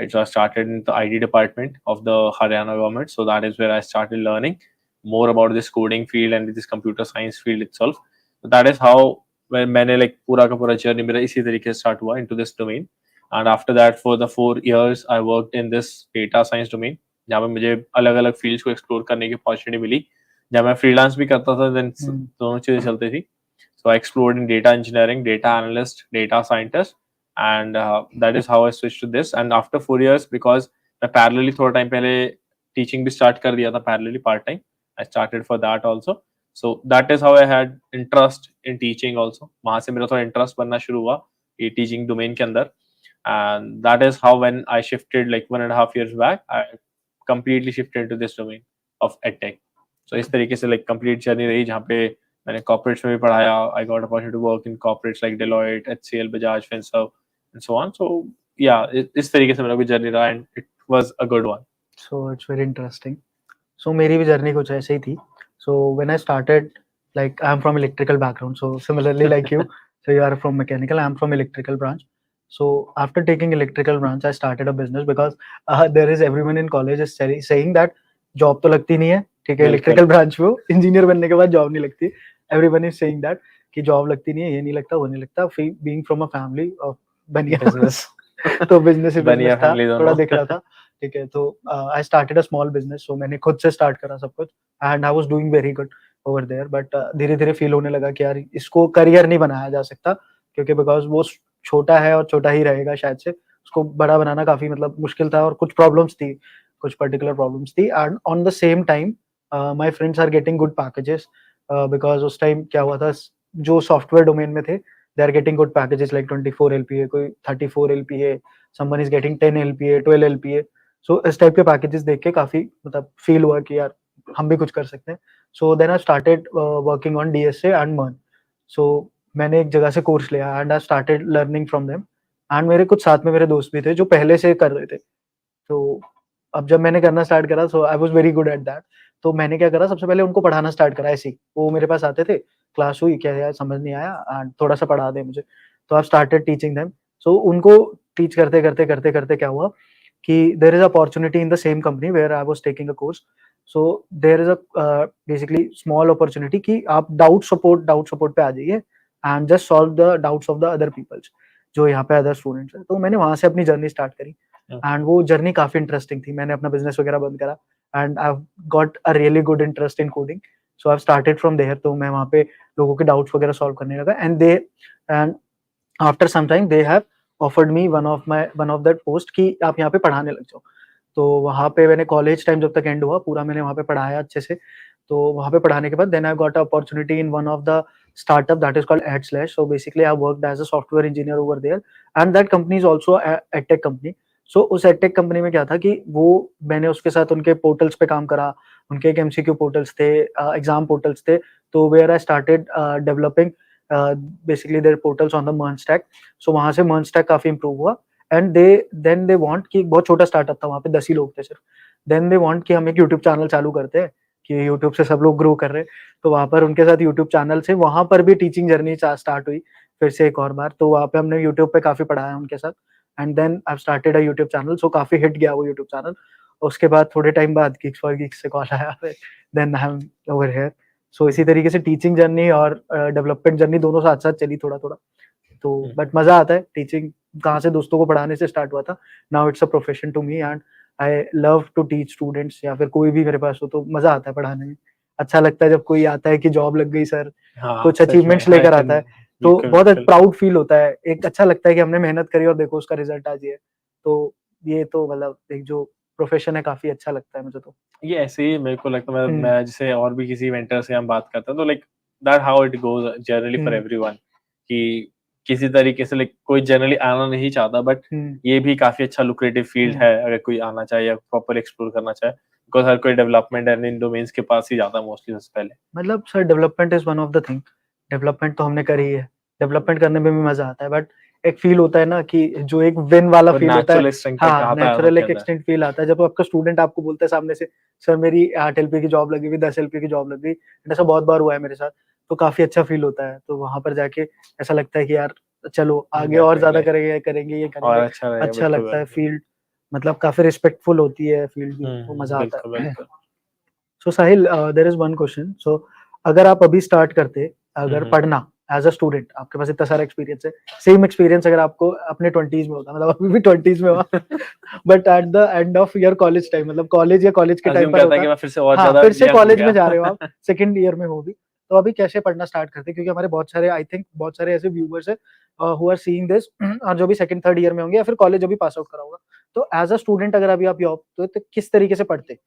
S7: So I started in the ID department of the Haryana government. So that is where I started learning more about this coding field and this computer science field itself. So that is how मैंने like पूरा का पूरा journey मेरा इसी तरीके से start हुआ into this domain. And after that for the 4 years I worked in this data science domain, जहाँ पे मुझे अलग अलग फील्ड्स को एक्सप्लोर करने की अपॉर्चुनिटी मिली, जहाँ मैं फ्रीलांस भी करता था, देन दोनों चीजें चलती थी. So I explored in data engineering, data analyst, data scientist, and that is how I switched to this. And after 4 years, because मैं parallelly थोड़ा टाइम पहले टीचिंग भी स्टार्ट कर दिया था parallelly part time, I started for that also. So that is how I had interest in teaching also. वहाँ से मेरा थोड़ा interest बनना शुरू हुआ ये teaching domain के अंदर. And that is how when I shifted like 1.5 years back, I completely shifted into this domain of EdTech. So इस तरीके से like complete journey रही, जहाँ पे मैंने corporates में भी पढ़ाया. I got opportunity to work in corporates like Deloitte, HCL, Bajaj, Finserv, and so on. So yeah, इस तरीके से मेरा भी journey रहा, and it was a good one.
S4: So it's very interesting. So मेरी भी जर्नी कुछ ऐसे ही थी. So when I started, like I'm from electrical background, so similarly like you, so you are from mechanical, I'm from electrical branch. So after taking electrical branch, I started a business because there is everyone in college is saying that job तो लगती नहीं है, ठीक है, electrical branch में engineer बनने के बाद job नहीं लगती. Everyone is saying that कि job लगती नहीं है, ये नहीं लगता, वो नहीं लगता. Being from a family of बनिया business, तो business ही business था, थोड़ा दिख रहा था.
S8: ठीक है, तो I started a small business, so मैंने खुद से स्टार्ट करा सब कुछ, and I was doing very good over there, but धीरे धीरे फील होने लगा कि यार इसको करियर नहीं बनाया जा सकता, क्योंकि बिकॉज वो छोटा है और छोटा ही रहेगा शायद से, उसको बड़ा बनाना काफी मतलब मुश्किल था, और कुछ प्रॉब्लम्स थी, कुछ पर्टिकुलर प्रॉब्लम्स थी, and on the same time my friends are getting good packages, because उस टाइम क्या हुआ था, जो सॉफ्टवेयर डोमेन में थे, they are getting good packages like 24 LPA, कोई 34 LPA, someone is getting 10 LPA, 12 LPA, so इस टाइप के पैकेजेस देख के काफी मतलब फील हुआ कि यार हम भी कुछ कर सकते हैं। So then I started working on DSA and MERN. सो मैंने एक जगह से कोर्स लिया and I started learning from them, and मेरे कुछ साथ में मेरे दोस्त भी थे जो पहले से कर रहे थे। तो अब जब मैंने करना स्टार्ट करा, so I was very good at that. तो मैंने क्या करा, सबसे पहले उनको पढ़ाना स्टार्ट करा ऐसे ही, वो मेरे पास आते थे, क्लास हुई क्या यार समझ नहीं आया एंड थोड़ा सा पढ़ा दे मुझे, तो I started teaching them. So उनको टीच करते करते करते करते क्या हुआ कि there is opportunity in the same company where I was taking a course. So there is a basically small opportunity कि आप डाउट सपोर्ट पे आ जाइए and just solve the doubts of the other peoples, जो यहाँ पे other students हैं। तो मैंने वहां से अपनी जर्नी स्टार्ट करी, एंड वो जर्नी काफी इंटरेस्टिंग थी। मैंने अपना बिजनेस वगैरह बंद करा and I got a really good interest in coding, so I started from there. तो मैं वहाँ पे लोगों के डाउट्स वगैरह सॉल्व करने लगा, and after some time they have offered me one of that post कि आप यहाँ पे पढ़ाने लग जाओ। तो वहाँ पे मैंने कॉलेज टाइम जब तक एंड हुआ पूरा मैंने वहाँ पे पढ़ाया अच्छे से। तो वहाँ पे पढ़ाने के बाद then I got a opportunity in one of the startup that is called AdSlash. So basically, I worked as a software engineer over there, and that company is also a EdTech company. So उस EdTech company में क्या था कि वो मैंने उसके साथ उनके पोर्टल्स पे काम करा, उनके एक MCQ पोर्टल्स थे, एग्जाम पोर्टल्स थे, तो where I started developing basically their portals on the MERN stack. So वहाँ से मर्न स्टैक काफी इंप्रूव हुआ, एंड देन दे वांट कि बहुत छोटा स्टार्टअप था, वहाँ पे 10 ही लोग थे सिर्फ। देन दे वांट कि हम एक यूट्यूब चैनल चालू करते हैं कि यूट्यूब से सब लोग ग्रो कर रहे हैं। तो वहाँ पर उनके साथ यूट्यूब चैनल से वहाँ पर भी टीचिंग जर्नी स्टार्ट हुई फिर से एक और बार। तो वहाँ पे हमने यूट्यूब पे काफी पढ़ाया उनके साथ, and then I started a YouTube channel. So काफी हिट गया वो यूट्यूब चैनल। उसके बाद थोड़े टाइम बाद Geeks for Geeks से कॉल आया, then I am over here. So इसी तरीके से टीचिंग जर्नी और डेवलपमेंट जर्नी दोनों साथ साथ चली थोड़ा थोड़ा। तो बट मजा आता है, टीचिंग कहाँ से दोस्तों को पढ़ाने से स्टार्ट हुआ था, now it's a profession to me, and I love to teach students, या फिर कोई भी मेरे पास हो तो मजा आता है पढ़ाने में। अच्छा लगता है जब कोई आता है कि जॉब लग गई सर,
S7: हाँ,
S8: कुछ
S7: सच में,
S8: अचीवमेंट्स
S7: हाँ,
S8: लेकर आता है, तो
S7: बिल्कुल
S8: बहुत
S7: बिल्कुल।
S8: प्राउड फील होता है, एक अच्छा लगता है कि हमने मेहनत करी और देखो उसका रिजल्ट आज ये है। तो ये तो मतलब एक जो प्रोफेशन है काफी अच्छा लगता है मुझे तो।
S7: ये ऐसे ही मेरे को लगता है,
S8: हम्म।
S7: मैं जैसे और भी किसी मेंटर से हम बात करते हैं तो like that how it goes generally for everyone, कि किसी तरीके से लाइक कोई जनरली आना नहीं चाहता, बट ये भी काफी अच्छा लुक्रेटिव फील्ड है अगर कोई आना चाहे या प्रॉपर एक्सप्लोर करना चाहे, बिकॉज हर कोई डेवलपमेंट एंड इन डोमेन्स के पास ही जाता है मोस्टली सबसे पहले।
S8: मतलब sir development is one of the thing, development तो हमने करी है, डेवलपमेंट करने में भी मजा आता है, बट एक फील होता है ना कि जो एक विन वाला फील होता है,
S7: नेचुरल इंस्टिंक्ट
S8: हाँ
S7: आता है
S8: नेचुरल
S7: सबके
S8: एक
S7: अंदर।
S8: एक्सटेंट फील आता है जब आपका स्टूडेंट आपको बोलता है सामने से सर मेरी 8 LP की जॉब लगी हुई, 10 LP की जॉब लग गई, ऐसा बहुत बार हुआ है मेरे साथ, तो काफी अच्छा फील होता है। तो वहां पर जाके ऐसा लगता है कि यार चलो आगे और ज्यादा करेंगे करेंगे ये
S7: और
S8: करेंगे,
S7: अच्छा रहेगा,
S8: अच्छा
S7: बिल्कुल
S8: लगता है
S7: बिल्कुल।
S8: फील्ड, मतलब काफी रिस्पेक्टफुल होती है फील्ड भी, तो मजा आता
S7: बिल्कुल
S8: है।
S7: बिल्कुल।
S8: सो साहिल, देयर इज वन क्वेश्चन। सो अगर आप अभी स्टार्ट करते, अगर पढ़ना एज अ स्टूडेंट, आपके पास इतना सारा एक्सपीरियंस है, सेम एक्सपीरियंस अगर आपको अपने 20s में होता, मतलब अभी भी 20s में हुआ, but at the end of your college time, मतलब कॉलेज या कॉलेज के टाइम
S7: Assume
S8: पर
S7: करता है
S8: होता,
S7: कि मैं फिर से और
S8: हाँ
S7: ज्यादा
S8: फिर से
S7: young हो
S8: कॉलेज में
S7: गया।
S8: जा रहे हो आप, सेकंड ईयर में हो भी, तो अभी कैसे पढ़ना स्टार्ट करते? क्योंकि हमारे बहुत सारे, आई थिंक बहुत सारे ऐसे व्यूअर्स है हु आर सीइंग दिस, और जो भी सेकंड थर्ड ईयर में होंगे या फिर कॉलेज अभी पास आउट करा होगा, तो एज अ स्टूडेंट अगर अभी आप तो किस तरीके से पढ़ते?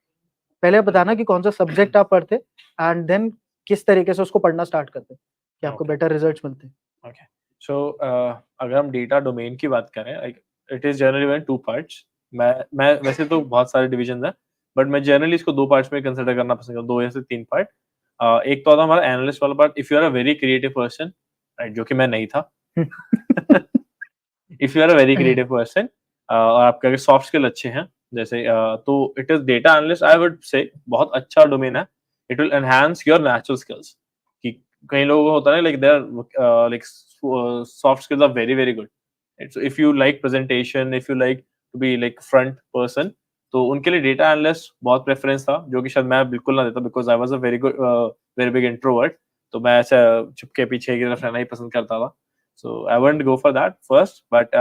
S8: पहले आप बताना कि कौन सा सब्जेक्ट आप पढ़ते, एंड देन किस तरीके से उसको पढ़ना स्टार्ट करते कि आपको बेटर रिजल्ट्स मिलते।
S7: ओके, सो अगर हम डेटा डोमेन की बात करें, like it is generally in two parts. मैं वैसे तो बहुत सारे डिविजन है, बट मैं जनरली इसको दो पार्ट्स में कंसिडर करना पसंद करता हूँ, 2 या से 3 पार्ट। एक तो आता है हमारा एनालिस्ट वाला part, if you are a very creative person, right, जो कि मैं नहीं था। If you are a very creative person और आपके अगर सॉफ्ट स्किल अच्छे हैं, जैसे तो it is data analyst, I would say बहुत अच्छा डोमेन है। It will enhance your natural skills, कि कई लोगों को होता है like there like soft skills are very very good, so if you like presentation, if you like to be like front person, तो उनके लिए डेटा एनालिस्ट बहुत प्रेफरेंस था, जो कि शायद मैं बिल्कुल ना देता, because I was a very good very big introvert, तो मैं ऐसे चुपके पीछे की तरफ रहना ही पसंद करता था। So I won't go for that first, but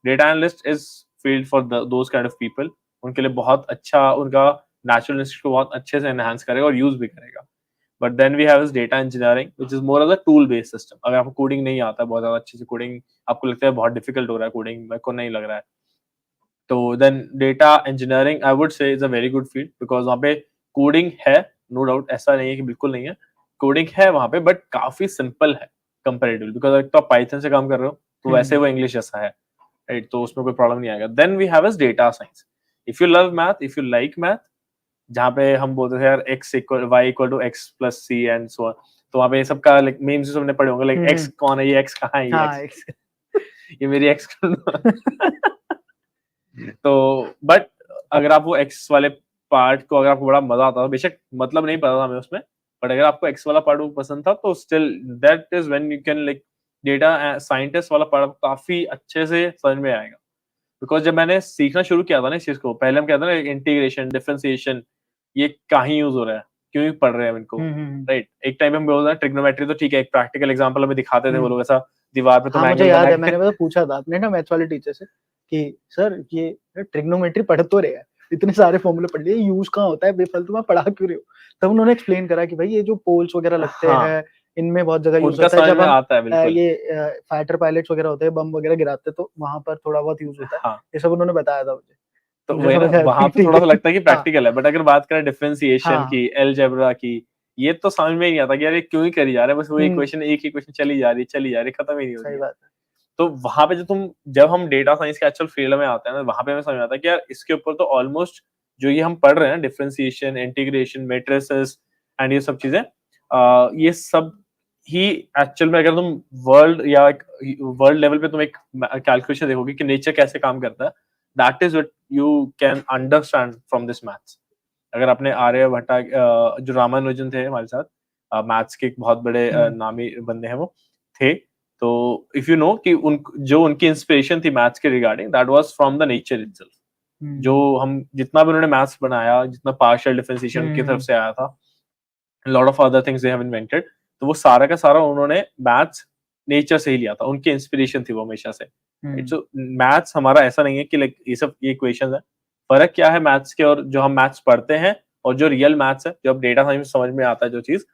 S7: data analyst is field for those kind of people उनके लिए बहुत अच्छा, उनका नेचुरल इंस्टिंक्ट को बहुत अच्छे से एनहांस करेगा और यूज भी करेगा। But then we have is data engineering which is more as a tool based system. अगर आपको कोडिंग नहीं आता है बहुत ज्यादा अच्छे से, कोडिंग आपको लगता है बहुत डिफिकल्ट हो रहा है कोडिंग, मेरे को नहीं लग रहा है, तो then data engineering I would say is a very good field, because वहाँ पे कोडिंग है, नो डाउट, ऐसा नहीं है कि बिल्कुल नहीं है, कोडिंग है वहाँ पे, बट काफी सिंपल है कंपेरेटिवली, बिकॉज अगर तो आप पाइथन से काम कर रहे हो तो वैसे वो इंग्लिश जैसा है, राइट, तो उसमें कोई प्रॉब्लम नहीं आएगा। Then we have is data science. If you love math, if you like math, जहाँ पे हम बोलते थे यार x equal y equal to x plus C and so on, तो वहाँ पे ये सब का लाइक मीम्स हमने पढ़े होंगे, लाइक x कौन है, ये x कहाँ है, ये
S8: हाँ
S7: x ये मेरी x तो बट अगर आप वो x वाले पार्ट को, अगर आपको बड़ा मजा आता था, बेशक मतलब नहीं पता था हमें उसमें, बट अगर आपको x वाला पार्ट पसंद था तो still that is when you can like data scientist वाला पार्ट काफी अच्छे से समझ में आएगा। बिकॉज जब मैंने सीखना शुरू किया था ना इस चीज को, पहले हम कहते हैं ना इंटीग्रेशन, डिफरेंशिएशन, ये कहीं यूज हो रहा है, क्यों ही पढ़ रहे हैं हम इनको, राइट। एक टाइम हम बोल रहे हैं ट्रिग्नोमेट्री तो ठीक है, एक प्रैक्टिकल एग्जांपल हमें दिखाते थे वो लोग, ऐसा दीवार पे तुम
S8: हाँ, मुझे
S7: एंगल
S8: याद
S7: बना
S8: है,
S7: के
S8: मैंने मतलब पूछा था अपने ना मैथ्स वाले टीचर से कि सर ये ट्रिग्नोमेट्री पढ़ तो रहे हैं, इतने सारे फॉर्मूले पढ़ लिए, यूज कहाँ होता है, बेफालतू में पढ़ा क्यों रहे हो। तब उन्होंने एक्सप्लेन करा कि भाई ये जो पोल्स वगैरह लगते
S7: हाँ,
S8: हैं, इनमें बहुत जगह यूज
S7: उनका
S8: होता है,
S7: समझ
S8: जब
S7: में
S8: हम
S7: आता है बिल्कुल।
S8: ये फाइटर पायलट्स वगैरह होते हैं, बम वगैरह गिराते हैं, तो वहां पर थोड़ा बहुत यूज होता है,
S7: हाँ,
S8: ये सब उन्होंने बताया था मुझे।
S7: तो
S8: मुझे
S7: वही ना,
S8: समझ आया
S7: वहां
S8: कि
S7: पे
S8: ठीक
S7: थोड़ा सा
S8: है।
S7: लगता है कि
S8: हाँ
S7: प्रैक्टिकल है, बट अगर बात करें डिफरेंशिएशन
S8: हाँ,
S7: की, अलजेब्रा की, ये तो समझ में ही नहीं आता कि यार ये क्यों ही करी जा रहे हैं, बस वो
S8: हम्म,
S7: इक्वेशन, एक इक्वेशन चली जा रही, खत्म ही नहीं हो रही
S8: सही
S7: है।
S8: बात है।
S7: तो वहां पे जब हम डेटा साइंस के एक्चुअल फील्ड में आते हैं ना, वहां पे हमें समझ में आता है कि यार इसके ऊपर तो ऑलमोस्ट जो ये हम पढ़ रहे हैं, डिफरेंशिएशन, इंटीग्रेशन, मैट्रिसेस एंड ये सब चीजें, ये सब ही एक्चुअल में अगर तुम वर्ल्ड लेवल पे तुम एक कैलकुलेशन देखोगे कि नेचर कैसे काम करता है, that is what you can understand from this maths. अगर आपने आर्यभट्टा, जो रामानुजन थे हमारे साथ, मैथ्स के एक बहुत बड़े नामी बंदे हैं वो थे, तो इफ यू नो कि जो उनकी इंस्पिरेशन थी मैथ्स के regarding, that was from the nature itself. जो हम जितना भी उन्होंने मैथ्स बनाया, जितना पार्शियल डिफरेंशिएशन उनकी तरफ से आया था, lot of other things they have invented, तो वो सारा का सारा उन्होंने मैथ्स नेचर से ही लिया था, उनकी इंस्पिरेशन थी वो हमेशा से। सो मैथ्स हमारा ऐसा नहीं है कि लाइक ये सब इक्वेशंस है। फर्क क्या है मैथ्स के और जो हम मैथ्स पढ़ते हैं और जो रियल मैथ्स है, जो अब डेटा साइंस में समझ में आता है जो चीज,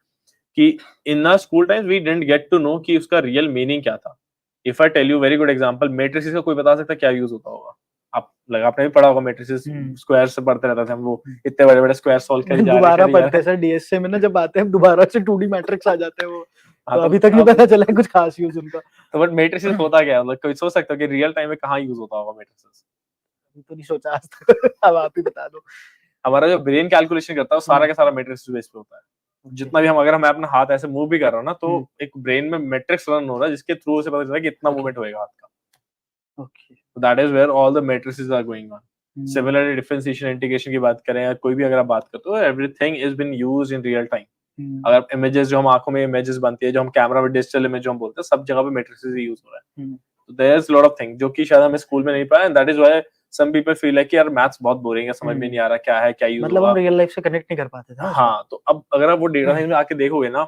S7: कि in our school times we didn't get to know कि उसका रियल मीनिंग क्या था। If I tell you very good example, matrices का कोई बता सकता है क्या यूज होता होगा? आप लगा आपने भी पढ़ा होगा मैट्रिसेस, स्क्वायर से पढ़ते रहते थे हम, वो इतने बड़े बड़े स्क्वायर सॉल्व करी जा रहे
S8: दोबारा
S7: करी जा
S8: पढ़ते
S7: रहे।
S8: हैं सर डीएसए में ना, जब आते हैं दोबारा से 2D मैट्रिक्स आ जाते हैं वो,
S7: हाँ,
S8: तो
S7: तो
S8: अभी तक नहीं पता चला है कुछ खास यूज उनका।
S7: तो बट मैट्रिसेस होता क्या है, मतलब कोई सोच सकता है कि रियल टाइम में कहाँ यूज होता होगा मैट्रिसेस?
S8: अभी तो नहीं सोचा आज तक। अब आप ही बता दो।
S7: हमारा जो ब्रेन कैलकुलेशन करता है वो सारा का सारा मैट्रिक्स बेस पे होता है। जितना भी हम, अगर मैं अपना हाथ ऐसे मूव भी कर रहा हूँ ना, तो एक ब्रेन में मैट्रिक्स रन हो रहा है जिसके थ्रू से पता चला कि इतना मूवमेंट होएगा हाथ का।
S8: Okay,
S7: So that is where all the matrices are going on. Similarly, differentiation, integration की बात करें या कोई भी अगर आप बात करते हो, everything is been used in real time. अगर images जो हम आंखों में images बनती है, जो हम कैमरा में डिजिटल इमेज जो हम बोलते हैं, सब जगह पे matrices ही यूज हो रहा है। So there's lot of things जो कि शायद हमें स्कूल में नहीं पाया, and that is why some people feel like कि यार मैथ्स बहुत बोरिंग है, समझ में नहीं आ रहा क्या है, क्या यूज
S8: मतलब
S7: होगा।
S8: हम रियल लाइफ से कनेक्ट नहीं कर पाते थे।
S7: हाँ, तो अब अगर आप वो डेटा साइंस में आके देखोगे ना,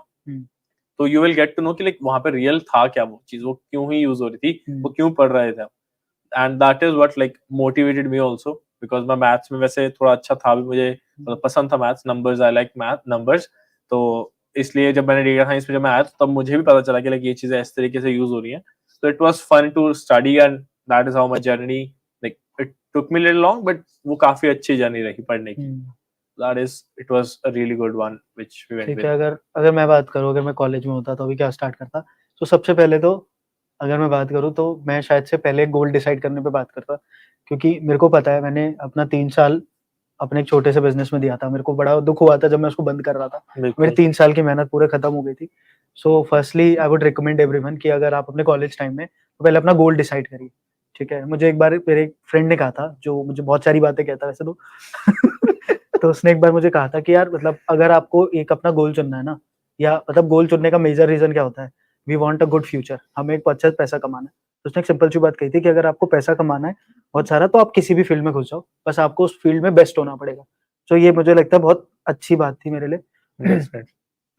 S7: तो you will get to know कि लाइक वहां पे रियल था क्या वो चीज, वो क्यों ही यूज हो रही थी, वो क्यों पढ़ रहे थे। and that is what like motivated me also, because मैं मैथ्स में वैसे थोड़ा अच्छा था भी, मुझे मतलब पसंद था maths, numbers, I like math numbers, तो इसलिए जब मैंने डेटा साइंस में जब मैं आया तब मुझे भी पता चला कि लाइक ये चीजें इस तरीके से यूज हो रही हैं। तो it was fun to study and that is how my journey, like it took me little long, but वो काफी अच्छी जर्नी रही पढ़ने की। That is, it was a really good one which we went
S8: ठीक
S7: विद।
S8: है, अगर मैं बात करूँ, अगर मैं कॉलेज में होता तो अभी क्या स्टार्ट करता, तो सबसे पहले तो अगर मैं बात करूँ तो मैं शायद से पहले गोल डिसाइड करने पे बात करता, क्योंकि मेरे को पता है मैंने अपना 3 साल अपने एक छोटे से बिजनेस में दिया था। मेरे को बड़ा दुख हुआ था जब मैं उसको बंद कर रहा था, मेरे 3 साल की मेहनत पूरे खत्म हो गई थी। So firstly I would recommend everyone कि अगर आप अपने कॉलेज टाइम में, तो पहले अपना गोल डिसाइड करिए, ठीक है। मुझे एक बार मेरे एक फ्रेंड ने कहा था, जो मुझे बहुत सारी बातें कहता है वैसे तो तो उसने एक बार मुझे कहा था कि यार मतलब अगर आपको एक अपना गोल चुनना है ना, या मतलब गोल चुनने का मेजर रीजन क्या होता है, we want a good future, हमें एक अच्छा पैसा कमाना है। तो उसने एक सिंपल सी बात कही थी कि अगर आपको पैसा कमाना है बहुत सारा, तो आप किसी भी फील्ड में घुस जाओ, बस आपको उस फील्ड में बेस्ट होना पड़ेगा। तो ये मुझे लगता है बहुत अच्छी बात थी मेरे लिए।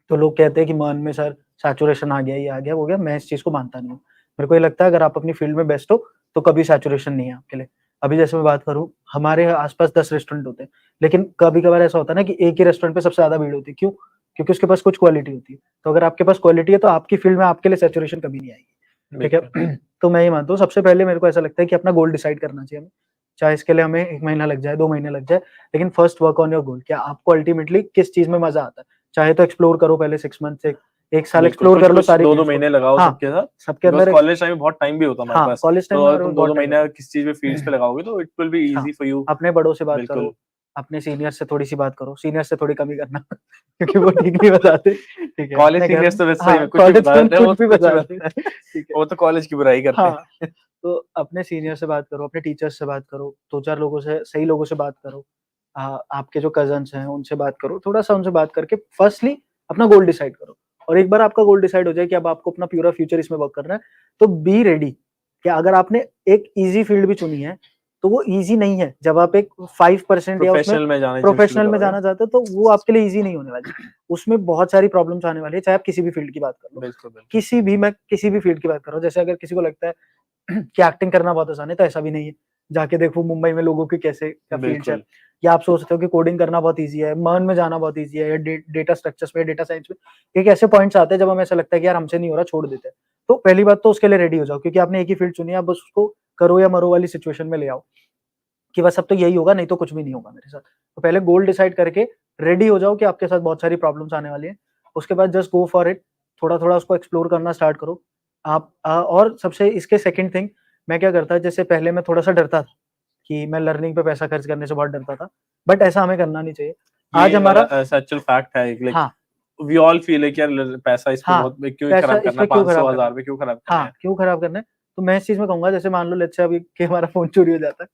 S8: तो लोग कहते हैं कि मन में सर सैचुरेशन आ गया, ये आ गया, वो गया, मैं इस चीज को मानता नहीं हूँ। मेरे को ये लगता है अगर आप अपनी फील्ड में बेस्ट हो तो कभी सैचुरेशन नहीं है आपके लिए। अभी जैसे मैं बात करूँ, हमारे आसपास 10 रेस्टोरेंट होते हैं, लेकिन कभी कभार ऐसा होता है ना कि एक ही रेस्टोरेंट पे सबसे ज्यादा भीड़ होती है। क्यों? क्योंकि उसके पास कुछ क्वालिटी होती है। तो अगर आपके पास क्वालिटी है तो आपकी फील्ड में आपके लिए सैचुरेशन कभी नहीं आएगी, ठीक है। तो मैं ये मानता हूँ सबसे पहले मेरे को ऐसा लगता है कि अपना गोल डिसाइड करना चाहिए हमें, चाहे इसके लिए हमें 1 महीना लग जाए, 2 महीने लग जाए, लेकिन first work on your goal. क्या आपको अल्टीमेटली किस चीज में मजा आता है? चाहे तो एक्सप्लोर करो पहले 6 मंथ से 1 साल एक्सप्लोर कर लो सारी
S7: 2
S8: fields को।
S7: महीने लगाओ
S8: हाँ,
S7: सबके साथ,
S8: सबके
S7: बिकॉज
S8: अंदर
S7: कॉलेज टाइम में बहुत टाइम भी होता है हमारे
S8: हाँ,
S7: पास,
S8: कॉलेज टाइम
S7: तो
S8: में
S7: अगर तुम
S8: बहुत
S7: 2
S8: टाइम
S7: महीने किस चीज में फील्ड्स पे लगाओगे तो इट विल बी
S8: हाँ,
S7: इजी फॉर यू।
S8: अपने बड़ों से बात
S7: बिल्कुल।
S8: करो, अपने सीनियर से थोड़ी सी बात करो, सीनियर से थोड़ी कमी करना क्योंकि वो ठीक नहीं बताते, ठीक है।
S7: कॉलेज
S8: अपने घर
S7: सीनियर्स तो वैसे
S8: हाँ,
S7: सही में कुछ भी
S8: कॉलेज
S7: बता
S8: में
S7: देते हैं, वो
S8: कुछ भी
S7: कुछ
S8: बता
S7: भी
S8: देते हैं, ठीक है।
S7: वो तो कॉलेज की बुराई करते हैं।
S8: हाँ, तो अपने सीनियर से बात करो, अपने टीचर्स से बात करो, 2-4 लोगों से, सही लोगों से बात करो। आपके जो कज़न्स हैं उनसे बात करो, थोड़ा-सा उनसे बात करके फर्स्टली अपना गोल डिसाइड करो। और एक बार आपका गोल डिसाइड हो जाए कि अब आपको अपना पूरा फ्यूचर इसमें वर्क करना है, तो बी रेडी कि अगर आपने एक ईज़ी फील्ड भी चुनी है, तो वो ईज़ी नहीं है। जब आप एक 5% या उसमें
S7: प्रोफेशनल में जाने शुरू
S8: प्रोफेशनल में
S7: करोगे।
S8: जाना चाहते हो, तो वो आपके लिए ईज़ी नहीं होने वाली। उसमें बहुत सारी प्रॉब्लम्स आने वाली है, चाहे आप किसी भी फील्ड की बात कर लो।
S7: बिल्कुल बिल्कुल।
S8: मैं किसी भी फील्ड की बात कर रहा हूँ। जैसे अगर किसी को लगता है कि एक्टिंग करना बहुत आसान है, तो ऐसा भी नहीं है। जाके देखो मुंबई में लोगों की कैसे क्या फील्ड्स है।
S7: बिल्कुल।
S8: या आप सोचते हो कि कोडिंग करना बहुत ईज़ी है, मर्न में जाना बहुत ईज़ी है, या डेटा स्ट्रक्चर्स में, डेटा साइंस में। एक ऐसे पॉइंट्स आते हैं जब हमें ऐसा लगता है कि यार हमसे नहीं हो रहा, छोड़ देते हैं। तो पहली बात तो उसके लिए रेडी हो जाओ, क्योंकि आपने एक ही फील्ड चुनी है, अब बस उसको करो या मरो वाली सिचुएशन में ले आओ कि बस अब तो यही होगा, नहीं तो कुछ भी नहीं होगा मेरे साथ। तो पहले गोल डिसाइड करके रेडी हो जाओ कि आपके साथ बहुत सारी प्रॉब्लम्स आने वाली हैं। उसके बाद जस्ट गो फॉर इट, थोड़ा-थोड़ा उसको एक्सप्लोर करना स्टार्ट करो। और सबसे इसके सेकंड थिंग मैं क्या करता जैसे पहले मैं थोड़ा-सा डरता था कि मैं लर्निंग पे पैसा खर्च करने से बहुत डरता था, बट ऐसा हमें करना नहीं चाहिए। आज हमारा
S7: एक्चुअल फैक्ट है, लाइक
S8: हाँ,
S7: वी ऑल फील है कि यार पैसा इस पे
S8: हाँ,
S7: बहुत क्यों
S8: पैसा
S7: खराब करना है,
S8: इसमें क्यों
S7: 500
S8: खराब करना है?
S7: 1000 पे क्यों खराब करना है।
S8: हाँ, क्यों खराब करना है? तो मैं इस चीज़ में कहूँगा, जैसे मान लो लेट्स से अभी कि हमारा फ़ोन चोरी हो जाता है।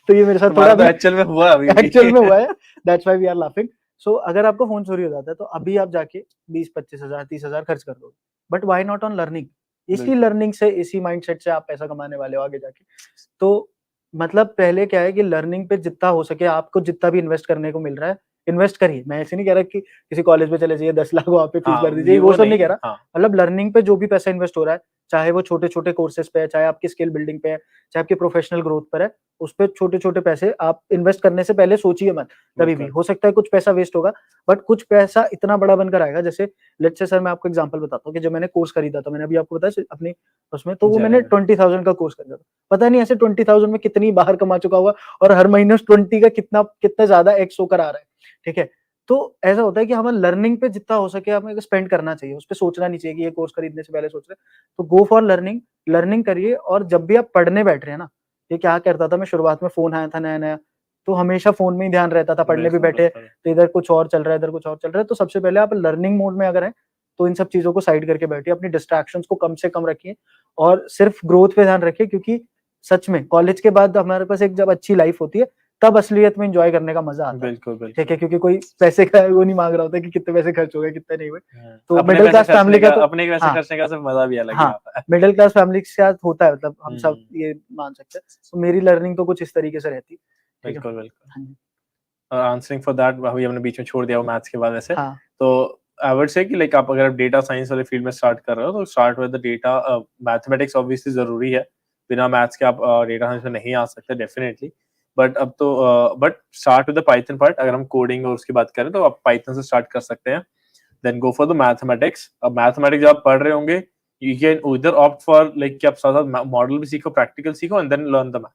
S8: तो ये मेरे साथ थोड़ा
S7: हमारा तो
S8: अभी
S7: एक्चुअल में हुआ अभी भी।
S8: एक्चुअल में हुआ है, that's why we are laughing. So अगर आपका फ़ोन चोरी हो जाता है, तो अभी आप जाके 20-25,000 30,000 खर्च कर दोगे। But why not on learning? इसी
S7: बिल्कुल।
S8: लर्निंग से, इसी माइंडसेट से आप पैसा कमाने वाले हो आगे जाके। तो मतलब पहले क्या है कि लर्निंग पे जितना हो सके, आपको जितना भी इन्वेस्ट करने को मिल रहा है, इन्वेस्ट करिए। मैं ऐसे नहीं कह रहा कि किसी कॉलेज में चले जाइए, 10 लाख वहाँ पे फीस
S7: हाँ,
S8: भर दीजिए,
S7: ये
S8: वो
S7: वो
S8: सब नहीं कह
S7: नहीं,
S8: रहा।
S7: हाँ
S8: मतलब लर्निंग पे जो भी पैसा इन्वेस्ट हो रहा है, चाहे वो छोटे-छोटे कोर्सेज़ पे है, चाहे आपकी स्किल बिल्डिंग पे है, चाहे आपकी प्रोफेशनल ग्रोथ पर है, उस पे छोटे-छोटे पैसे आप इन्वेस्ट करने से पहले सोचिए मत कभी भी।
S7: बिल्कुल।
S8: हो सकता है कुछ पैसा वेस्ट होगा, बट कुछ पैसा इतना बड़ा बनकर आएगा। जैसे लेट्स से सर, मैं आपको एग्जांपल बताता हूँ कि जब मैंने कोर्स खरीदा था, मैंने अभी आपको बताया अपनी उसमें, तो वो मैंने
S7: जय
S8: 20,000 का कोर्स खरीदा था। पता नहीं ऐसे 20,000 में कितनी बाहर कमा चुका होगा, और हर महीने उस 20 का कितना ज़्यादा एक्स होकर आ रहा है, ठीक है? तो ऐसा होता है कि हमें लर्निंग पे जितना हो सके हमें स्पेंड करना चाहिए, उस पे सोचना नहीं चाहिए कि ये कोर्स खरीदने से पहले सोच रहे हैं। तो गो फॉर लर्निंग, लर्निंग करिए। और जब भी आप पढ़ने बैठ रहे हैं ना, ये क्या करता था मैं, शुरुआत में फ़ोन आया था नया-नया, तो हमेशा फ़ोन में ही ध्यान रहता था, पढ़ने भी
S7: बिल्कुल
S8: बैठे
S7: बिल्कुल।
S8: तो इधर कुछ और चल रहा है, इधर कुछ और चल रहा है। तो सबसे पहले आप लर्निंग मोड में अगर हैं, तो इन सब चीज़ों को साइड करके बैठिए, अपनी डिस्ट्रैक्शंस को कम से कम रखिए और सिर्फ ग्रोथ पे ध्यान रखिए, क्योंकि सच में कॉलेज के बाद हमारे पास एक जब अच्छी लाइफ होती है, तब असलियत में एन्जॉय करने का मज़ा आता है।
S7: बिल्कुल
S8: ठीक
S7: बिल्कुल।
S8: है? क्योंकि कोई पैसे का वो नहीं माँग रहा होता है कि कितने पैसे खर्च हो गए, कितने नहीं हुए। तो
S7: अपने
S8: मिडल
S7: पैसे
S8: क्लास फैमिली
S7: खर्चने
S8: का
S7: का,
S8: तो
S7: अपने पैसे
S8: हाँ,
S7: खर्चने का सिर्फ मजा भी अलग ही
S8: हाँ,
S7: आता है।
S8: मिडल क्लास फैमिली के साथ होता है, मतलब हम सब
S7: हम्म,
S8: ये मान सकते हैं। तो मेरी लर्निंग तो कुछ इस तरीके से रहती, ठीक है?
S7: बिल्कुल बिल्कुल।
S8: हाँ जी।
S7: और आंसरिंग फॉर दैट, अभी हमने बीच में छोड़ दिया वो मैथ्स के बाद वैसे,
S8: हाँ,
S7: तो आई वुड से कि लाइक आप अगर डेटा साइंस वाले फील्ड में स्टार्ट कर रहे हो तो start with the data. Mathematics obviously जरूरी है, बिना मैथ्स के आप डेटा साइंस में नहीं आ सकते डेफिनेटली। बट अब तो but start with the Python part. अगर हम कोडिंग और उसकी बात करें तो आप पाइथन से स्टार्ट कर सकते हैं, then go for the mathematics. अब मैथमेटिक्स जब आप पढ़ रहे होंगे, यू कैन उधर ऑप्ट फॉर लाइक कि आप साथ मॉडल भी सीखो, प्रैक्टिकल सीखो and then learn the math.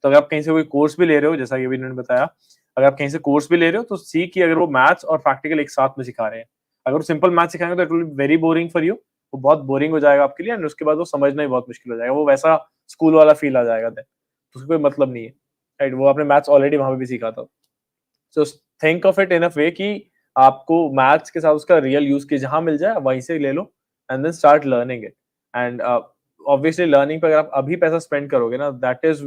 S7: तो अगर आप कहीं से कोई कोर्स भी ले रहे हो, जैसा कि अभी इन्होंने बताया, अगर आप कहीं से कोर्स भी ले रहे हो तो सी कि अगर वो मैथ्स और प्रैक्टिकल एक साथ में सिखा रहे हैं। अगर वो सिंपल मैथ सिखाएंगे तो it will be very boring for you, वो बहुत बोरिंग हो जाएगा आपके लिए, एंड उसके बाद वो समझना ही बहुत मुश्किल हो जाएगा, वो वैसा स्कूल वाला फील आ जाएगा, देन तो उसका कोई मतलब नहीं है, राइट? वो आपने मैथ्स ऑलरेडी वहां पे भी सीखा था। So think of it in a way कि आपको मैथ्स के साथ उसका रियल यूज के जहां मिल जाए वहीं से ले लो, and then start learning it. And obviously learning पे अगर आप अभी पैसा स्पेंड करोगे ना, that is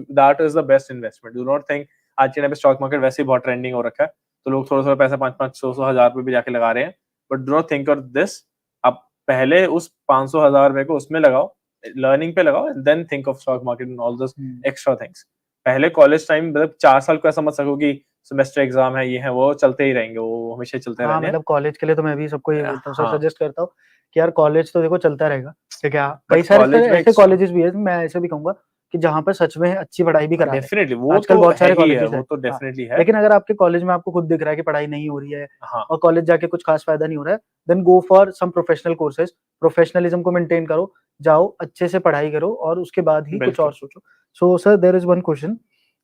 S7: the best investment. Do not think, आज के टाइम पे स्टॉक मार्केट वैसे ही बहुत ट्रेंडिंग हो रखा है, तो लोग थोड़ा थोड़ा पैसा 500-600 हजार रुपए भी जाके लगा रहे हैं, but do not think of this. आप पहले उस 500 हजार रुपए को उसमें लगाओ, लर्निंग पे लगाओ, and then think of stock market and all this extra things. पहले कॉलेज टाइम मतलब 4 साल को ऐसा मत सको कि सेमेस्टर एग्जाम है, ये है वो, चलते ही रहेंगे, वो हमेशा चलते
S8: हाँ,
S7: रहने हैं।
S8: मतलब कॉलेज के लिए तो मैं भी सबको ये बोलता हूँ, सर
S7: हाँ,
S8: सजेस्ट करता हूँ कि यार कॉलेज तो देखो चलता रहेगा, ठीक है? कई
S7: बट
S8: सारे
S7: कॉलेज में
S8: ऐसे कॉलेजेस भी है, मैं ऐसे भी कहूँगा कि जहाँ पर सच में अच्छी पढ़ाई भी करा रहे हैं।
S7: डेफिनेटली वो
S8: आजकल
S7: तो
S8: बहुत सारे
S7: है ही है,
S8: कॉलेजेस
S7: वो
S8: हैं।
S7: तो
S8: हाँ,
S7: डेफिनेटली है।
S8: लेकिन अगर आपके कॉलेज में आपको खुद दिख रहा है कि पढ़ाई नहीं हो रही है
S7: हाँ
S8: और कॉलेज जाके कुछ खास फायदा नहीं हो रहा है, then go for some professional courses. Professionalism को मेंटेन करो, जाओ अच्छे से पढ़ाई करो और उसके बाद ही कुछ
S7: बिल्कुल।
S8: और सोचो। So sir there is one question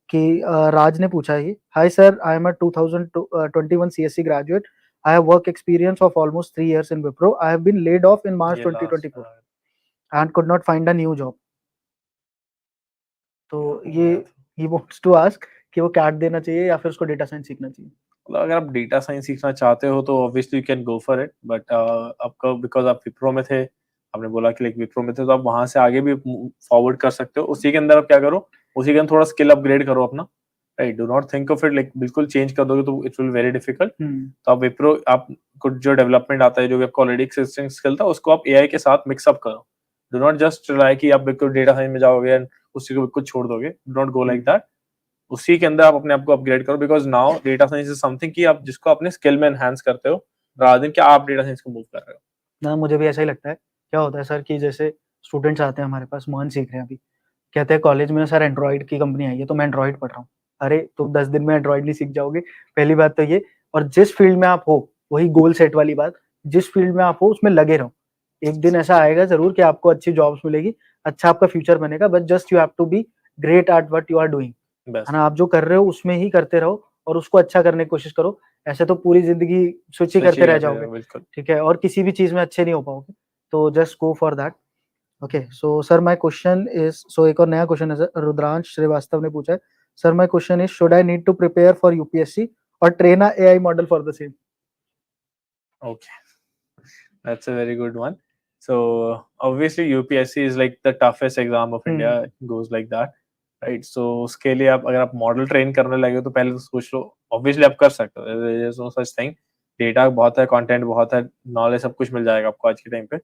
S8: कि राज ने पूछा है, hi sir, I am a 2021 CSC graduate, I have work experience of almost 3 years in Wipro, I have been laid off in March
S7: ये last,
S8: 2024 and could not find a new job. तो ये he wants to ask कि वो cat देना चाहिए या फिर उसको डेटा साइंस सीखना चाहिए।
S7: मतलब अगर आप डेटा साइंस सीखना चाहते हो तो obviously you can go for it, but आपका बिकॉज आप विप्रो में थे, आपने बोला कि लाइक विप्रो में थे, तो आप वहां से आगे भी फॉरवर्ड कर सकते हो। उसी के अंदर आप क्या करो, उसी के अंदर थोड़ा स्किल अपग्रेड करो अपना, right. Do not think of it like बिल्कुल चेंज कर दोगे तो इट विल वेरी डिफिकल्ट। तो आप विप्रो, आप कुछ जो डेवलपमेंट आता है, जो भी आपको ऑलरेडी एक्सिस्टिंग स्किल था, उसको आप एआई के साथ मिक्सअप करो। डू नॉट जस्ट रिलाई कि आप बिल्कुल डेटा साइंस में जाओगे एंड उसी को बिल्कुल छोड़ दोगे। Do not go like that. उसी के अंदर आप अपने आप को अपग्रेड करो, because now data science is something कि आप जिसको अपने स्किल में एनहांस करते हो रादर देन कि आप डेटा साइंस को मूव कर रहे हो।
S8: ना मुझे भी ऐसा ही लगता है। क्या होता है सर कि जैसे स्टूडेंट्स आते हैं हमारे पास, मोहन सीख रहे हैं अभी, कहते हैं कॉलेज में सर एंड्रॉइड की कंपनी आई है तो मैं एंड्रॉइड पढ़ रहा हूँ। अरे तुम 10 दिन में एंड्रॉइड नहीं सीख जाओगे, पहली बात तो ये। और जिस फील्ड में आप हो, वही गोल सेट वाली बात, जिस फील्ड में आप हो उसमें लगे रहो। एक दिन ऐसा आएगा जरूर कि आपको अच्छी जॉब्स मिलेगी, अच्छा आपका फ्यूचर बनेगा, but just you have to be great at what you are doing, है ना। आप जो कर रहे हो उसमें ही करते रहो और उसको अच्छा करने की कोशिश करो। ऐसे तो पूरी जिंदगी स्विच ही करते रह जाओगे,
S7: बिल्कुल।
S8: ठीक है, और किसी भी चीज में अच्छे नहीं हो पाओगे। तो just go for that. Okay, so sir my question is, so एक और नया क्वेश्चन है सर, रुद्रांश श्रीवास्तव ने पूछा है, sir my question is, should I need to prepare for UPSC और train a AI model for the same?
S7: Okay, that's a very good one. So obviously UPSC is like the toughest exam of India. It goes like that, right? So उसके लिए आप अगर आप model train करने लगे हो तो पहले तो सोच लो। ऑब्वियसली आप कर सकते हो, there is no such thing. Data बहुत है, कंटेंट बहुत है, नॉलेज सब कुछ मिल जाएगा आपको आज के टाइम पे।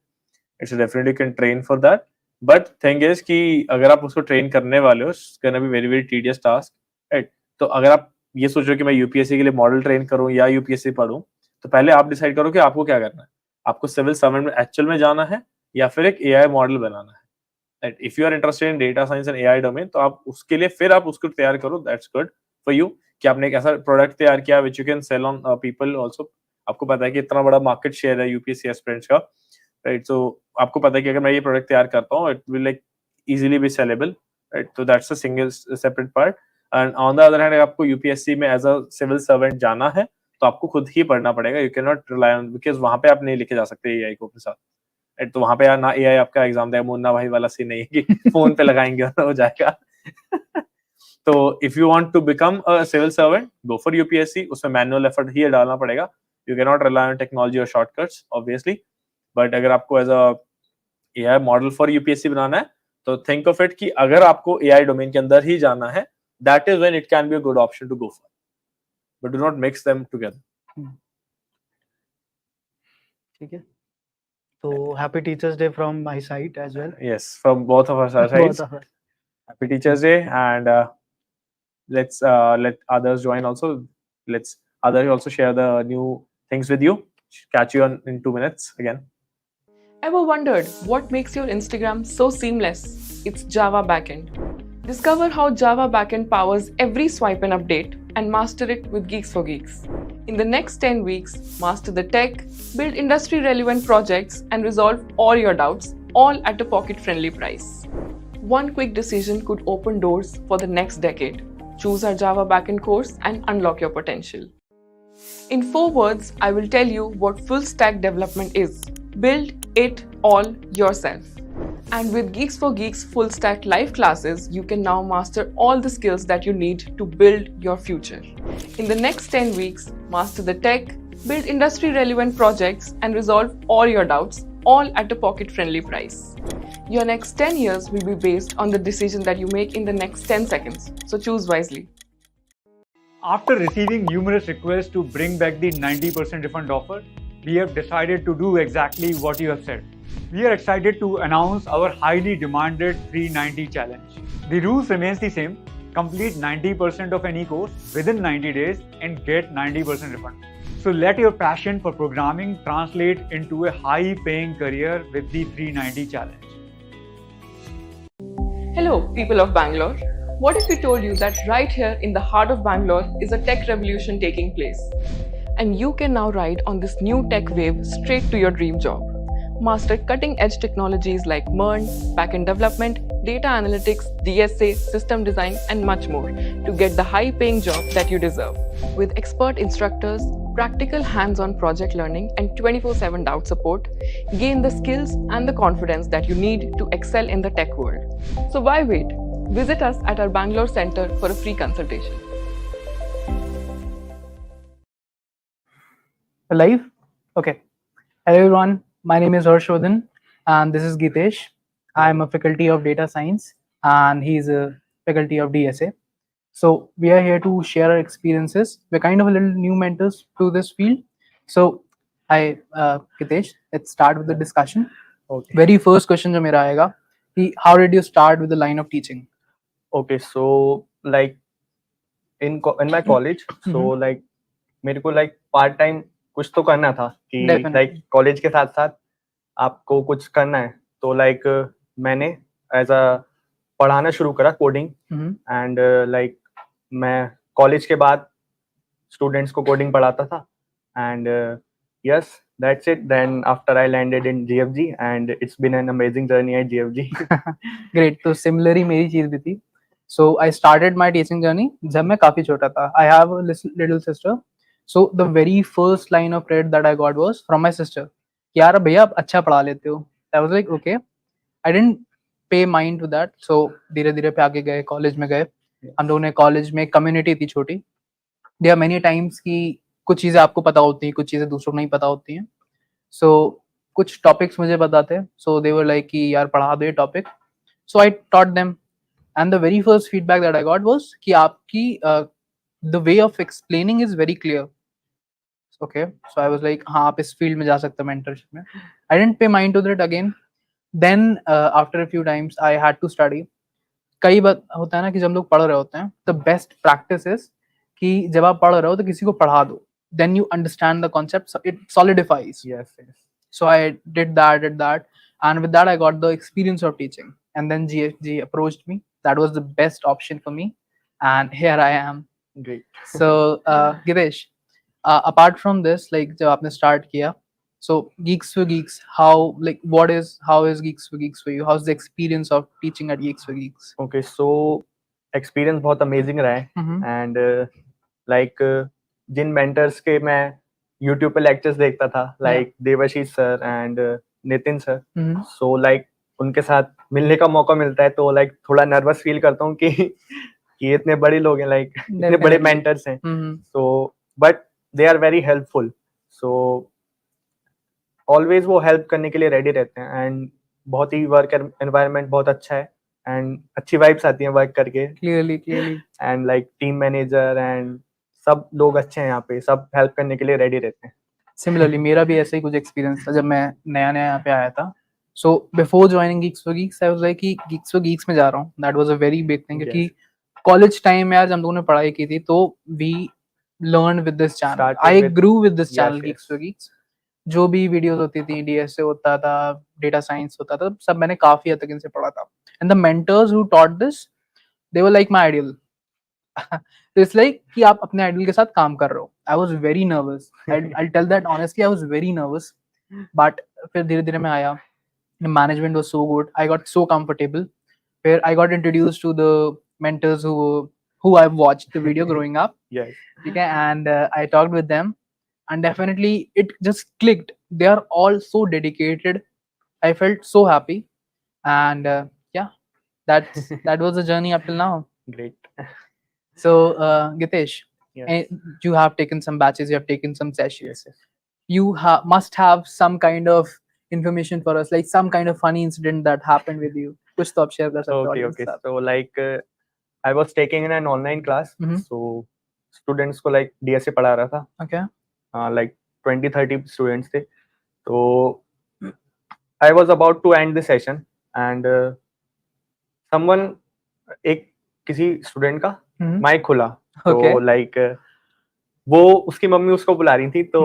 S7: It's definitely can train for that, but thing is कि अगर आप उसको ट्रेन करने वाले हो, it's gonna be very very tedious task, right. तो अगर आप ये सोच रहे हो कि मैं यूपीएससी के लिए मॉडल ट्रेन करूं या यूपीएससी पढ़ूं, तो पहले आप डिसाइड करो कि आपको क्या करना है। आपको सिविल सर्वेंट में एक्चुअल में जाना है या फिर एक एआई मॉडल बनाना है, right. If you are interested in data science and AI domain, तो आप उसके लिए फिर आप उसको तैयार करो, दैट्स गुड फॉर यू कि आपने एक ऐसा प्रोडक्ट तैयार किया which you can sell on people also. आपको पता है कि इतना बड़ा मार्केट शेयर है यूपीएससी एस्पिरेंट्स का, राइट। सो आपको पता है कि अगर मैं ये प्रोडक्ट तैयार करता हूँ, it will like easily be sellable, right. तो that's a single separate part. And on the other hand, आपको यूपीएससी में एज अ सिविल सर्वेंट जाना है तो आपको खुद ही पढ़ना पड़ेगा। You can not rely on, because वहां पे आप नहीं लेके जा सकते एआई को अपने साथ, राइट। तो वहां पे ना एआई आपका एग्जाम देगा, मुन्ना भाई वाला सीन नहीं है कि फोन पे लगाएंगे और हो जाएगा। तो if you want to become a civil servant, go for UPSC. उसमें मैनुअल एफर्ट ही डालना पड़ेगा। You can not rely on technology और शॉर्टकट्स ऑब्वियसली, बट अगर आपको as a AI model for UPSC बनाना है तो थिंक ऑफ इट कि अगर आपको एआई डोमेन के अंदर ही जाना है, that is when it can be a good option to go for, but do not mix them together.
S8: ठीक है, तो happy teachers day from my side as well.
S7: Yes, from both of us sides. Happy Teachers Day, and let's let others join also. Let's others also share the new things with you. Catch you in 2 minutes again.
S3: Ever wondered what makes your Instagram so seamless? It's Java backend. Discover how Java backend powers every swipe and update, and master it with GeeksforGeeks. In the next 10 weeks, master the tech, build industry-relevant projects, and resolve all your doubts, all at a pocket-friendly price. One quick decision could open doors for the next decade. Choose our Java backend course and unlock your potential. In 4 words, I will tell you what full-stack development is. Build it all yourself. And with GeeksforGeeks full-stack live classes, you can now master all the skills that you need to build your future. In the next 10 weeks, master the tech, build industry-relevant projects, and resolve all your doubts, all at a pocket-friendly price. Your next 10 years will be based on the decision that you make in the next 10 seconds. So choose wisely.
S2: After receiving numerous requests to bring back the 90% refund offer, we have decided to do exactly what you have said. We are excited to announce our highly demanded 390 challenge. The rules remains the same. Complete 90% of any course within 90 days and get 90% refund. So let your passion for programming translate into a high-paying career with the 390 challenge.
S3: Hello, people of Bangalore. What if we told you that right here in the heart of Bangalore is a tech revolution taking place? And you can now ride on this new tech wave straight to your dream job. Master cutting edge technologies like MERN, backend development, data analytics, DSA, system design, and much more to get the high paying job that you deserve. With expert instructors, practical hands on project learning, and 24/7 doubt support, gain the skills and the confidence that you need to excel in the tech world. So, why wait? Visit us at our Bangalore Center for a free consultation.
S8: Live? Okay. Hello everyone, my name is Harshodhan and this is Gitesh. I am a faculty of data science and he's a faculty of DSA. So we are here to share our experiences. We're kind of a little new mentors to this field. So hi Gitesh, let's start with the discussion.
S9: Okay.
S8: Very first question जो मेरा आएगा कि how did you start with the line of teaching?
S9: Okay, so like in my college, so like मेरे को like part time कुछ तो करना था कि
S8: Definitely.
S9: like college के साथ साथ आपको कुछ करना है, तो like मैंने as a पढ़ाना शुरू करा कोडिंग and like मैं college के बाद students को कोडिंग पढ़ाता था and yes, that's it. Then after I landed in GfG and it's been an amazing journey at GfG.
S8: Great. तो similarly मेरी चीज भी थी. So I started my teaching journey जब मैं काफी छोटा था. I have a little sister. So the very first line of credit that I got was from my sister. कि यार भैया आप अच्छा पढ़ा लेते हो. I was like okay. I didn't pay mind to that. So धीरे धीरे पे आगे गए, कॉलेज में गए. हम लोगों ने कॉलेज में कम्युनिटी थी छोटी. There are many times कि कुछ चीजें आपको पता होती हैं, कुछ चीजें दूसरों को नहीं पता होती हैं. So कुछ टॉपिक्स मुझे पता थे. So they were like कि यार पढ़ा दो ये topic. So I taught them. And the very first feedback that I got was कि आपकी the way of explaining is very clear. Okay, so I was like हाँ आप इस field में जा सकते हो mentorship में. I didn't pay mind to that again. Then after a few times I had to study. कई बार होता है ना कि जब हम लोग पढ़ रहे होते हैं, the best practice is कि जब आप पढ़ रहे हो तो किसी को पढ़ा दो. Then you understand the concept, so it solidifies.
S9: Yes.
S8: So I did that, and with that I got the experience of teaching. And then GfG approached me. That was the best option for me, and here I am.
S9: Great.
S8: So Gitesh, apart from this, like जब आपने start किया, so GeeksforGeeks, how is GeeksforGeeks for you? How's the experience of teaching at GeeksforGeeks?
S9: Okay, so experience बहुत amazing रहा है and like Jin mentors के मैं YouTube पे lectures देखता था, like Debashish sir and Nitin sir, so like उनके साथ मिलने का मौका मिलता है तो like थोड़ा nervous feel करता हूँ कि ये इतने बड़े लोग हैं, like इतने बड़े mentors हैं, so but they are very helpful, so always वो help करने के लिए ready रहते हैं and बहुत ही work environment बहुत अच्छा है and अच्छी vibes आती हैं work करके.
S8: Clearly.
S9: And like team manager and सब लोग अच्छे हैं यहाँ पे, सब help करने के लिए ready रहते हैं.
S8: Similarly, मेरा भी ऐसा ही कुछ experience था जब मैं नया यहाँ पे आया था. So before joining GeeksforGeeks, I was like कि GeeksforGeeks में जा रहा हूँ. That was a very big thing क्योंकि college time में यार जब हम लोगों ने पढ़ाई की थी तो we learned with this channel. I grew with this channel GeeksforGeeks. जो भी वीडियोस होती थी, DSA होता था, डेटा साइंस होता था, सब मैंने काफी हद तक इनसे पढ़ा था. And the mentors who taught this, they were like my idol. So it's like कि आप अपने आइडल के साथ काम कर रहे हो. I was very nervous. I'll tell that honestly, I was very nervous. But फिर धीरे धीरे मैं आया. The management was so good. I got so comfortable. Where I got introduced to the mentors who I've watched the video growing up.
S9: Yes.
S8: Okay, and I talked with them. And definitely it just clicked. They are all so dedicated. I felt so happy. And that was the journey up till now.
S9: Great.
S8: So Gitesh,
S9: Yes.
S8: you have taken some batches, you have taken some sessions.
S9: Yes.
S8: You must have some kind of information for us, like some kind of funny incident that happened with you. कुछ तो आप share कर सकते हो audience के
S9: Okay.
S8: साथ.
S9: So like I was taking in an online class, so students को like DSA पढ़ा रहा था.
S8: Okay.
S9: Like 20-30 students थे. So I was about to end the session and someone एक किसी student का mic खुला.
S8: Okay.
S9: तो like वो उसकी मम्मी उसको बुला रही थी तो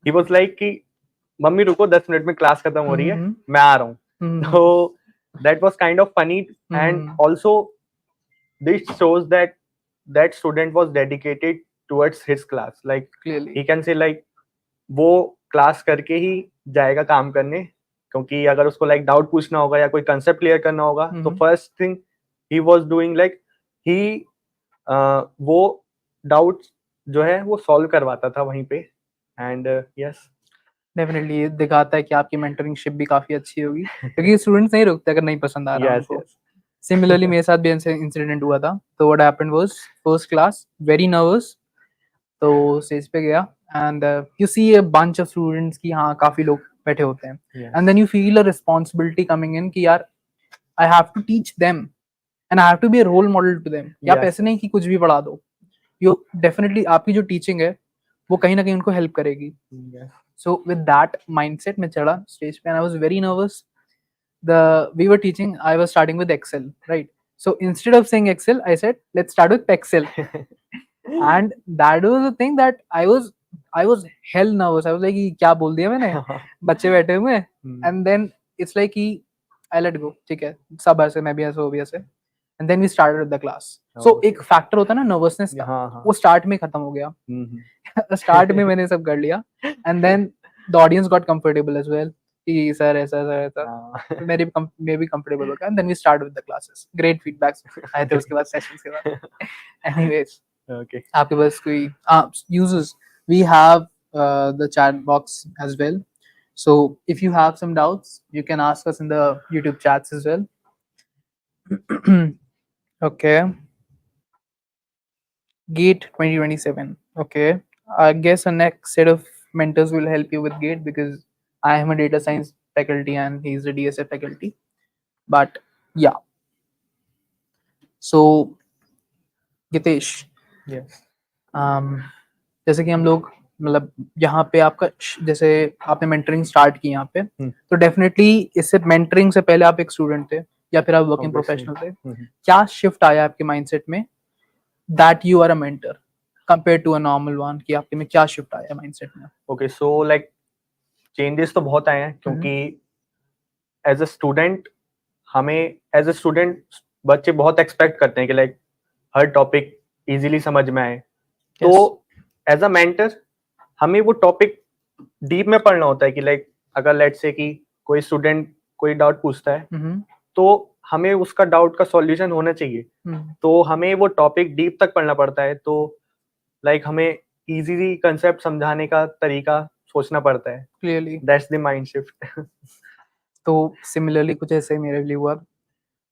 S9: he was like कि मम्मी रुको 10 मिनट में क्लास खत्म हो रही है, मैं आ रहा हूँ. तो that was kind of funny, and
S8: Mhm.
S9: also this shows that that student was dedicated towards his class. Like
S8: Clearly.
S9: he can say like वो क्लास करके ही जाएगा काम करने, क्योंकि अगर उसको लाइक डाउट पूछना होगा या कोई कंसेप्ट क्लियर करना होगा तो
S8: Mhm.
S9: First thing he was doing like he वो डाउट जो है वो सॉल्व करवाता था वहीं पे. एंड यस,
S8: डेफिनेटली ये दिखाता है कि आपकी मेंटरिंगशिप भी काफी अच्छी होगी, क्योंकि स्टूडेंट्स नहीं रुकते अगर नहीं पसंद आ रहा
S9: यस
S8: उनको.
S9: यस.
S8: सिमिलरली मेरे साथ भी इंसिडेंट हुआ था. तो what happened was first class very nervous. तो स्टेज पे गया and you see a bunch of students की हाँ काफी लोग बैठे होते हैं. And then you feel a responsibility coming in कि यार I have to teach them and I have to be a role model to them. कि आप
S9: Yes.
S8: ऐसे नहीं कि कुछ भी पढ़ा दो. यू डेफिनेटली आपकी जो टीचिंग है वो कहीं ना कहीं उनको हेल्प करेगी.
S9: Yes.
S8: So with that mindset, मैं चढ़ा stage पे and I was very nervous. We were teaching. I was starting with Excel, right? So instead of saying Excel, I said let's start with Excel, and that was the thing that I was hell nervous. I was like, "ये क्या बोल दिया मैंने?" बच्चे बैठे हुए हैं, and then it's like कि I let go. ठीक है, सब ऐसे मैं भी ऐसे वो भी ऐसे. And then we started the class. So एक factor होता है ना nervousness का,
S9: हाँ.
S8: वो start में खत्म हो गया. स्टार्ट में मैंने सब कर लिया and then the audience got comfortable as well कि सर ऐसा सर ऐसा. मेरे भी कंफर्टेबल हो गया and then we start with the classes. Great feedbacks आए थे उसके बाद सेशंस के बाद. Anyways
S9: Okay.
S8: आपके पास कोई users we have the chat box as well. So if you have some doubts, you can ask us in the YouTube chats as well. Okay. GATE 2027. Okay. I guess the next set of mentors will help you with GATE because I am a data science faculty and he's a DSA faculty. But yeah. So Gitesh,
S9: Yes.
S8: जैसे कि हम लोग मतलब यहाँ पे आपका जैसे आपने मेंटरिंग स्टार्ट की यहाँ पे, तो डेफिनेटली इससे मेंटरिंग से पहले आप एक स्टूडेंट थे या फिर आप वर्किंग
S9: Obviously.
S8: प्रोफेशनल थे. क्या शिफ्ट आया आपके माइंडसेट में that you are a mentor compared to a normal one कि आपके में क्या शिफ्ट आया माइंडसेट में?
S9: Okay, so like चेंजेस तो बहुत आए हैं, क्योंकि एज अ स्टूडेंट हमें एज अ स्टूडेंट बच्चे बहुत एक्सपेक्ट करते हैं कि लाइक हर टॉपिक इजीली समझ में आए. तो एज अ मेंटर हमें वो टॉपिक डीप में पढ़ना होता है कि लाइक अगर लेट्स से कि कोई स्टूडेंट कोई डाउट पूछता है तो हमें उसका डाउट का सॉल्यूशन होना चाहिए. तो हमें वो टॉपिक डीप तक पढ़ना पड़ता है. तो लाइक हमें इजीली कंसेप्ट समझाने का तरीका सोचना पड़ता है.
S8: Clearly
S9: that's the mind shift.
S8: तो सिमिलरली कुछ ऐसे ही मेरे लिए हुआ.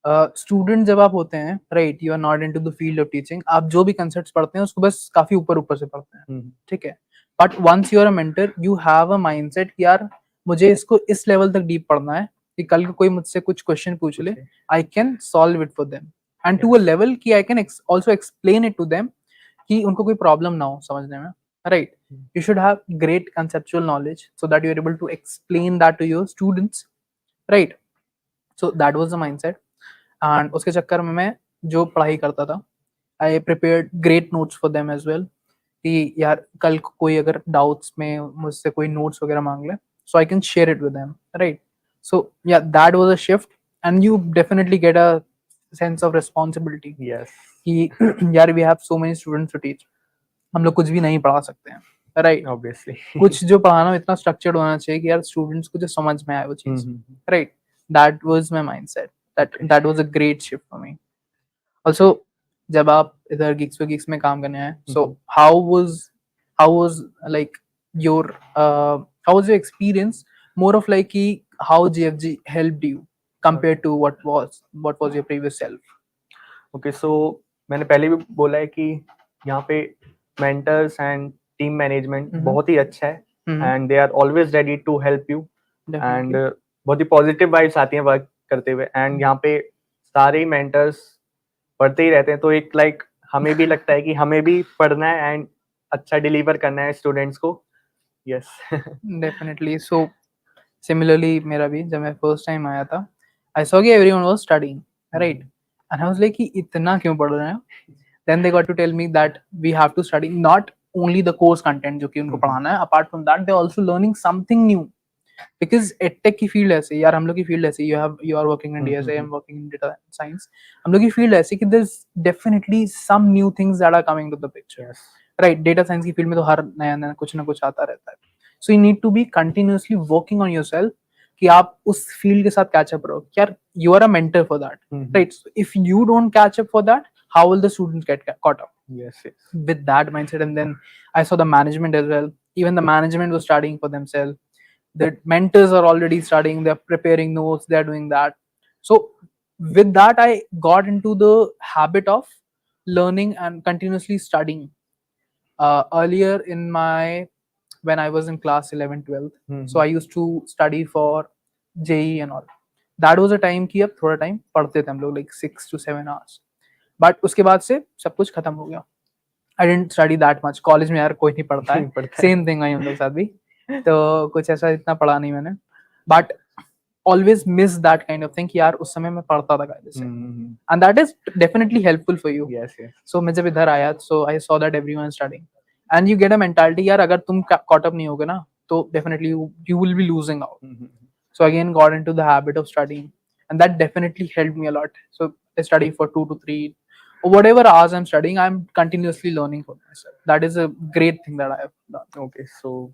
S8: स्टूडेंट जब आप होते हैं right, you are not into the field of teaching, आप जो भी कंसेप्ट्स पढ़ते हैं उसको बस काफी ऊपर ऊपर से पढ़ते हैं. ठीक है, but once you are a mentor you have a mindset कि यार मुझे इसको इस लेवल तक डीप पढ़ना है कि कल को कोई मुझसे कुछ क्वेश्चन पूछ ले, I can solve it for them and to a level कि I can also explain it to them कि उनको कोई प्रॉब्लम ना हो समझने में. Right, you should have great conceptual knowledge so that you are able to explain that to your students, right? So that was the mindset. And उसके चक्कर में मैं जो पढ़ाई करता था I prepared great notes for them as well कि यार कल को कोई अगर डाउट्स में मुझसे कोई नोट्स वगैरह मांग ले so I can share it with them, right? So yeah, that was a shift and you definitely get a sense of responsibility
S9: Yes.
S8: कि यार we have so many students to teach, हम लोग कुछ भी नहीं पढ़ा सकते हैं, राइट?
S9: Obviously.
S8: कुछ जो पढ़ाना इतना स्ट्रक्चर्ड होना चाहिए कि यार स्टूडेंट्स को जो समझ में आए वो चीज, right? That was my mindset. That was a great shift for me. Also जब आप इधर गिग्स फॉर गिग्स में काम करने आए, so how was like your how was your experience more of like कि how GfG helped you compared to what was your previous self?
S9: Okay, so मैंने पहले भी बोला है कि यहाँ पे मेंटर्स एंड टीम मैनेजमेंट बहुत ही अच्छा है and they are always ready to help you and बहुत ही पॉजिटिव वाइब्स आती हैं वर्क करते हुए. एंड यहाँ पे सारे मेंटर्स पढ़ते ही रहते हैं, तो एक लाइक हमें भी लगता है कि हमें भी पढ़ना है एंड अच्छा डिलीवर करना है स्टूडेंट्स को. Yes,
S8: definitely. सो सिमिलरली मेरा भी जब मैं फर्स्ट टाइम आया था आई सॉ कि everyone was studying, right? And I was like कि इतना क्यों पढ़ रहे हैं? Then they got to tell me that we have to study not only the course content जो कि उनको पढ़ाना है, apart from that they also learning something new.
S4: Because edtech की फील्ड ऐसी यार, हम लोग की फील्ड ऐसी, you are working in DSA, I am working in data science, हम लोग की फील्ड ऐसी कि there is definitely some new things that are coming to the picture, right? Data science की फील्ड में तो हर नया नया कुछ ना कुछ आता रहता है, so you need to be continuously working on yourself कि आप उस फील्ड के साथ कैच अप रहो। यार you are a mentor for that, right? If you don't catch up for that, how will the students get caught up?
S9: Yes, yes.
S4: With that mindset, and then I saw the management as well. Even the management was studying for themselves, the mentors are already studying, they're preparing notes, they're doing that. So with that, I got into the habit of learning and continuously studying. Earlier in my, when I was in class 11 12, so I used to study for JE and all. That was a time कि अब थोड़ा time पढ़ते थे हम लोग, like 6 to 7 hours. But उसके बाद से सब कुछ खत्म हो गया. I didn't study that much. College में यार कोई नहीं पढ़ता है, सेम थिंग है हम लोग साथ भी, तो कुछ ऐसा इतना पढ़ा नहीं मैंने, but always miss that kind of thing कि यार उस समय मैं पढ़ता था कायदे से, and that is definitely helpful for you.
S9: Yes, yes.
S4: So मैं जब इधर आया, so I saw that everyone is studying and you get a mentality यार अगर तुम caught up नहीं होगे ना तो definitely you will be losing out. So again got into the habit of studying and that definitely helped me a lot. So I study for 2 to 3 or whatever hours I'm studying, I'm continuously learning for myself. That is a great thing that I have done.
S9: Okay, so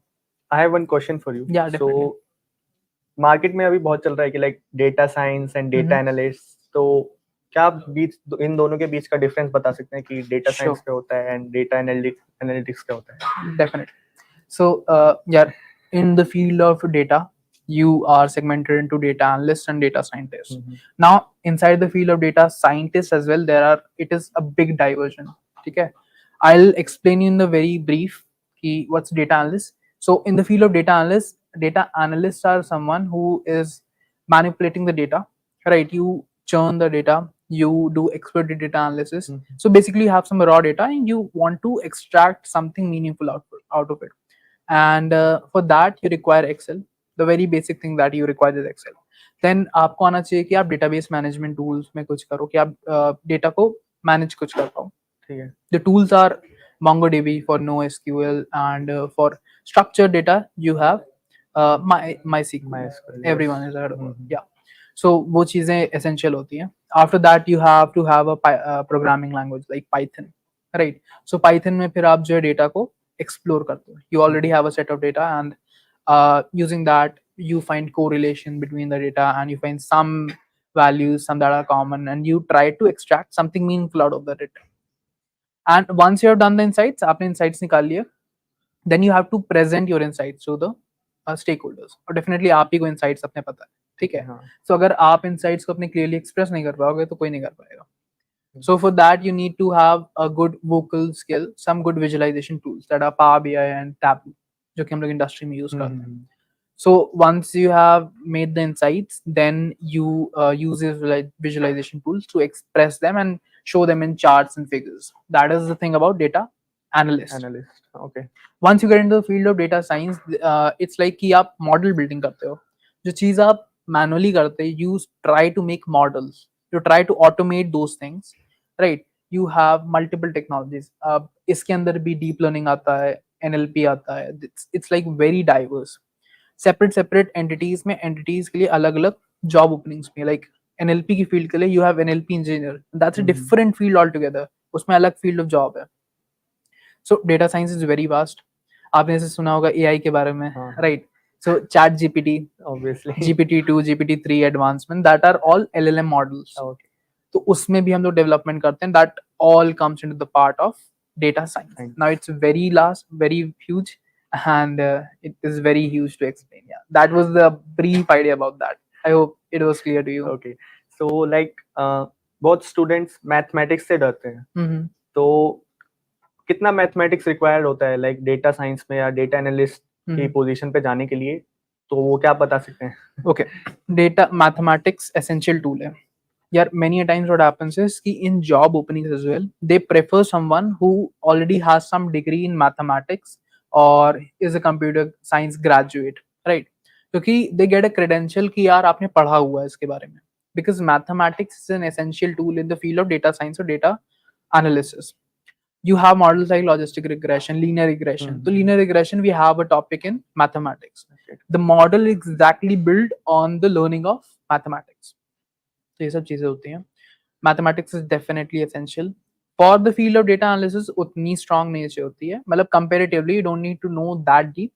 S9: I have one question for you.
S4: Yeah, definitely.
S9: So market में अभी बहुत चल रहा है कि like data science and data analyst, तो क्या आप बीच इन दोनों के बीच का डिफरेंस बता सकते हैं कि डेटा साइंस क्या होता है एंड डेटा एनालिटिक्स क्या होता है?
S4: Definitely. So yeah, in the field of data, you are segmented into data analysts and data scientists. Now inside the field of data scientists as well, it is a big diversion. Okay, I'll explain you in the very brief what's data analyst. So in the field of data analysts are someone who is manipulating the data, right? You churn the data, you do expert data analysis. So basically you have some raw data and you want to extract something meaningful out of it, and for that you require Excel. The very basic thing that you require is Excel. Then आपको आना चाहिए कि आप database management tools में कुछ करो, कि आप data को manage कुछ कर पाओ.
S9: ठीक है.
S4: The tools are MongoDB for NoSQL, and for structured data you have MySQL. Everyone is heard about. Yeah. So वो चीजें essential होती हैं. After that you have to have a programming language like Python, right? So Python में फिर आप जो है data को explore करते हो. You already have a set of data, and using that you find correlation between the data and you find some values, some that are common, and you try to extract something meaningful out of the data. And once you have done the insights, आपने insights निकाल लिए, then you have to present your insights to the stakeholders. और definitely आप ही को insights अपने पता है, ठीक है? So अगर आप insights को अपने clearly express नहीं कर पाओगे तो कोई नहीं कर पाएगा. So for that you need to have a good vocal skill, some good visualization tools that are Power BI and Tableau, जो कि हम लोग industry में use करते हैं. So once you have made the insights, then you use these visualization tools to express them and show them in charts and figures. That is the thing about data analyst.
S9: Okay.
S4: Once you get into the field of data science, it's like कि आप model building करते हो. जो चीज़ आप manually करते हो, you try to make models. You try to automate those things, right? You have multiple technologies. इसके अंदर भी deep learning आता है, NLP आता है. It's like very diverse. Separate entities में एंटिटीज के लिए अलग अलग जॉब ओपनिंग्स में, लाइक एनएलपी की फील्ड के लिए you have NLP engineer, that's a different field all together, उसमें अलग फील्ड ऑफ जॉब है. So data science is very vast. आपने ऐसे सुना होगा एआई के बारे में, right? So ChatGPT, obviously GPT-2, GPT-3 advancement, that are all LLM models. तो उसमें भी हम लोग डेवलपमेंट करते हैं. That all comes into the part of data science. Now it's very huge, and it is very huge to explain. Yeah, that was the brief idea about that. I hope it was clear to you.
S9: Okay, so like बहुत students mathematics से डरते हैं, तो कितना mathematics required होता है like data science में या data analyst की position पे जाने के लिए, तो वो क्या बता सकते हैं?
S4: Okay, data mathematics essential tool है. Yeah, many a times what happens is कि in job openings as well, they prefer someone who already has some degree in mathematics or is a computer science graduate, right? क्योंकि they get a credential कि यार आपने पढ़ा हुआ है इसके बारे में, because mathematics is an essential tool in the field of data science or data analysis. you have models like logistic regression, linear regression. So linear regression, we have a topic in mathematics. The model is exactly built on the learning of mathematics. तो ये सब चीजें होती हैं. Mathematics is definitely essential. For the field of data analysis, उतनी strong नहीं चाहिए होती है. मतलब comparatively, you don't need to know that deep.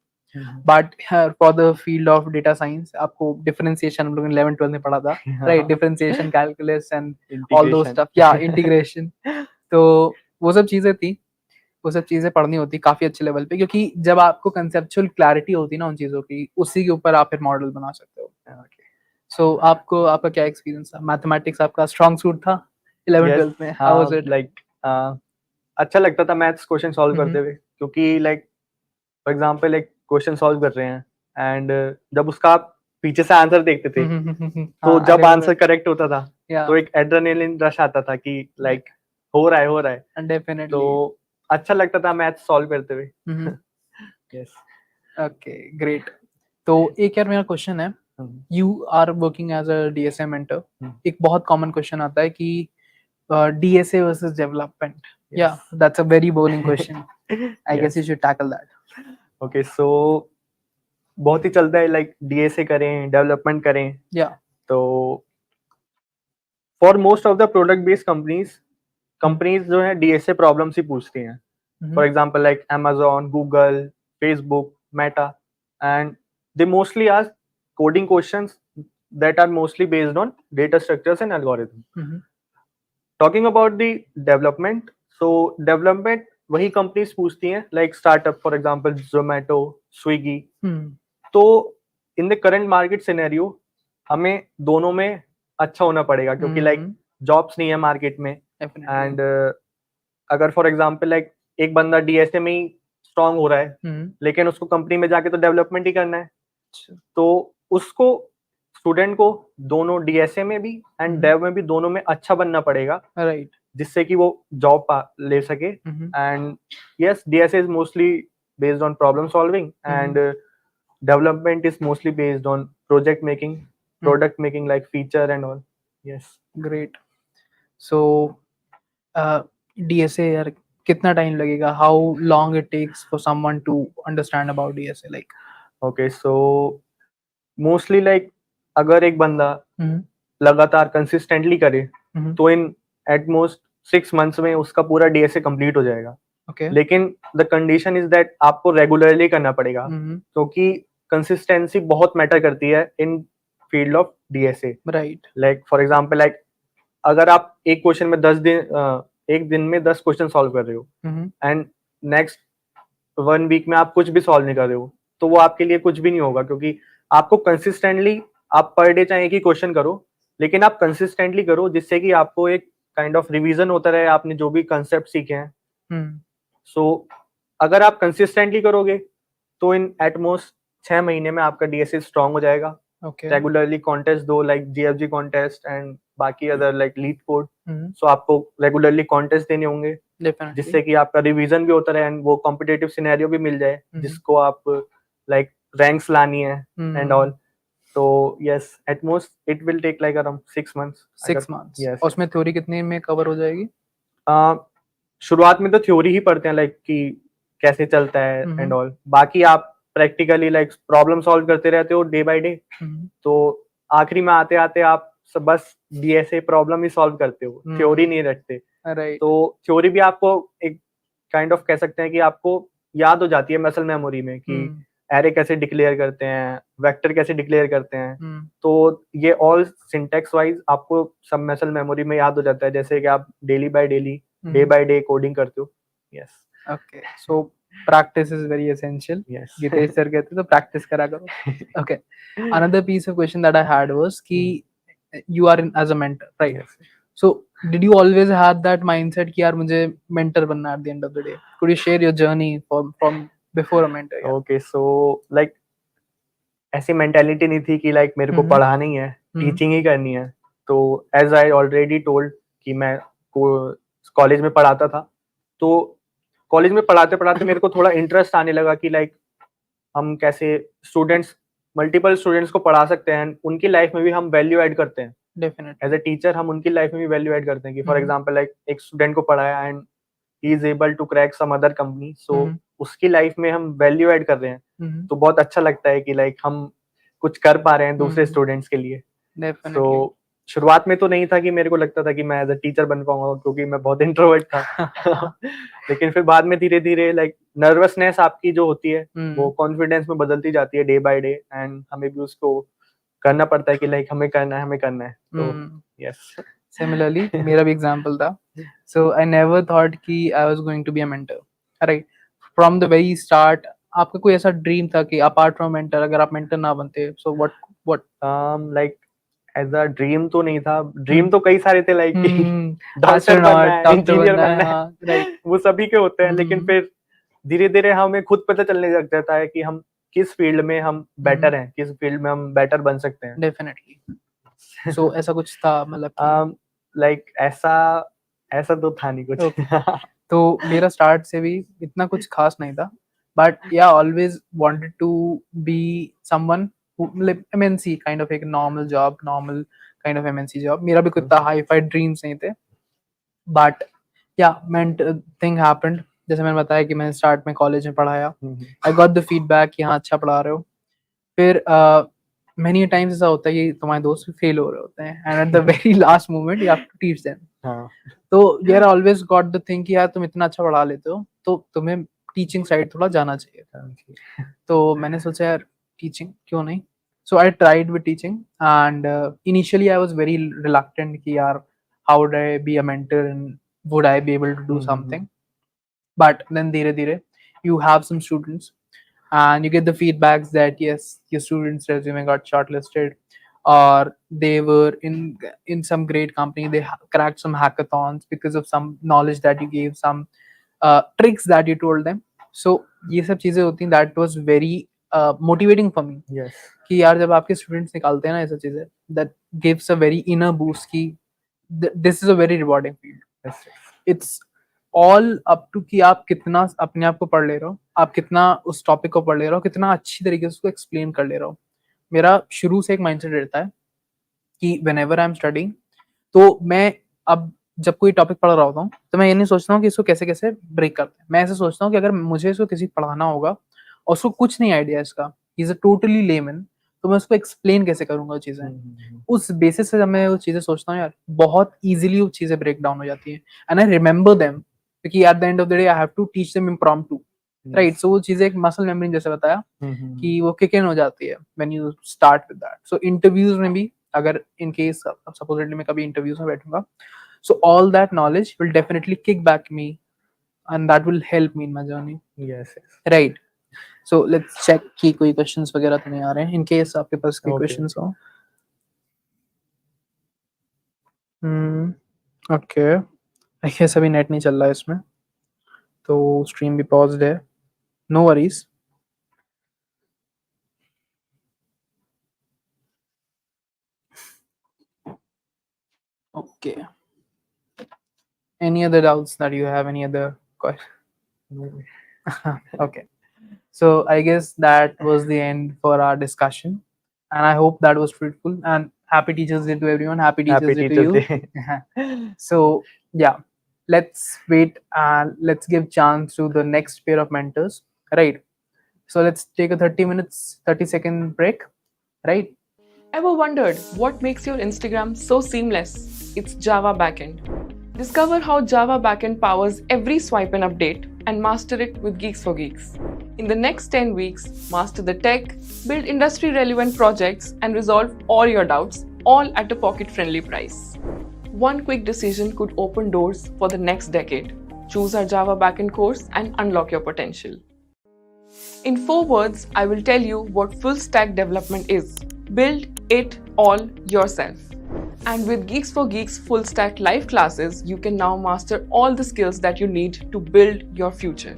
S4: But for the field of data science, आपको differentiation हम लोग 11th 12th में पढ़ा था, right? Differentiation, calculus and all those stuff. Yeah, integration. तो वो सब चीजें थी, वो सब चीजें पढ़नी होती काफी अच्छे लेवल पे, क्योंकि जब आपको कंसेप्चुअल क्लैरिटी होती है ना उन चीजों की, उसी के ऊपर आप फिर मॉडल बना सकते हो. सो आपको, आपका क्या एक्सपीरियंस था? मैथमेटिक्स आपका स्ट्रॉन्ग सूट था 11th 12th में? How was it?
S9: लाइक अच्छा लगता था मैथ्स क्वेश्चन सॉल्व करते हुए, क्योंकि लाइक फॉर एग्जांपल एक क्वेश्चन सॉल्व कर रहे हैं एंड जब उसका आप पीछे से आंसर देखते थे, तो जब आंसर करेक्ट होता था तो एक एड्रेनलिन रश आता था कि लाइक हो रहा है.
S4: डेफिनेटली.
S9: तो अच्छा लगता था मैथ्स सॉल्व करते हुए. यस.
S4: Okay, great. तो एक यार मेरा क्वेश्चन है, you are working as a DSA mentor. एक बहुत कॉमन क्वेश्चन आता है कि DSA versus development. Yeah that's a very boring question. I guess you should tackle that.
S9: Okay, so बहुत ही चलता है लाइक डीएसए करें, डेवलपमेंट करें. तो for most of the product based companies जो है डीएसए प्रॉब्लम्स ही पूछती हैं. For example like Amazon, Google, Facebook, Meta, and they mostly ask coding questions that are mostly based on data structures and algorithms. Talking about the development, so development वही companies पूछती हैं like startup, for example Zomato, Swiggy. तो in the current market scenario हमें दोनों में अच्छा होना पड़ेगा, क्योंकि लाइक जॉब्स नहीं है मार्केट में. एंड अगर फॉर एग्जांपल लाइक एक बंदा डीएसए में ही स्ट्रांग हो रहा है, लेकिन उसको कंपनी में जाके तो डेवलपमेंट ही करना है, तो उसको स्टूडेंट को दोनों डीएसए में भी एंड डेव में भी दोनों में अच्छा बनना पड़ेगा,
S4: राइट,
S9: जिससे कि वो जॉब ले सके. And yes, DSA is mostly based on problem solving and development is mostly based on project making, product making, like feature and all. Yes.
S4: Great. So DSA यार कितना टाइम लगेगा? How long it takes for someone to understand about DSA? Like,
S9: okay, so mostly like अगर एक बंदा लगातार consistently करे तो इन at most 6 months में उसका पूरा डीएसए कंप्लीट हो जाएगा.
S4: okay.
S9: लेकिन द कंडीशन इज दैट आपको रेगुलरली करना पड़ेगा, क्योंकि कंसिस्टेंसी बहुत मैटर करती है in field of DSA.
S4: Right.
S9: Like for example like अगर आप एक क्वेश्चन में 10 दिन एक दिन में 10 क्वेश्चन सॉल्व कर रहे हो एंड नेक्स्ट 1 वीक में आप कुछ भी सॉल्व नहीं कर रहे हो, तो वो आपके लिए कुछ भी नहीं होगा, क्योंकि आपको कंसिस्टेंटली आप पर डे चाहे एक ही क्वेश्चन करो, लेकिन आप कंसिस्टेंटली करो, जिससे कि आपको एक काइंड ऑफ रिवीजन होता रहे आपने जो भी कंसेप्ट सीखे हैं. सो अगर आप कंसिस्टेंटली करोगे तो इन एटमोस्ट 6 महीने में आपका डीएसए स्ट्रांग हो जाएगा. रेगुलरली कॉन्टेस्ट दो, लाइक जीएफजी कॉन्टेस्ट एंड बाकी अदर लाइक लीड कोड. सो आपको रेगुलरली कॉन्टेस्ट देने होंगे, जिससे कि आपका रिवीजन भी होता रहे एंड वो कॉम्पिटिटिव सिनेरियो भी मिल जाए जिसको आप लाइक रैंक्स लानी है एंड ऑल. तो yes, at most it will take like around 6 months.
S4: 6 months. yes. उसमें थ्योरी कितने में कवर हो जाएगी?
S9: शुरुआत में तो थ्योरी ही पढ़ते हैं लाइक कि कैसे चलता है एंड ऑल. बाकी आप प्रैक्टिकली लाइक प्रॉब्लम सॉल्व करते रहते हो डे बाय डे. तो आखिरी में आते आते आप बस डीएसए प्रॉब्लम ही सॉल्व करते हो, थ्योरी नहीं रखते. तो थ्योरी भी आपको एक काइंड ऑफ कह सकते हैं कि आपको याद हो जाती है मसल मेमोरी में कि एरे कैसे डिक्लेयर करते हैं, वेक्टर कैसे डिक्लेयर करते हैं. तो ये ऑल सिंटेक्स वाइज आपको सब मसल मेमोरी में याद हो जाता है, जैसे कि आप daily by daily day by day coding करते हो. Yes.
S4: Okay, so practice is very essential.
S9: Yes.
S4: Geetesh sir कहते तो practice करा करो. Okay. Another piece of question that I had was कि you are as a mentor, right?
S9: Yes.
S4: So did you always have that mindset कि यार मुझे mentor बनना at the end of the day? Could you share your journey from before a mentor? Yeah.
S9: Okay, so like ऐसी mentality नहीं थी कि like मेरे को पढ़ाना ही है, टीचिंग ही करनी है. तो एज आई ऑलरेडी टोल्ड कि मैं कॉलेज में पढ़ाता था, तो कॉलेज में पढ़ाते पढ़ाते मेरे को थोड़ा इंटरेस्ट आने लगा कि लाइक हम कैसे मल्टीपल स्टूडेंट्स को पढ़ा सकते हैं, उनकी लाइफ में भी हम वैल्यू ऐड करते हैं. एज ए टीचर हम उनकी लाइफ में भी वैल्यू ऐड करते हैं कि फॉर एग्जांपल लाइक एक स्टूडेंट को पढ़ाया and he is able to crack some other company, so उसकी लाइफ में हम वैल्यू ऐड कर रहे हैं, तो बहुत अच्छा लगता है कि लाइक हम कुछ कर पा रहे हैं दूसरे स्टूडेंट्स के लिए। तो शुरुआत में तो नहीं था कि मेरे को लगता था कि मैं एज अ टीचर बन पाऊंगा, क्योंकि मैं बहुत इंट्रोवर्ट था लेकिन फिर बाद में धीरे धीरे लाइक नर्वसनेस आपकी जो होती है वो कॉन्फिडेंस में बदलती जाती है डे बाय डे, एंड हमें भी उसको करना पड़ता है कि लाइक हमें करना है। तो यस,
S10: सिमिलरली मेरा भी एग्जांपल था। सो आई नेवर थॉट कि I was going to be a mentor, right? From the very start आपका कोई ऐसा ड्रीम था कि अपार्ट फ्रॉम मेंटर, अगर आप मेंटर ना बनते, so what
S9: like as a dream तो नहीं था, ड्रीम तो कई सारे थे, लाइक डॉक्टर बनना है, इंजीनियर बनना है, राइट, वो सभी के होते हैं, लेकिन फिर धीरे धीरे हमें खुद पता चलने लग जाता है कि हम किस फील्ड में हम बेटर हैं, किस फील्ड में हम बेटर बन सकते हैं।
S10: डेफिनेटली। सो ऐसा कुछ था मतलब
S9: लाइक ऐसा तो था नहीं कुछ
S10: तो मेरा स्टार्ट से भी इतना कुछ खास नहीं था, but yeah always wanted to be someone like MNC kind of एक normal job, normal kind of MNC job. मेरा भी कुछ high-fi dreams नहीं थे, but yeah, thing happened. जैसे मैंने बताया कि मैंने स्टार्ट में कॉलेज में पढ़ाया, I got the feedback कि हाँ अच्छा पढ़ा रहे हो। फिर many times ऐसा होता है कि तुम्हारे दोस्त फेल हो रहे होते हैं, and at the very last moment you have to teach them. तो यार always got the thing कि यार तुम इतना अच्छा पढ़ा लेते हो, तो तुम्हें टीचिंग साइड थोड़ा जाना चाहिए। तो मैंने सोचा यार टीचिंग क्यों नहीं। So I tried with teaching, and initially I was very reluctant कि यार how would I be a mentor and would I be able to do something, but then धीरे धीरे you have some students and you get the feedbacks that yes, your students resume got shortlisted, or they were in some great company, they cracked some hackathons because of some knowledge that you gave, some tricks that you told them. So ये सब चीजें होती हैं, that was very motivating for me.
S9: Yes.
S10: कि यार जब आपके students निकालते हैं ना ऐसा चीजें, that gives a very inner boost कि this is a very rewarding field.
S9: Yes.
S10: It's all up to कि आप कितना अपने आप को पढ़ ले रहे हो, आप कितना उस टॉपिक को पढ़ ले रहे हो, कितना अच्छी तरीके से उसको एक्सप्लेन कर ले रहे हो। मेरा शुरू से एक माइंडसेट रहता है कि whenever I'm studying, तो मैं अब जब कोई टॉपिक पढ़ रहा होता हूँ तो मैं ये नहीं सोचता हूँ कि इसको कैसे कैसे ब्रेक करते हैं। मैं ऐसे सोचता हूँ कि अगर मुझे इसको किसी पढ़ाना होगा और उसको कुछ नहीं आइडिया इसका, he is a totally lemon, तो मैं उसको एक्सप्लेन कैसे करूंगा चीजें। उस बेसिस से जब मैं वो चीजें सोचता हूँ यार, बहुत इजीली वो चीजें ब्रेक डाउन हो जाती हैं, एंड आई रिमेंबर देम, क्योंकि at the end of the day I have to teach them impromptu, right? So वो चीजें एक मसल मेमोरी जैसे बताया कि वो किक इन हो जाती है when you start with that. So interviews में भी अगर इन केस सपोजिटली मैं कभी इंटरव्यूज में बैठूंगा, so all that knowledge will definitely kick back me, and that will help me in my journey.
S9: Yes.
S10: Right. So let's check कि कोई questions वगैरह तो नहीं आ रहे हैं, in case आपके पास कोई questions हो। Okay. I guess अभी नेट नहीं चल रहा है इसमें, तो स्ट्रीम भी paused है। No worries. Okay. Any other doubts that you have? Any other questions? Okay. So I guess that was the end for our discussion, and I hope that was fruitful. And happy Teachers Day to everyone. Happy Teachers Day to you. So yeah, let's wait and let's give chance to the next pair of mentors. Right. So let's take a 30-second break. Right.
S3: Ever wondered what makes your Instagram so seamless? It's Java backend. Discover how Java backend powers every swipe and update, and master it with GeeksforGeeks. In the next 10 weeks, master the tech, build industry-relevant projects, and resolve all your doubts, all at a pocket-friendly price. One quick decision could open doors for the next decade. Choose our Java backend course and unlock your potential. In 4 words, I will tell you what full-stack development is. Build it all yourself. And with GeeksforGeeks full stack live classes, you can now master all the skills that you need to build your future.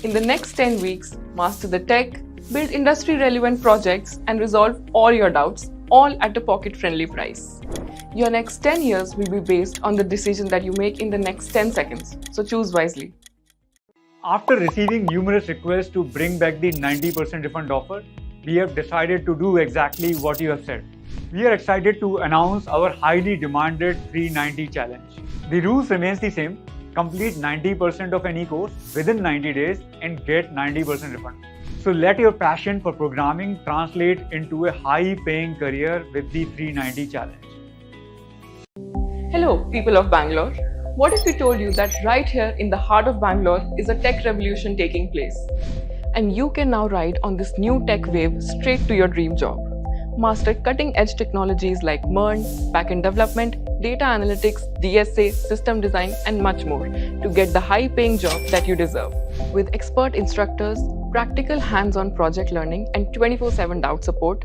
S3: In the next 10 weeks, master the tech, build industry relevant projects, and resolve all your doubts, all at a pocket friendly price. Your next 10 years will be based on the decision that you make in the next 10 seconds. So choose wisely.
S2: After receiving numerous requests to bring back the 90% refund offer, we have decided to do exactly what you have said. We are excited to announce our highly demanded 390 challenge. The rules remains the same. complete 90% of any course within 90 days and get 90% refund. So let your passion for programming translate into a high-paying career with the 390 challenge.
S3: Hello, people of Bangalore. What if we told you that right here in the heart of Bangalore is a tech revolution taking place? And you can now ride on this new tech wave straight to your dream job. Master cutting edge technologies like MERN, backend development, data analytics, DSA, system design, and much more to get the high paying job that you deserve. With expert instructors, practical hands on project learning, and 24/7 doubt support,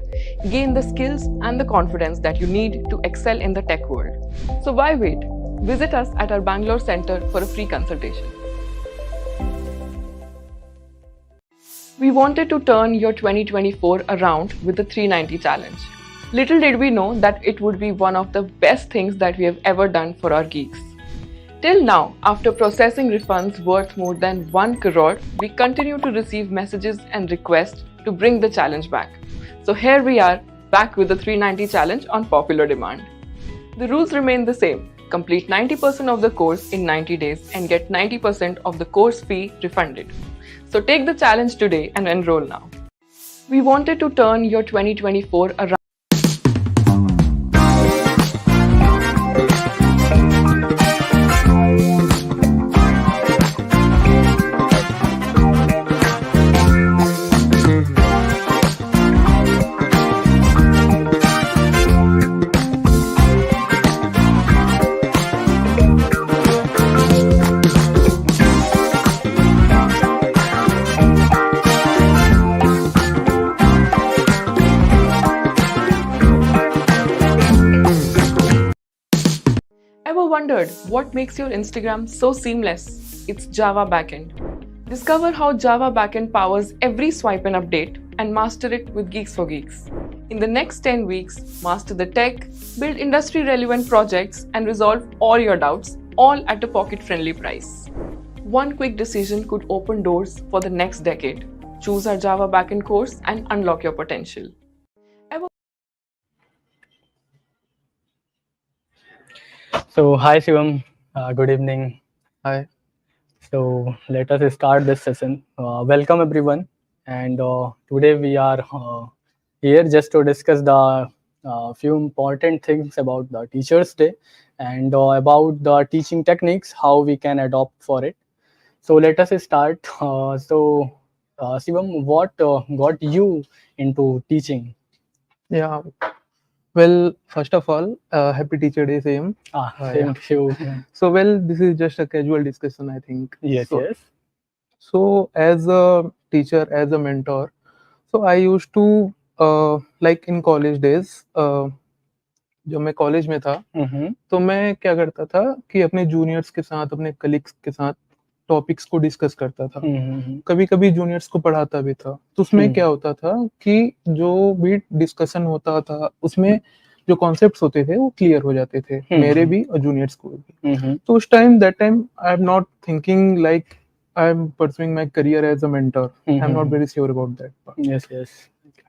S3: gain the skills and the confidence that you need to excel in the tech world. So why wait? Visit us at our Bangalore Center for a free consultation. We wanted to turn your 2024 around with the 390 challenge. Little did we know that it would be one of the best things that we have ever done for our geeks. Till now, after processing refunds worth more than 1 crore, we continue to receive messages and requests to bring the challenge back. So here we are, back with the 390 challenge on popular demand. The rules remain the same. Complete 90% of the course in 90 days and get 90% of the course fee refunded. So take the challenge today and enroll now. We wanted to turn your 2024 around. Ever wondered what makes your Instagram so seamless? It's Java backend. Discover how Java backend powers every swipe and update and master it with Geeks for Geeks. In the next 10 weeks, master the tech, build industry relevant projects, and resolve all your doubts, all at a pocket friendly price. One quick decision could open doors for the next decade. Choose our Java backend course and unlock your potential.
S8: So, hi Shivam, good evening.
S10: Hi.
S8: So, let us start this session. Welcome everyone, and today we are here just to discuss the few important things about the Teachers' Day and about the teaching techniques, how we can adopt for it. So, let us start. Shivam, what got you into teaching?
S10: Yeah. Well, first of all, happy Teacher Day, same.
S8: Same to you.
S10: So, well, this is just a casual discussion, I think.
S8: Yes,
S10: So,
S8: yes.
S10: So, as a teacher, as a mentor, so I used to like in college days, जब मैं college में था तो मैं क्या करता था कि अपने जूनियर्स के साथ अपने कलीग्स के साथ टॉपिक्स को डिस्कस करता था कभी कभी जूनियर्स को पढ़ाता भी था तो उसमें क्या होता था कि जो भी डिस्कशन होता था उसमें जो कॉन्सेप्ट्स होते थे वो क्लियर हो जाते थे मेरे भी और जूनियर्स को भी तो उस time that time I am not thinking like I am pursuing my career as a mentor I am not very sure about that
S8: yes yes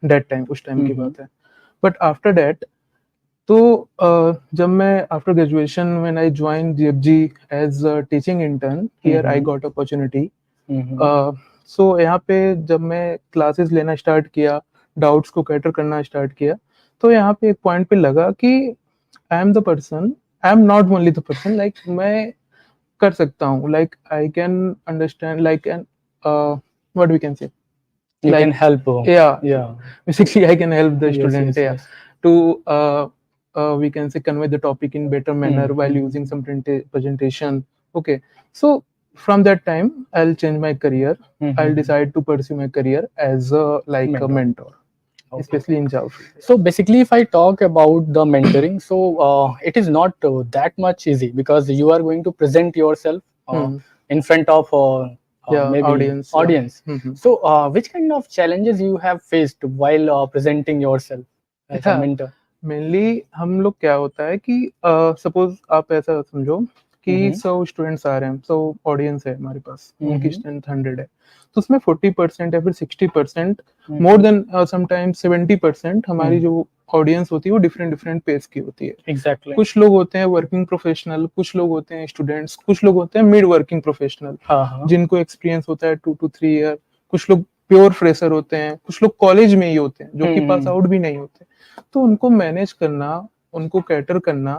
S10: that time उस टाइम की बात है बट आफ्टर दैट तो जब मैं after graduation when I join GfG as a teaching intern here I got opportunity so यहाँ पे जब मैं क्लासेस लेना स्टार्ट किया डाउट्स को कैटर करना स्टार्ट किया तो यहाँ पे एक पॉइंट पे लगा कि I am the person I am not only the person like मैं कर सकता हूँ like I can understand like an what we can say
S8: you can help
S10: yeah basically I can help the student to we can say convey the topic in better manner while using some presentation okay so from that time I'll change my career I'll decide to pursue my career as a like a mentor especially in Java.
S8: So basically if I talk about the mentoring so it is not that much easy because you are going to present yourself in front of maybe audience. So which kind of challenges you have faced while presenting yourself as a mentor?
S10: Mainly हम लोग क्या होता है कि suppose आप ऐसा समझो कि 100 स्टूडेंट्स आ रहे हैं 100 ऑडियंस है हमारे पास उनकी स्ट्रेंथ 100 है तो उसमें 40% या फिर 60% मोर देन समटाइम्स 70% हमारी जो ऑडियंस होती है वो डिफरेंट डिफरेंट पेस की होती है.
S4: एग्जैक्टली.
S10: कुछ लोग होते हैं वर्किंग प्रोफेशनल, कुछ लोग होते हैं स्टूडेंट्स, कुछ लोग होते हैं मिड वर्किंग प्रोफेशनल,
S4: हाँ.
S10: जिनको एक्सपीरियंस होता है 2 to 3 ईयर. कुछ लोग प्योर फ्रेशर होते हैं, कुछ लोग कॉलेज में ही होते हैं जो कि पास आउट भी नहीं होते. तो उनको मैनेज करना, उनको कैटर करना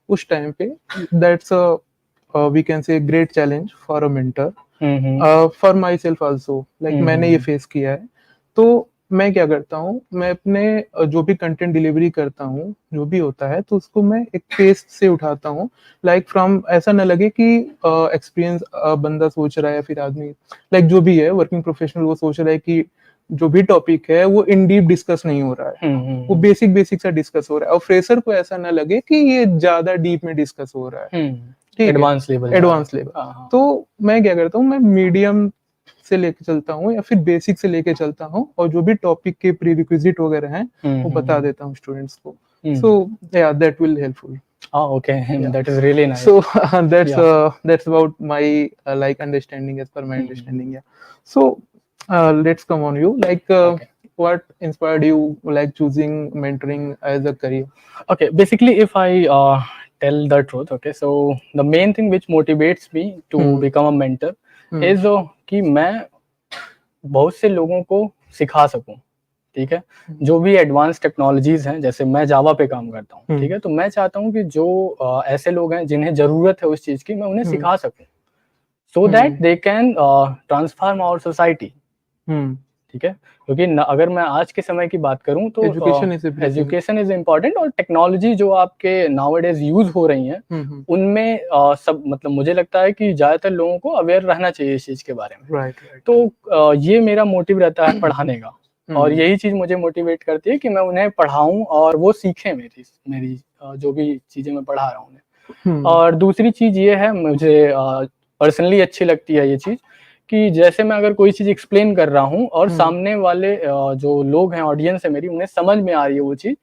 S10: उस टाइम पे, that's we can say great challenge for a mentor, for myself also. Like मैंने ये फेस किया है. तो मैं क्या करता हूँ, मैं अपने जो भी कंटेंट डिलीवरी करता हूँ, जो भी होता है, तो उसको मैं एक पेस से उठाता हूँ. लाइक फ्रॉम, ऐसा ना लगे कि एक्सपीरियंस बंदा सोच रहा है, फिर आदमी लाइक जो भी है वर्किंग प्रोफेशनल वो सोच रहा है कि जो भी टॉपिक है वो इन डीप डिस्कस नहीं हो रहा है, वो बेसिक बेसिक सा डिस्कस हो रहा है. और फ्रेशर को ऐसा ना लगे कि ये ज्यादा डीप में डिस्कस हो रहा है,
S4: एडवांस लेवल.
S10: Advance level. तो मैं क्या करता हूँ, मैं मीडियम से लेके चलता हूँ या फिर बेसिक से लेके चलता हूँ, और जो भी टॉपिक के प्री रिक्विजिट वगैरह हैं वो बता देता हूँ स्टूडेंट्स को. सो या that will helpful.
S4: Okay, that is really nice.
S10: So that's about my like understanding, as per my understanding. Yeah. So let's come on you. Like what inspired you like choosing mentoring as a career?
S4: Okay, basically, if I tell the truth, okay, so the main thing which motivates me to become a mentor is कि मैं बहुत से लोगों को सिखा सकूं. ठीक है, जो भी एडवांस टेक्नोलॉजीज हैं, जैसे मैं जावा पे काम करता हूँ, ठीक है, तो मैं चाहता हूँ कि जो ऐसे लोग हैं जिन्हें जरूरत है उस चीज की, मैं उन्हें सिखा सकूं, so that they can transform our society. ठीक है, क्योंकि अगर मैं आज के समय की बात करूं तो एजुकेशन इज इम्पोर्टेंट, और टेक्नोलॉजी जो आपके नाउअडेज यूज हो रही हैं उनमें सब, मतलब मुझे लगता है कि ज्यादातर लोगों को अवेयर रहना चाहिए इस चीज के बारे में. तो ये मेरा मोटिव रहता है पढ़ाने का, और यही चीज मुझे मोटिवेट करती है कि मैं उन्हें पढ़ाऊं और वो सीखें मेरी जो भी चीजें मैं पढ़ा रहा हूँ उन्हें. और दूसरी चीज ये है, मुझे पर्सनली अच्छी लगती है ये चीज, कि जैसे मैं अगर कोई चीज एक्सप्लेन कर रहा हूँ और सामने वाले जो लोग हैं, ऑडियंस है मेरी, उन्हें समझ में आ रही है वो चीज,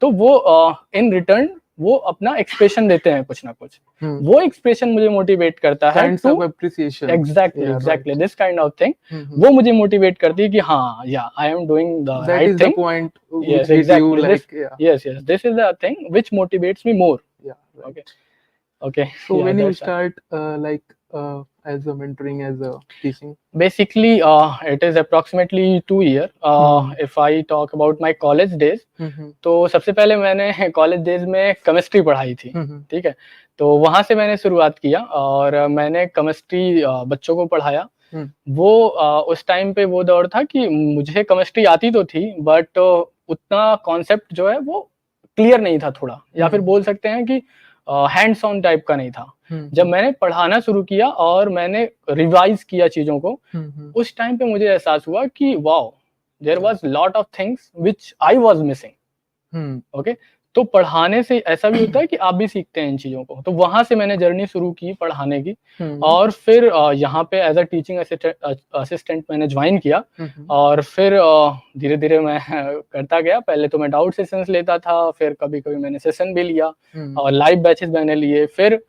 S4: तो वो इन रिटर्न वो अपना एक्सप्रेशन देते हैं कुछ ना कुछ. वो एक्सप्रेशन मुझे मोटिवेट करता है to appreciation. Exactly this kind of thing. वो मुझे मोटिवेट करती है कि हाँ, yeah I am doing the right thing. Yes, exactly. Yes, this is the thing which motivates me more. Okay.
S10: So when you start as a mentoring, as a teaching?
S4: Basically, it is approximately 2 years. If I talk about my college days, तो सबसे पहले मैंने college days में chemistry पढ़ाई थी. ठीक है, तो वहां से मैंने शुरुआत किया और मैंने केमिस्ट्री बच्चों को पढ़ाया. वो उस टाइम पे वो दौर था कि मुझे केमिस्ट्री आती तो थी, बट उतना कॉन्सेप्ट जो है वो क्लियर नहीं था थोड़ा, या फिर बोल सकते हैं कि हैंड्स ऑन टाइप का नहीं था. जब मैंने पढ़ाना शुरू किया और मैंने रिवाइज किया चीजों को, उस टाइम पे मुझे एहसास हुआ कि wow, there was lot of things which I was missing. Okay, तो पढ़ाने से ऐसा भी होता है कि आप भी सीखते हैं इन चीजों को. तो वहां से मैंने जर्नी शुरू की पढ़ाने की, और फिर यहाँ पे एज अ टीचिंग असिस्टेंट मैंने ज्वाइन किया, और फिर धीरे धीरे मैं करता गया. पहले तो मैं डाउट सेशंस लेता था, फिर कभी कभी मैंने सेशन भी लिया, और लाइव बैचेस मैंने लिए. फिर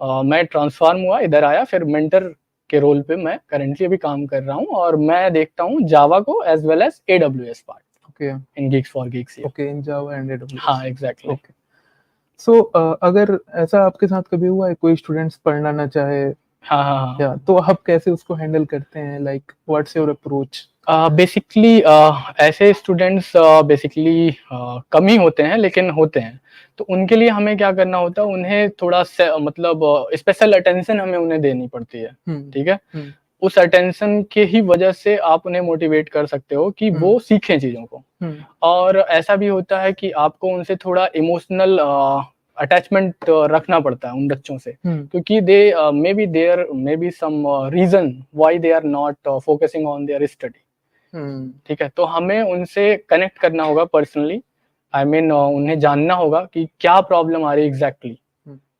S4: मैं ट्रांसफॉर्म हुआ, इधर आया, फिर मेंटर के रोल पे मैं करेंटली अभी काम कर रहा हूँ, और मैं देखता हूँ जावा को as well as AWS part.
S10: Okay.
S4: In GeeksforGeeks.
S10: Okay, in Java and AWS.
S4: हाँ, exactly.
S10: Okay. So अगर ऐसा आपके साथ कभी हुआ है, कोई स्टूडेंट्स पढ़ना ना चाहे,
S4: हाँ,
S10: तो आप कैसे उसको हैंडल करते हैं? Like what's your approach?
S4: Basically ऐसे स्टूडेंट्स बेसिकली कम ही होते हैं, लेकिन होते हैं. तो उनके लिए हमें क्या करना होता है, उन्हें थोड़ा मतलब स्पेशल अटेंशन हमें उन्हें देनी पड़ती है. ठीक है, उस अटेंशन के ही वजह से आप उन्हें मोटिवेट कर सकते हो कि वो सीखें चीजों को. और ऐसा भी होता है कि आपको उनसे थोड़ा इमोशनल अटैचमेंट रखना पड़ता है उन बच्चों से, क्योंकि they may be some reason why they are not focusing on their study. ठीक है, तो हमें उनसे कनेक्ट करना होगा पर्सनली. आई मीन उन्हें जानना होगा कि क्या प्रॉब्लम आ रही है एग्जैक्टली.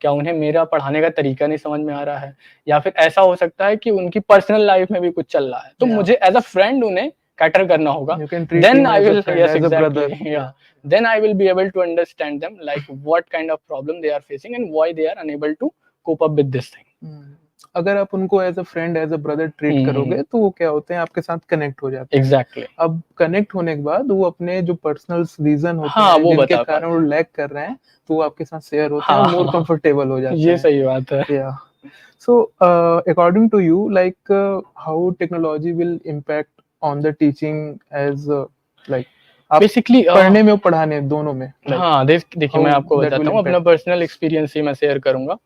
S4: क्या उन्हें मेरा पढ़ाने का तरीका नहीं समझ में आ रहा है, या फिर ऐसा हो सकता है कि उनकी पर्सनल लाइफ में भी कुछ चल रहा है, तो मुझे एज अ फ्रेंड उन्हें कैटर करना होगा. Then I will, yes, exactly, yeah. Then I will be able to understand them, like what kind of problem they are facing and why they are unable to cope up with this thing.
S10: अगर आप उनको as a friend as a brother treat करोगे तो वो क्या होते हैं आपके साथ कनेक्ट हो जाते हैं।
S2: एग्जैक्टली
S10: अब कनेक्ट होने के बाद वो अपने जो पर्सनल रीजन होते
S2: हाँ,
S10: हैं
S2: वो
S10: जिनके
S2: बता
S10: कारण वो लैग कर रहे हैं तो वो आपके साथ शेयर होते हैं
S2: हाँ,
S10: और मोर
S2: हाँ,
S10: कंफर्टेबल हो जाते
S2: ये
S10: हैं।
S2: सही बात है।
S10: Yeah. So, according to you, like how technology will impact on the teaching as like आप
S2: बेसिकली
S10: पढ़ने में और पढ़ाने दोनों में like
S2: हाँ, देखिए मैं
S10: how
S2: आपको
S10: that will
S2: बताता हूँ, अपना
S10: impact?
S2: पर्सनल एक्सपीरियंस ही मैं शेयर करूंगा।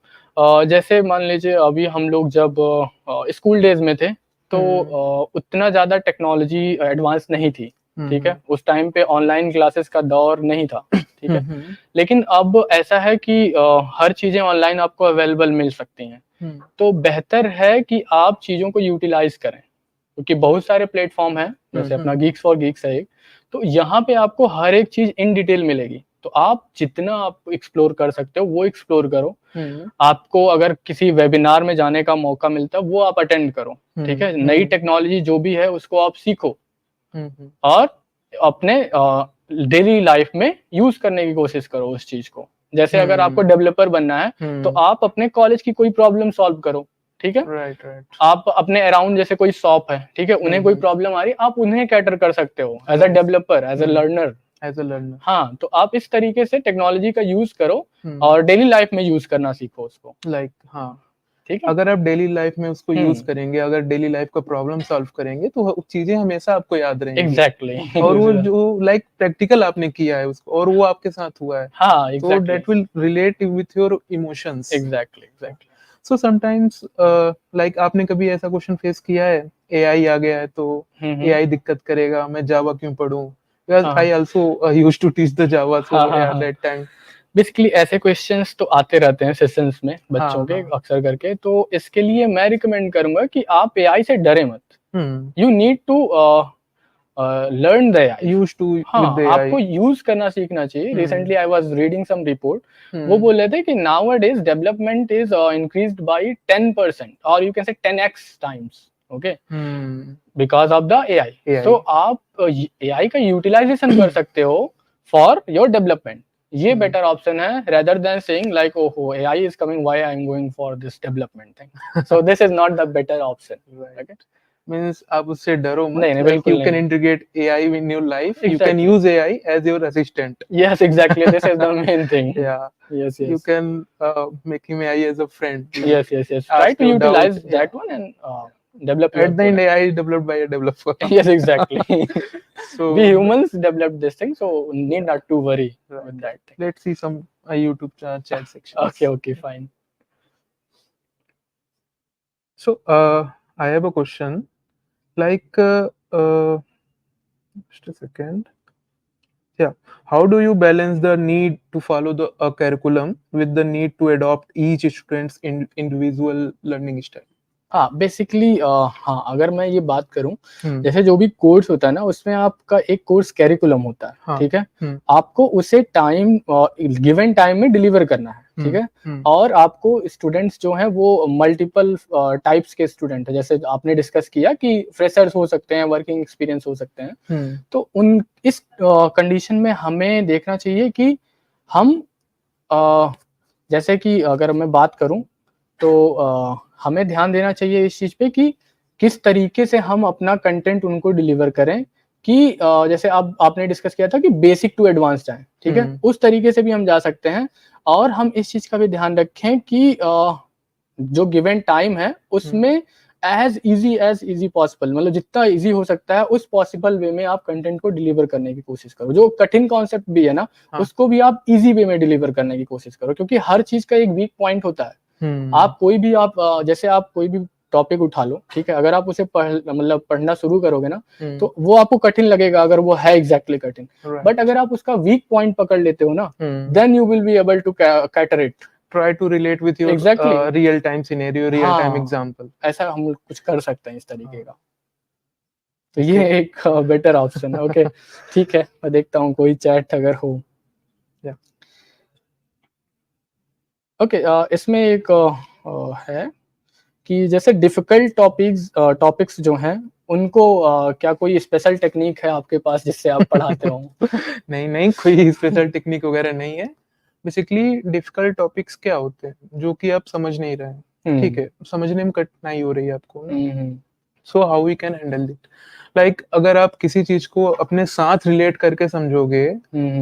S2: जैसे मान लीजिए अभी हम लोग जब स्कूल डेज में थे तो उतना ज़्यादा टेक्नोलॉजी एडवांस नहीं थी, ठीक है। उस टाइम पे ऑनलाइन क्लासेस का दौर नहीं था, ठीक है। लेकिन अब ऐसा है कि हर चीज़ें ऑनलाइन आपको अवेलेबल मिल सकती हैं, तो बेहतर है कि आप चीज़ों को यूटिलाइज करें, क्योंकि बहुत सारे प्लेटफॉर्म हैं, जैसे अपना गीक्स फॉर गीक्स है एक, तो यहाँ पे आपको हर एक चीज इन डिटेल मिलेगी, तो आप जितना आप एक्सप्लोर कर सकते हो वो एक्सप्लोर करो। आपको अगर किसी वेबिनार में जाने का मौका मिलता है वो आप अटेंड करो, ठीक है। नई टेक्नोलॉजी जो भी है उसको आप सीखो और अपने डेली लाइफ में यूज करने की कोशिश करो उस चीज को। जैसे अगर आपको डेवलपर बनना है तो आप अपने कॉलेज की कोई प्रॉब्लम सॉल्व करो, ठीक है।
S10: Right right.
S2: आप अपने अराउंड जैसे कोई शॉप है, ठीक है, उन्हें कोई प्रॉब्लम आ रही है, आप उन्हें कैटर कर सकते हो as a developer, as a learner,
S10: as a learner.
S2: हाँ, तो आप इस तरीके से टेक्नोलॉजी का यूज करो और डेली लाइफ में यूज करना सीखो उसको,
S10: लाइक हाँ,
S2: ठीक है।
S10: अगर आप डेली लाइफ में उसको यूज करेंगे, अगर डेली लाइफ का प्रॉब्लम सॉल्व करेंगे तो चीजें हमेशा आपको याद रहेंगी।
S2: एग्जैक्टली।
S10: और वो जो लाइक प्रैक्टिकल आपने किया है उसको और वो आपके साथ हुआ है,
S2: हाँ,
S10: तो that will relate with your emotions.
S2: Exactly exactly.
S10: So sometimes like आपने कभी ऐसा क्वेश्चन फेस किया है, एआई आ गया है तो एआई दिक्कत करेगा, मैं जावा क्यों पढूं? Because I also used to teach the Java, so at that time
S2: basically ऐसे क्वेश्चंस तो आते रहते हैं सेशंस में बच्चों के अक्सर करके, तो इसके लिए मैं रिकमेंड करूंगा कि आप एआई से डरे मत। You need to learn the AI,
S10: used to
S2: हाँ,
S10: विद द एआई।
S2: आपको यूज करना सीखना चाहिए। Recently I was reading some report, वो बोल रहे थे कि nowadays development is increased by 10% और you can say 10x times, okay, because of the AI. तो आप एआई का यूटिलाइजेशन कर सकते हो फॉर योर डेवलपमेंट, ये बेटर ऑप्शन है रेदर देन सेइंग लाइक ओहो AI is coming, why I am going for this development thing. So this is not the better option, okay.
S10: Means आप उससे डरो मत,
S2: नहीं,
S10: like you
S2: नहीं।
S10: can integrate AI in your life, you can
S2: Exactly.
S10: use AI as your assistant.
S2: Yes, exactly, this is the main thing.
S10: Yeah,
S2: Yes,
S10: you can make him AI as a friend.
S2: Yes. Try
S10: Ask
S2: to
S10: your
S2: utilize
S10: doubt.
S2: that one and develop your
S10: At the end,
S2: product.
S10: AI is developed by a developer.
S2: Yes, exactly.
S10: So
S2: We humans developed this thing, so need not to worry with that thing.
S10: let's see some YouTube chat section.
S2: Okay, fine.
S10: So I have a question. Like just a second. Yeah, how do you balance the need to follow the curriculum with the need to adopt each student's individual learning style?
S2: हाँ, basically हाँ, अगर मैं ये बात करूं, जैसे जो भी कोर्स होता है ना, उसमें आपका एक कोर्स कैरिकुलम होता है, ठीक है। आपको उसे टाइम गिवन टाइम में डिलीवर करना है, ठीक है। और आपको स्टूडेंट्स जो हैं वो मल्टीपल टाइप्स के स्टूडेंट है, जैसे आपने डिस्कस किया कि फ्रेशर्स हो सकते हैं, वर्किंग एक्सपीरियंस हो सकते हैं, तो उन इस कंडीशन में हमें देखना चाहिए कि हम जैसे कि अगर मैं बात करूं तो हमें ध्यान देना चाहिए इस चीज पे कि किस तरीके से हम अपना कंटेंट उनको डिलीवर करें, कि जैसे आपने डिस्कस किया था कि बेसिक टू एडवांस जाए, ठीक है, उस तरीके से भी हम जा सकते हैं। और हम इस चीज का भी ध्यान रखें कि जो गिवन टाइम है उसमें एज इजी पॉसिबल, मतलब जितना इजी हो सकता है उस पॉसिबल वे में आप कंटेंट को डिलीवर करने की कोशिश करो। जो कठिन कॉन्सेप्ट भी है ना, उसको भी आप इजी वे में डिलीवर करने की कोशिश करो, क्योंकि हर चीज का एक वीक पॉइंट होता है। आप कोई भी जैसे आप कोई भी टॉपिक उठा लो, ठीक है, अगर आप उसे पढ़ना शुरू करोगे ना तो वो आपको कठिन लगेगा, अगर वो है एग्जैक्टली कठिन। बट अगर आप उसका वीक पॉइंट पकड़ लेते हो ना, then you will be able to cater it,
S10: try to relate with your real time scenario, real time example.
S2: ऐसा हम कुछ कर सकते हैं इस तरीके का, तो ये एक बेटर ऑप्शन है। ओके, ठीक है, मैं देखता हूँ कोई चैट अगर हो। ओके, इसमें एक है कि जैसे डिफिकल्ट टॉपिक्स जो हैं उनको क्या कोई स्पेशल टेक्निक है आपके पास जिससे आप पढ़ाते हो?
S10: नहीं, कोई स्पेशल टेक्निक वगैरह नहीं है। बेसिकली डिफिकल्ट टॉपिक्स क्या होते हैं जो कि आप समझ नहीं रहे हैं, ठीक है, समझने में कठिनाई हो रही है आपको ना, so how we can handle it. Like अगर आप किसी चीज को अपने साथ रिलेट करके समझोगे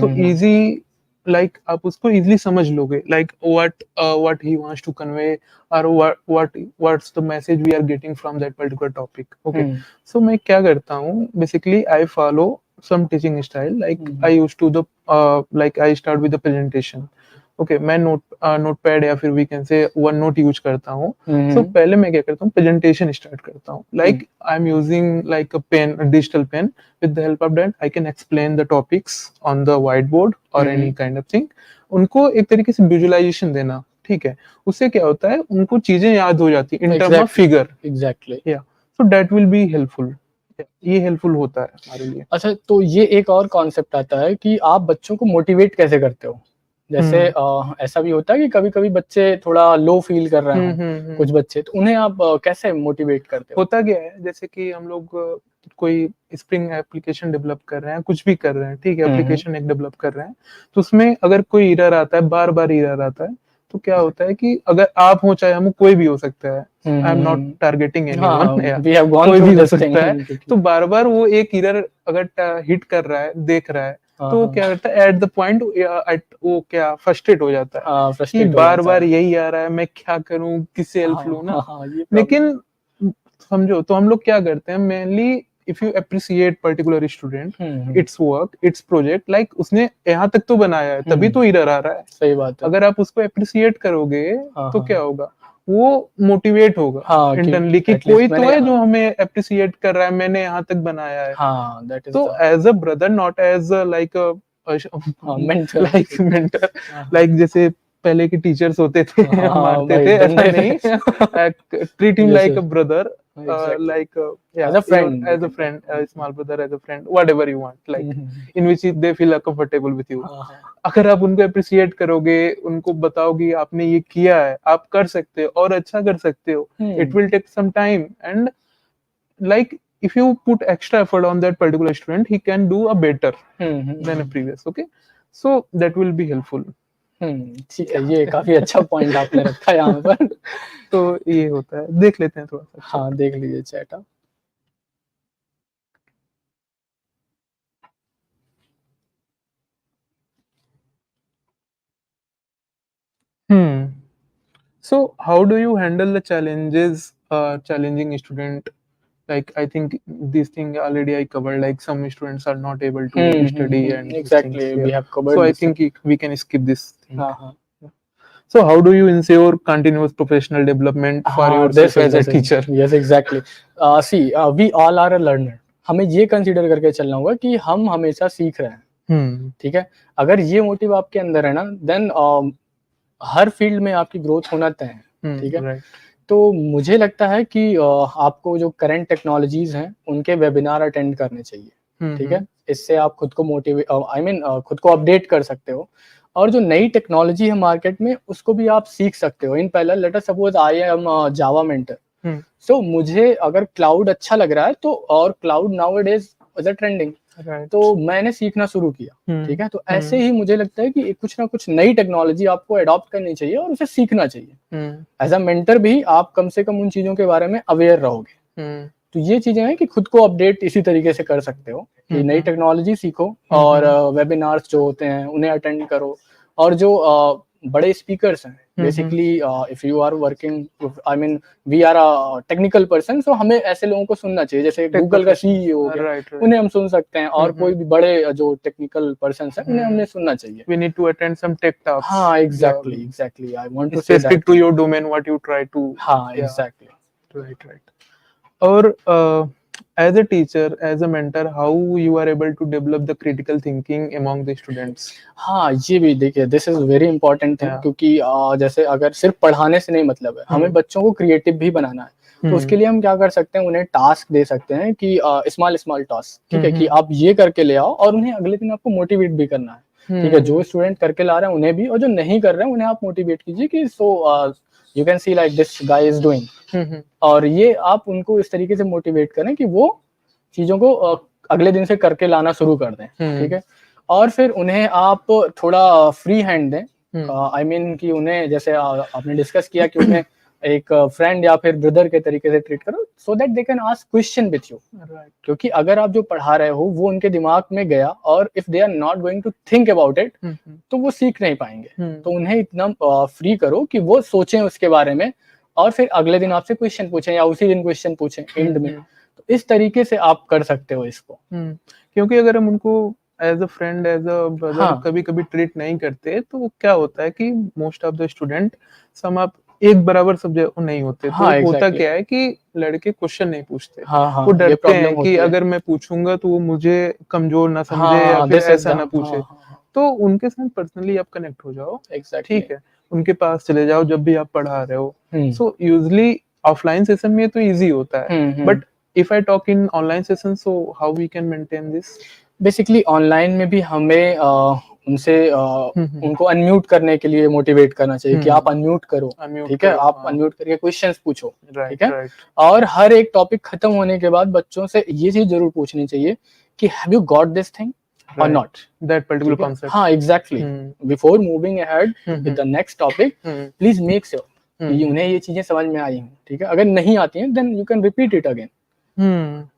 S10: तो इजी, लाइक आप उसको इजीली समझ लोगे, like what he wants to convey और what's the message we are getting from that particular topic. Okay, so मैं क्या करता हूँ, basically I follow some teaching style, like I used to the like I start with the presentation. Okay, मैं notepad या फिर we can say OneNote use करता हूँ। सो पहले मैं क्या करता हूँ, प्रेजेंटेशन स्टार्ट करता हूँ, like I am using like a pen, digital pen, with the help of that I can explain the topics on the whiteboard और एनी काइंड ऑफ थिंग। उनको एक तरीके से विजुअलाइजेशन देना, ठीक है, उससे क्या होता है, उनको चीजें याद हो जाती है in term of figure. Exactly, yeah so that will be helpful, ये हेल्पफुल होता है हमारे लिए।
S4: अच्छा, तो ये एक और कॉन्सेप्ट आता है कि आप बच्चों को मोटिवेट कैसे करते हो। जैसे ऐसा भी होता है कि कभी कभी बच्चे थोड़ा लो फील कर रहे हो, कुछ बच्चे, तो उन्हें आप कैसे मोटिवेट करते हो।
S10: होता क्या है, जैसे कि हम लोग कोई स्प्रिंग एप्लीकेशन डेवलप कर रहे हैं, कुछ भी कर रहे हैं, ठीक है, एप्लीकेशन एक डेवलप कर रहे हैं, तो उसमें अगर कोई एरर आता है, बार बार एरर आता है, तो क्या होता है कि अगर आप हो चाहे हम, कोई भी हो सकता है, आई एम नॉट टारगेटिंग एनीवन, कोई भी हो सकता है, तो बार बार वो एक एरर अगर हिट कर रहा है, देख रहा है, तो क्या करता है, एट द पॉइंट वो क्या फ्रस्ट्रेट हो जाता है कि बार बार यही आ रहा है, मैं क्या करूं, किससे हेल्प लूं ना। लेकिन समझो, तो हम लोग क्या करते हैं, mainly if you appreciate particular student, it's work, it's project, like उसने यहाँ तक तो बनाया है, तभी तो एरर आ रहा है। सही बात है। अगर आप उसको अप्रिशिएट करोगे तो क्या होगा, वो मोटिवेट होगा इंटरनली कि कोई तो है जो हमें अप्रिशिएट कर रहा है, मैंने यहाँ तक बनाया है। तो as a brother, not as like mentor, like जैसे पहले के टीचर्स होते थे, मारते थे, ऐसा नहीं, treat him like a brother, like as a friend, a small brother, as a friend, whatever you want, like in which they feel comfortable with you. अगर आप उनको अप्रिशिएट करोगे, उनको बताओगे आपने ये किया है, आप कर सकते हो और अच्छा कर सकते हो, it will take some time, and like if you put extra effort on that particular student, he can do a better than a previous. Okay, so that will be helpful.
S4: ठीक है, ये काफी अच्छा पॉइंट आपने रखा है यहाँ पर।
S10: तो ये होता है, देख लेते हैं थोड़ा सा।
S4: हाँ, देख लीजिए चैट आप।
S10: So how do you handle the challenges, challenging student? Like I think this thing already I covered. Like some students are not able to study and
S4: exactly, we have covered.
S10: So I think we can skip this thing. So how do you ensure continuous professional development for yourself as a teacher?
S4: Yes, exactly. See, we all are a learner. हमें ये consider करके चलना होगा कि हम हमेशा सीख रहे हैं, ठीक है। अगर ये मोटिव आपके अंदर है ना, देन हर फील्ड में आपकी ग्रोथ होना तय है, ठीक है। तो मुझे लगता है कि आपको जो करंट टेक्नोलॉजीज हैं उनके वेबिनार अटेंड करने चाहिए, ठीक है। इससे आप खुद को मोटिवेट, खुद को अपडेट कर सकते हो, और जो नई टेक्नोलॉजी है मार्केट में उसको भी आप सीख सकते हो। इन पहला let us suppose I am Java mentor, so मुझे अगर क्लाउड अच्छा लग रहा है तो, और क्लाउड नाउअडेज इज ट्रेंडिंग, तो मैंने सीखना शुरू किया, ठीक है। तो ऐसे ही मुझे लगता है कि कुछ ना कुछ नई टेक्नोलॉजी आपको अडॉप्ट करनी चाहिए और उसे सीखना चाहिए। एज अ मेंटर भी आप कम से कम उन चीजों के बारे में अवेयर रहोगे। तो ये चीजें हैं कि खुद को अपडेट इसी तरीके से कर सकते हो कि नई टेक्नोलॉजी सीखो, और वेबिनार्स जो होते हैं उन्हें अटेंड करो, और जो बड़े स्पीकर्स हैं, basically if you are working, I mean we are a technical person, so हमें ऐसे लोगों को सुनना चाहिए, जैसे गूगल का सीईओ हो गया, उन्हें हम सुन सकते हैं, और कोई भी बड़े जो टेक्निकल पर्सन हैं उन्हें हमें सुनना चाहिए।
S10: We need to attend some tech talks.
S4: हाँ, exactly. I want to say that.
S10: Specific to your domain, what you try to.
S4: हाँ, exactly.
S10: Right. और as a teacher, as a mentor, how you are able to develop the critical thinking among the students?
S4: हाँ, ये भी देखिए, this is very important thing, क्योंकि जैसे अगर सिर्फ पढ़ाने से नहीं मतलब है, हमें बच्चों को क्रिएटिव भी बनाना है। तो उसके लिए हम क्या कर सकते हैं, उन्हें टास्क दे सकते हैं कि स्मॉल टास्क, ठीक है, कि आप ये करके ले आओ, और उन्हें अगले दिन आपको मोटिवेट भी करना है, ठीक है। जो स्टूडेंट करके ला रहे हैं उन्हें भी, और जो नहीं कर रहे हैं उन्हें आप मोटिवेट कीजिए कि so you can see like this guy is doing, और ये आप उनको इस तरीके से मोटिवेट करें कि वो चीजों को अगले दिन से करके लाना शुरू कर दें, ठीक है। और फिर उन्हें आप थोड़ा फ्री हैंड दें, आई मीन कि उन्हें, जैसे आपने डिस्कस किया कि उन्हें
S2: एक फ्रेंड या फिर ब्रदर के तरीके से ट्रीट करो, सो that they can ask question with you. क्योंकि अगर आप जो पढ़ा रहे हो वो उनके दिमाग में गया और if they are not going to think about it, तो वो सीख नहीं पाएंगे। तो उन्हें इतना फ्री करो कि वो सोचें उसके बारे में और फिर अगले दिन आपसे क्वेश्चन पूछें या उसी दिन क्वेश्चन पूछें एंड में। तो इस तरीके से आप कर सकते हो इसको।
S10: क्योंकि अगर हम उनको as a friend, as a brother कभी कभी ट्रीट नहीं करते, तो क्या होता है कि मोस्ट ऑफ द स्टूडेंट सम आप एक बराबर सब्जेक्ट नहीं होते। तो होता क्या है कि लड़के क्वेश्चन नहीं पूछते। वो डरते हैं कि अगर मैं पूछूंगा तो वो मुझे कमजोर ना समझे या फिर ऐसा ना पूछे। तो उनके साथ पर्सनली आप कनेक्ट हो जाओ, ठीक है, उनके पास चले जाओ जब भी आप पढ़ा रहे हो। सो यूजुअली ऑफलाइन सेशन में तो इजी होता है, but if I talk in online session, so how we can maintain this?
S2: Basically online में भी हमें उनसे उनको अनम्यूट करने के लिए मोटिवेट करना चाहिए कि आप अनम्यूट करो, ठीक है, आप अनम्यूट करके क्वेश्चंस पूछो, ठीक है। और हर एक टॉपिक खत्म होने के बाद बच्चों से ये चीज जरूर पूछनी चाहिए कि have you got this thing or not,
S10: that particular concept?
S2: हाँ, exactly. Before moving ahead with the next topic, please make sure कि उन्हें ये चीजें समझ में आई हैं, ठीक है। अगर नहीं आती हैं then you can repeat it again,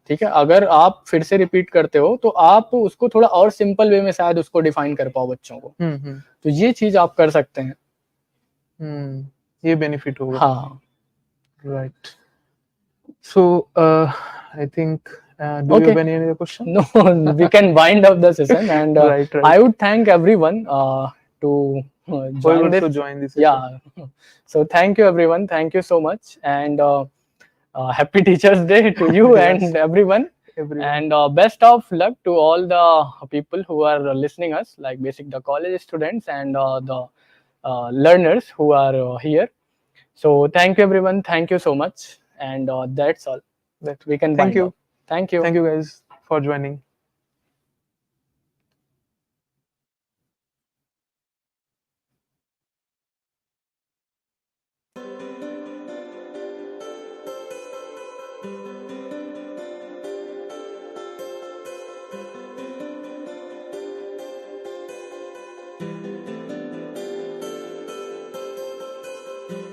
S2: ठीक है। अगर आप फिर से रिपीट करते हो तो आप उसको थोड़ा और सिंपल वे में शायद उसको डिफाइन कर पाओ बच्चों को। तो ये चीज आप कर सकते हैं।
S10: ये बेनिफिट होगा।
S2: हाँ,
S10: right. So I think do you have any other question?
S2: No, we can wind up the session and
S10: right.
S2: I would thank everyone to join this. Yeah. So thank you everyone. Thank you so much and happy Teachers Day to you and everyone. And best of luck to all the people who are listening us, like basic the college students and the learners who are here. So thank you everyone. Thank you so much and that's all that we can wind up. Thank you.
S10: Thank you guys for joining.